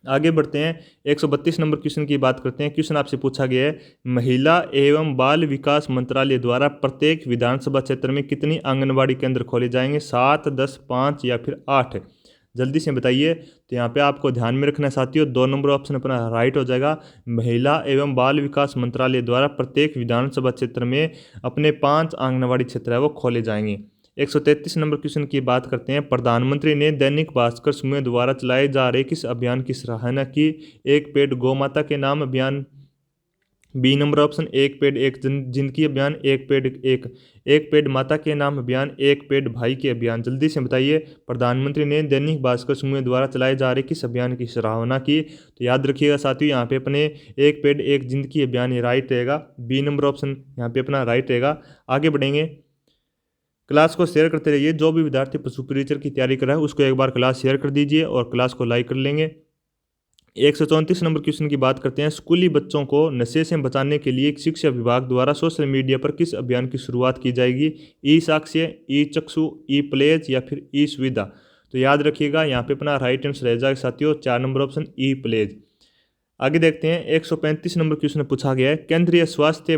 A: आगे बढ़ते हैं 132 नंबर क्वेश्चन की बात करते हैं। क्वेश्चन आपसे पूछा गया है महिला एवं बाल विकास मंत्रालय द्वारा प्रत्येक विधानसभा क्षेत्र में कितनी आंगनबाड़ी केंद्र खोले जाएंगे? 7, 10, 5 या फिर 8? जल्दी से बताइए। तो यहाँ पे आपको ध्यान में रखना है साथियों 2 नंबर ऑप्शन अपना राइट हो जाएगा। महिला एवं बाल विकास मंत्रालय द्वारा प्रत्येक विधानसभा क्षेत्र में अपने 5 आंगनबाड़ी क्षेत्र है वो खोले जाएंगे। 133 नंबर क्वेश्चन की बात करते हैं। प्रधानमंत्री ने दैनिक भास्कर समूह द्वारा चलाए जा रहे किस अभियान की सराहना की? एक पेड़ गौ माता के नाम अभियान, बी नंबर ऑप्शन एक पेड़ एक जिंदगी अभियान, एक पेड़ माता के नाम अभियान, एक पेड़ भाई के अभियान। जल्दी से बताइए प्रधानमंत्री ने दैनिक भास्कर समूह द्वारा चलाए जा रहे किस अभियान की सराहना की? तो याद रखिएगा साथियों यहाँ पे अपने एक पेड़ एक जिंदगी अभियान ये राइट रहेगा। बी नंबर ऑप्शन यहाँ पे अपना राइट रहेगा। आगे बढ़ेंगे। क्लास को शेयर करते रहिए। जो भी विद्यार्थी सुपर टीचर की तैयारी कर रहा है उसको एक बार क्लास शेयर कर दीजिए और क्लास को लाइक कर लेंगे। 134 नंबर क्वेश्चन की बात करते हैं। स्कूली बच्चों को नशे से बचाने के लिए शिक्षा विभाग द्वारा सोशल मीडिया पर किस अभियान की शुरुआत की जाएगी? ई साक्ष्य, ई चक्षु, ई प्लेज या फिर ई सुविधा? तो याद रखिएगा यहाँ पे अपना राइट आंसर रह जाएगा साथियों 4 नंबर ऑप्शन ई प्लेज। आगे देखते हैं 135 नंबर क्वेश्चन पूछा गया है। केंद्रीय स्वास्थ्य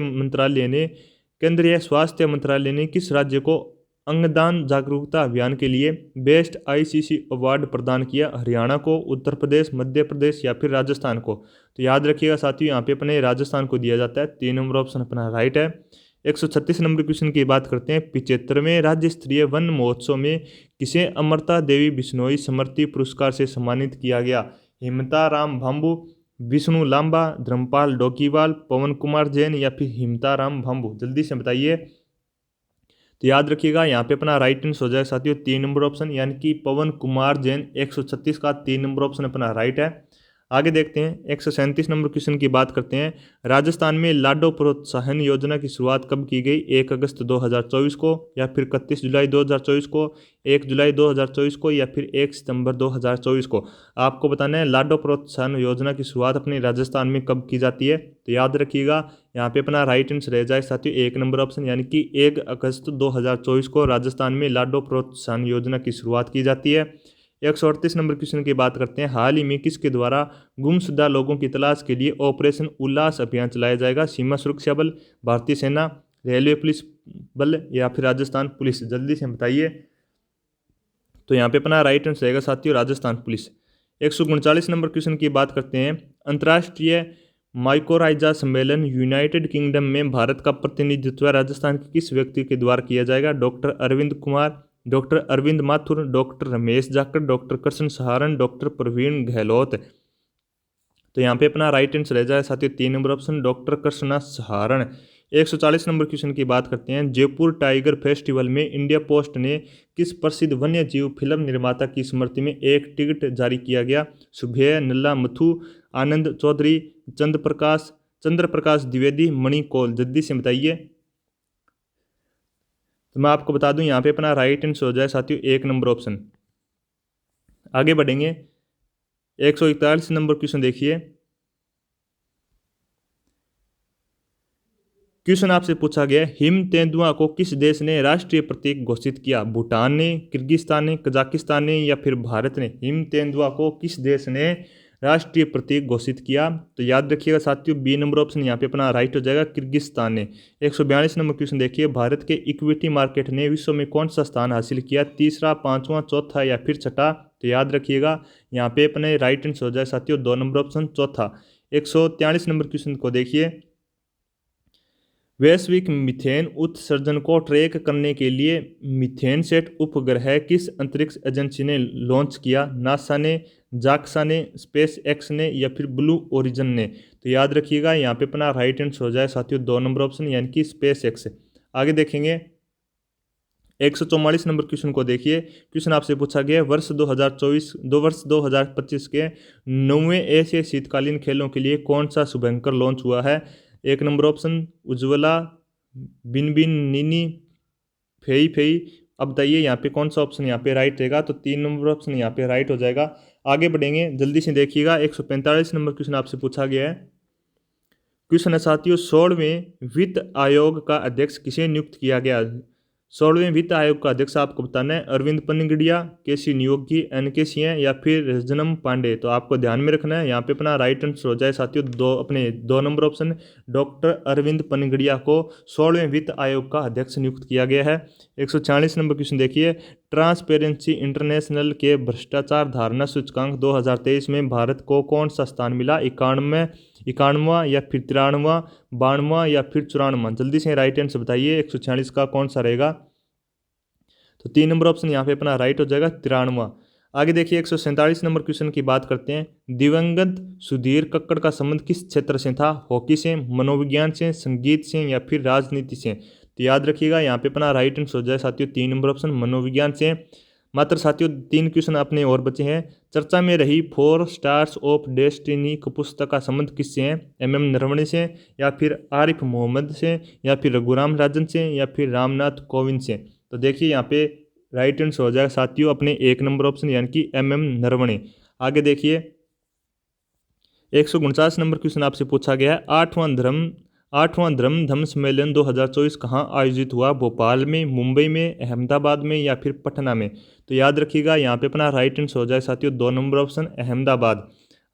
A: मंत्रालय ने किस राज्य को अंगदान जागरूकता अभियान के लिए बेस्ट आईसीसी अवार्ड प्रदान किया? हरियाणा को, उत्तर प्रदेश, मध्य प्रदेश या फिर राजस्थान को? तो याद रखिएगा साथियों यहाँ पे अपने राजस्थान को दिया जाता है। 3 नंबर ऑप्शन अपना राइट है। 136 नंबर क्वेश्चन की बात करते हैं। 75वें राज्य स्तरीय वन महोत्सव में किसे अमृता देवी बिश्नोई स्मृति पुरस्कार से सम्मानित किया गया? हिमता राम भाम्बू, विष्णु लांबा, धर्मपाल डोकीवाल, पवन कुमार जैन या फिर हिमता राम भाम्बू? जल्दी से बताइए। तो याद रखिएगा यहाँ पे अपना राइट आंसर हो जाएगा साथियों 3 नंबर ऑप्शन, यानी कि पवन कुमार जैन। 136 का 3 नंबर ऑप्शन अपना राइट है। आगे देखते हैं 137 नंबर क्वेश्चन की बात करते हैं। राजस्थान में लाडो प्रोत्साहन योजना की शुरुआत कब की गई? 1 अगस्त 2024 को या फिर 31 जुलाई 2024 को, 1 जुलाई 2024 को या फिर 1 सितंबर 2024 को? आपको बताना है लाडो प्रोत्साहन योजना की शुरुआत अपने राजस्थान में कब की जाती है? तो याद रखिएगा यहाँ पे अपना राइट आंसर रह जाए साथियों 1 नंबर ऑप्शन, यानी कि 1 अगस्त 2024 को राजस्थान में लाडो प्रोत्साहन योजना की शुरुआत की जाती है। 138 नंबर क्वेश्चन की बात करते हैं। हाल ही में किसके द्वारा गुमशुदा लोगों की तलाश के लिए ऑपरेशन उल्लास अभियान चलाया जाएगा? सीमा सुरक्षा बल, भारतीय सेना, रेलवे पुलिस बल या फिर राजस्थान पुलिस? जल्दी से बताइए। तो यहाँ पे अपना राइट आंसर रहेगा साथियों राजस्थान पुलिस। 139 नंबर क्वेश्चन की बात करते हैं। अंतर्राष्ट्रीय माइकोराइजा सम्मेलन यूनाइटेड किंगडम में भारत का प्रतिनिधित्व राजस्थान के किस व्यक्ति के द्वारा किया जाएगा? Doctor Arvind Kumar, doctor Arvind Mathur, doctor Ramesh Jakhar, doctor Krishna Saharan, doctor Praveen Gehlot? तो यहाँ पे अपना राइट आंसर रह जाए साथियों 3 number option, doctor Krishna Saharan. 140 number question की बात करते हैं। जयपुर टाइगर फेस्टिवल में इंडिया पोस्ट ने किस प्रसिद्ध वन्य जीव फिल्म निर्माता की स्मृति में एक टिकट जारी किया गया? सुभेय, नल्ला मथु, आनंद चौधरी, चंद्र प्रकाश द्विवेदी, मणि कौल? जल्दी से बताइए। तो मैं आपको बता दूं यहाँ पे अपना राइट आंसर हो जाए साथियों 1 नंबर ऑप्शन। आगे बढ़ेंगे 141 नंबर क्वेश्चन देखिए। क्वेश्चन आपसे पूछा गया हिम तेंदुआ को किस देश ने राष्ट्रीय प्रतीक घोषित किया? भूटान ने, किर्गिस्तान ने, कजाकिस्तान ने या फिर भारत ने? हिम तेंदुआ को किस देश ने राष्ट्रीय प्रतीक घोषित किया? तो याद रखिएगा साथियों बी नंबर ऑप्शन यहाँ पे अपना राइट हो जाएगा किर्गिस्तान ने। 142 नंबर क्वेश्चन देखिए। भारत के इक्विटी मार्केट ने विश्व में कौन सा स्थान हासिल किया? तीसरा, पांचवा, चौथा या फिर छठा? तो याद रखिएगा यहाँ पे अपने राइट आंसर हो जाए साथियों 2 नंबर ऑप्शन चौथा। 143 नंबर क्वेश्चन को देखिए। वैश्विक मीथेन उत्सर्जन को ट्रैक करने के लिए मीथेनसेट उपग्रह किस अंतरिक्ष एजेंसी ने लॉन्च किया? नासा ने, जाक्सा ने, स्पेस एक्स ने या फिर ब्लू ओरिजिन ने? तो याद रखिएगा यहाँ पे अपना राइट आंसर हो जाए साथियों 2 नंबर ऑप्शन यानी कि स्पेस एक्स। आगे देखेंगे 144 नंबर क्वेश्चन को देखिए। क्वेश्चन आपसे पूछा गया है वर्ष 2025 के 9वें एशियाई शीतकालीन खेलों के लिए कौन सा शुभंकर लॉन्च हुआ है? 1 नंबर ऑप्शन उज्ज्वला, बिन नीनी, फेई फेई। अब बताइए यहाँ पे कौन सा ऑप्शन यहाँ पे राइट रहेगा? तो 3 नंबर ऑप्शन यहाँ पे राइट हो जाएगा। आगे बढ़ेंगे, जल्दी से देखिएगा। 145 नंबर क्वेश्चन आपसे पूछा गया है। क्वेश्चन है साथियों 16वें वित्त आयोग का अध्यक्ष किसे नियुक्त किया गया? 16वें वित्त आयोग का अध्यक्ष आपको बताना है अरविंद पनगड़िया, केसी नियोगी, एन.के. सिंह या फिर रजनम पांडे। तो आपको ध्यान में रखना है यहाँ पे अपना राइट आंसर हो जाए साथियों 2 नंबर ऑप्शन। डॉक्टर अरविंद पनगड़िया को 16वें वित्त आयोग का अध्यक्ष नियुक्त किया गया है। 146 नंबर क्वेश्चन देखिए। ट्रांसपेरेंसी इंटरनेशनल के भ्रष्टाचार धारणा सूचकांक 2023 में भारत को कौन सा स्थान मिला? 91वां या फिर 93वां, 92वां या फिर 94वां? जल्दी से राइट आंसर बताइए 146 का कौन सा रहेगा? तो 3 नंबर ऑप्शन यहाँ पे अपना राइट हो जाएगा 93वां। आगे देखिए 147 नंबर क्वेश्चन की बात करते हैं। दिवंगत सुधीर कक्कड़ का संबंध किस क्षेत्र से था? हॉकी से, मनोविज्ञान से, संगीत से या फिर राजनीति से? तो याद रखिएगा यहाँ पे अपना राइट आंसर हो जाए साथियों 3 नंबर ऑप्शन मनोविज्ञान से। मात्र साथियों 3 क्वेश्चन अपने और बचे हैं। चर्चा में रही 4 स्टार्स ऑफ डेस्टिनी पुस्तक का संबंध किससे है? MM नरवणे से या फिर आरिफ मोहम्मद से या फिर रघुराम राजन से या फिर रामनाथ कोविंद से? तो देखिए यहाँ पे राइट आंसर हो जाएगा साथियों अपने 1 नंबर ऑप्शन यानी कि MM नरवणे। आगे देखिए 149 नंबर क्वेश्चन आपसे पूछा गया है। आठवां धर्म धम्म सम्मेलन 2024 कहाँ आयोजित हुआ? भोपाल में, मुंबई में, अहमदाबाद में या फिर पटना में? तो याद रखिएगा यहाँ पे अपना राइट आंसर हो जाए साथियों 2 नंबर ऑप्शन अहमदाबाद।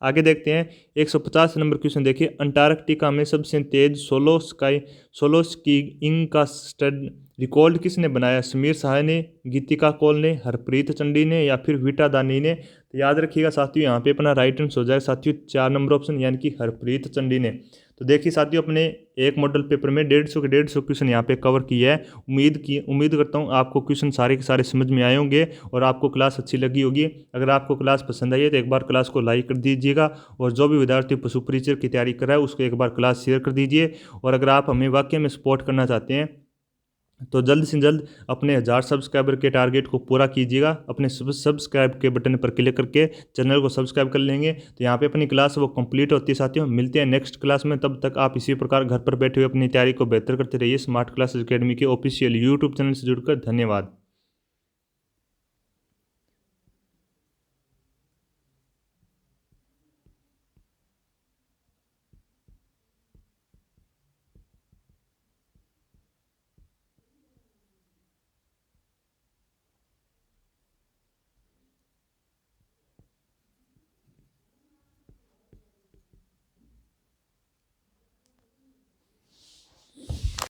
A: आगे देखते हैं 150 नंबर क्वेश्चन देखिए। अंटार्कटिका में सबसे तेज सोलो स्कीइंग का स्टड रिकॉर्ड किसने बनाया? समीर शाह ने, गीतिका कौल ने, हरप्रीत चंडी ने या फिर विटा दानी ने? तो याद रखिएगा साथियों यहाँ पे अपना राइट आंसर हो जाए साथियों 4 नंबर ऑप्शन यानी कि हरप्रीत चंडी ने। तो देखिए साथियों अपने एक मॉडल पेपर में 150 के 150 क्वेश्चन यहाँ पे कवर किया है। उम्मीद करता हूँ आपको क्वेश्चन सारे के सारे समझ में आए होंगे और आपको क्लास अच्छी लगी होगी। अगर आपको क्लास पसंद आई है तो एक बार क्लास को लाइक कर दीजिएगा और जो भी विद्यार्थी पशु परिचय की तैयारी कर रहा है उसको एक बार क्लास शेयर कर दीजिए। और अगर आप हमें वाकई में सपोर्ट करना चाहते हैं तो जल्द से जल्द अपने 1000 सब्सक्राइबर के टारगेट को पूरा कीजिएगा। अपने सब्सक्राइब के बटन पर क्लिक करके चैनल को सब्सक्राइब कर लेंगे तो यहाँ पे अपनी क्लास वो कंप्लीट होती है साथियों। मिलते हैं नेक्स्ट क्लास में, तब तक आप इसी प्रकार घर पर बैठे हुए अपनी तैयारी को बेहतर करते रहिए। स्मार्ट क्लासेस एकेडमी के ऑफिशियल यूट्यूब चैनल से जुड़कर धन्यवाद।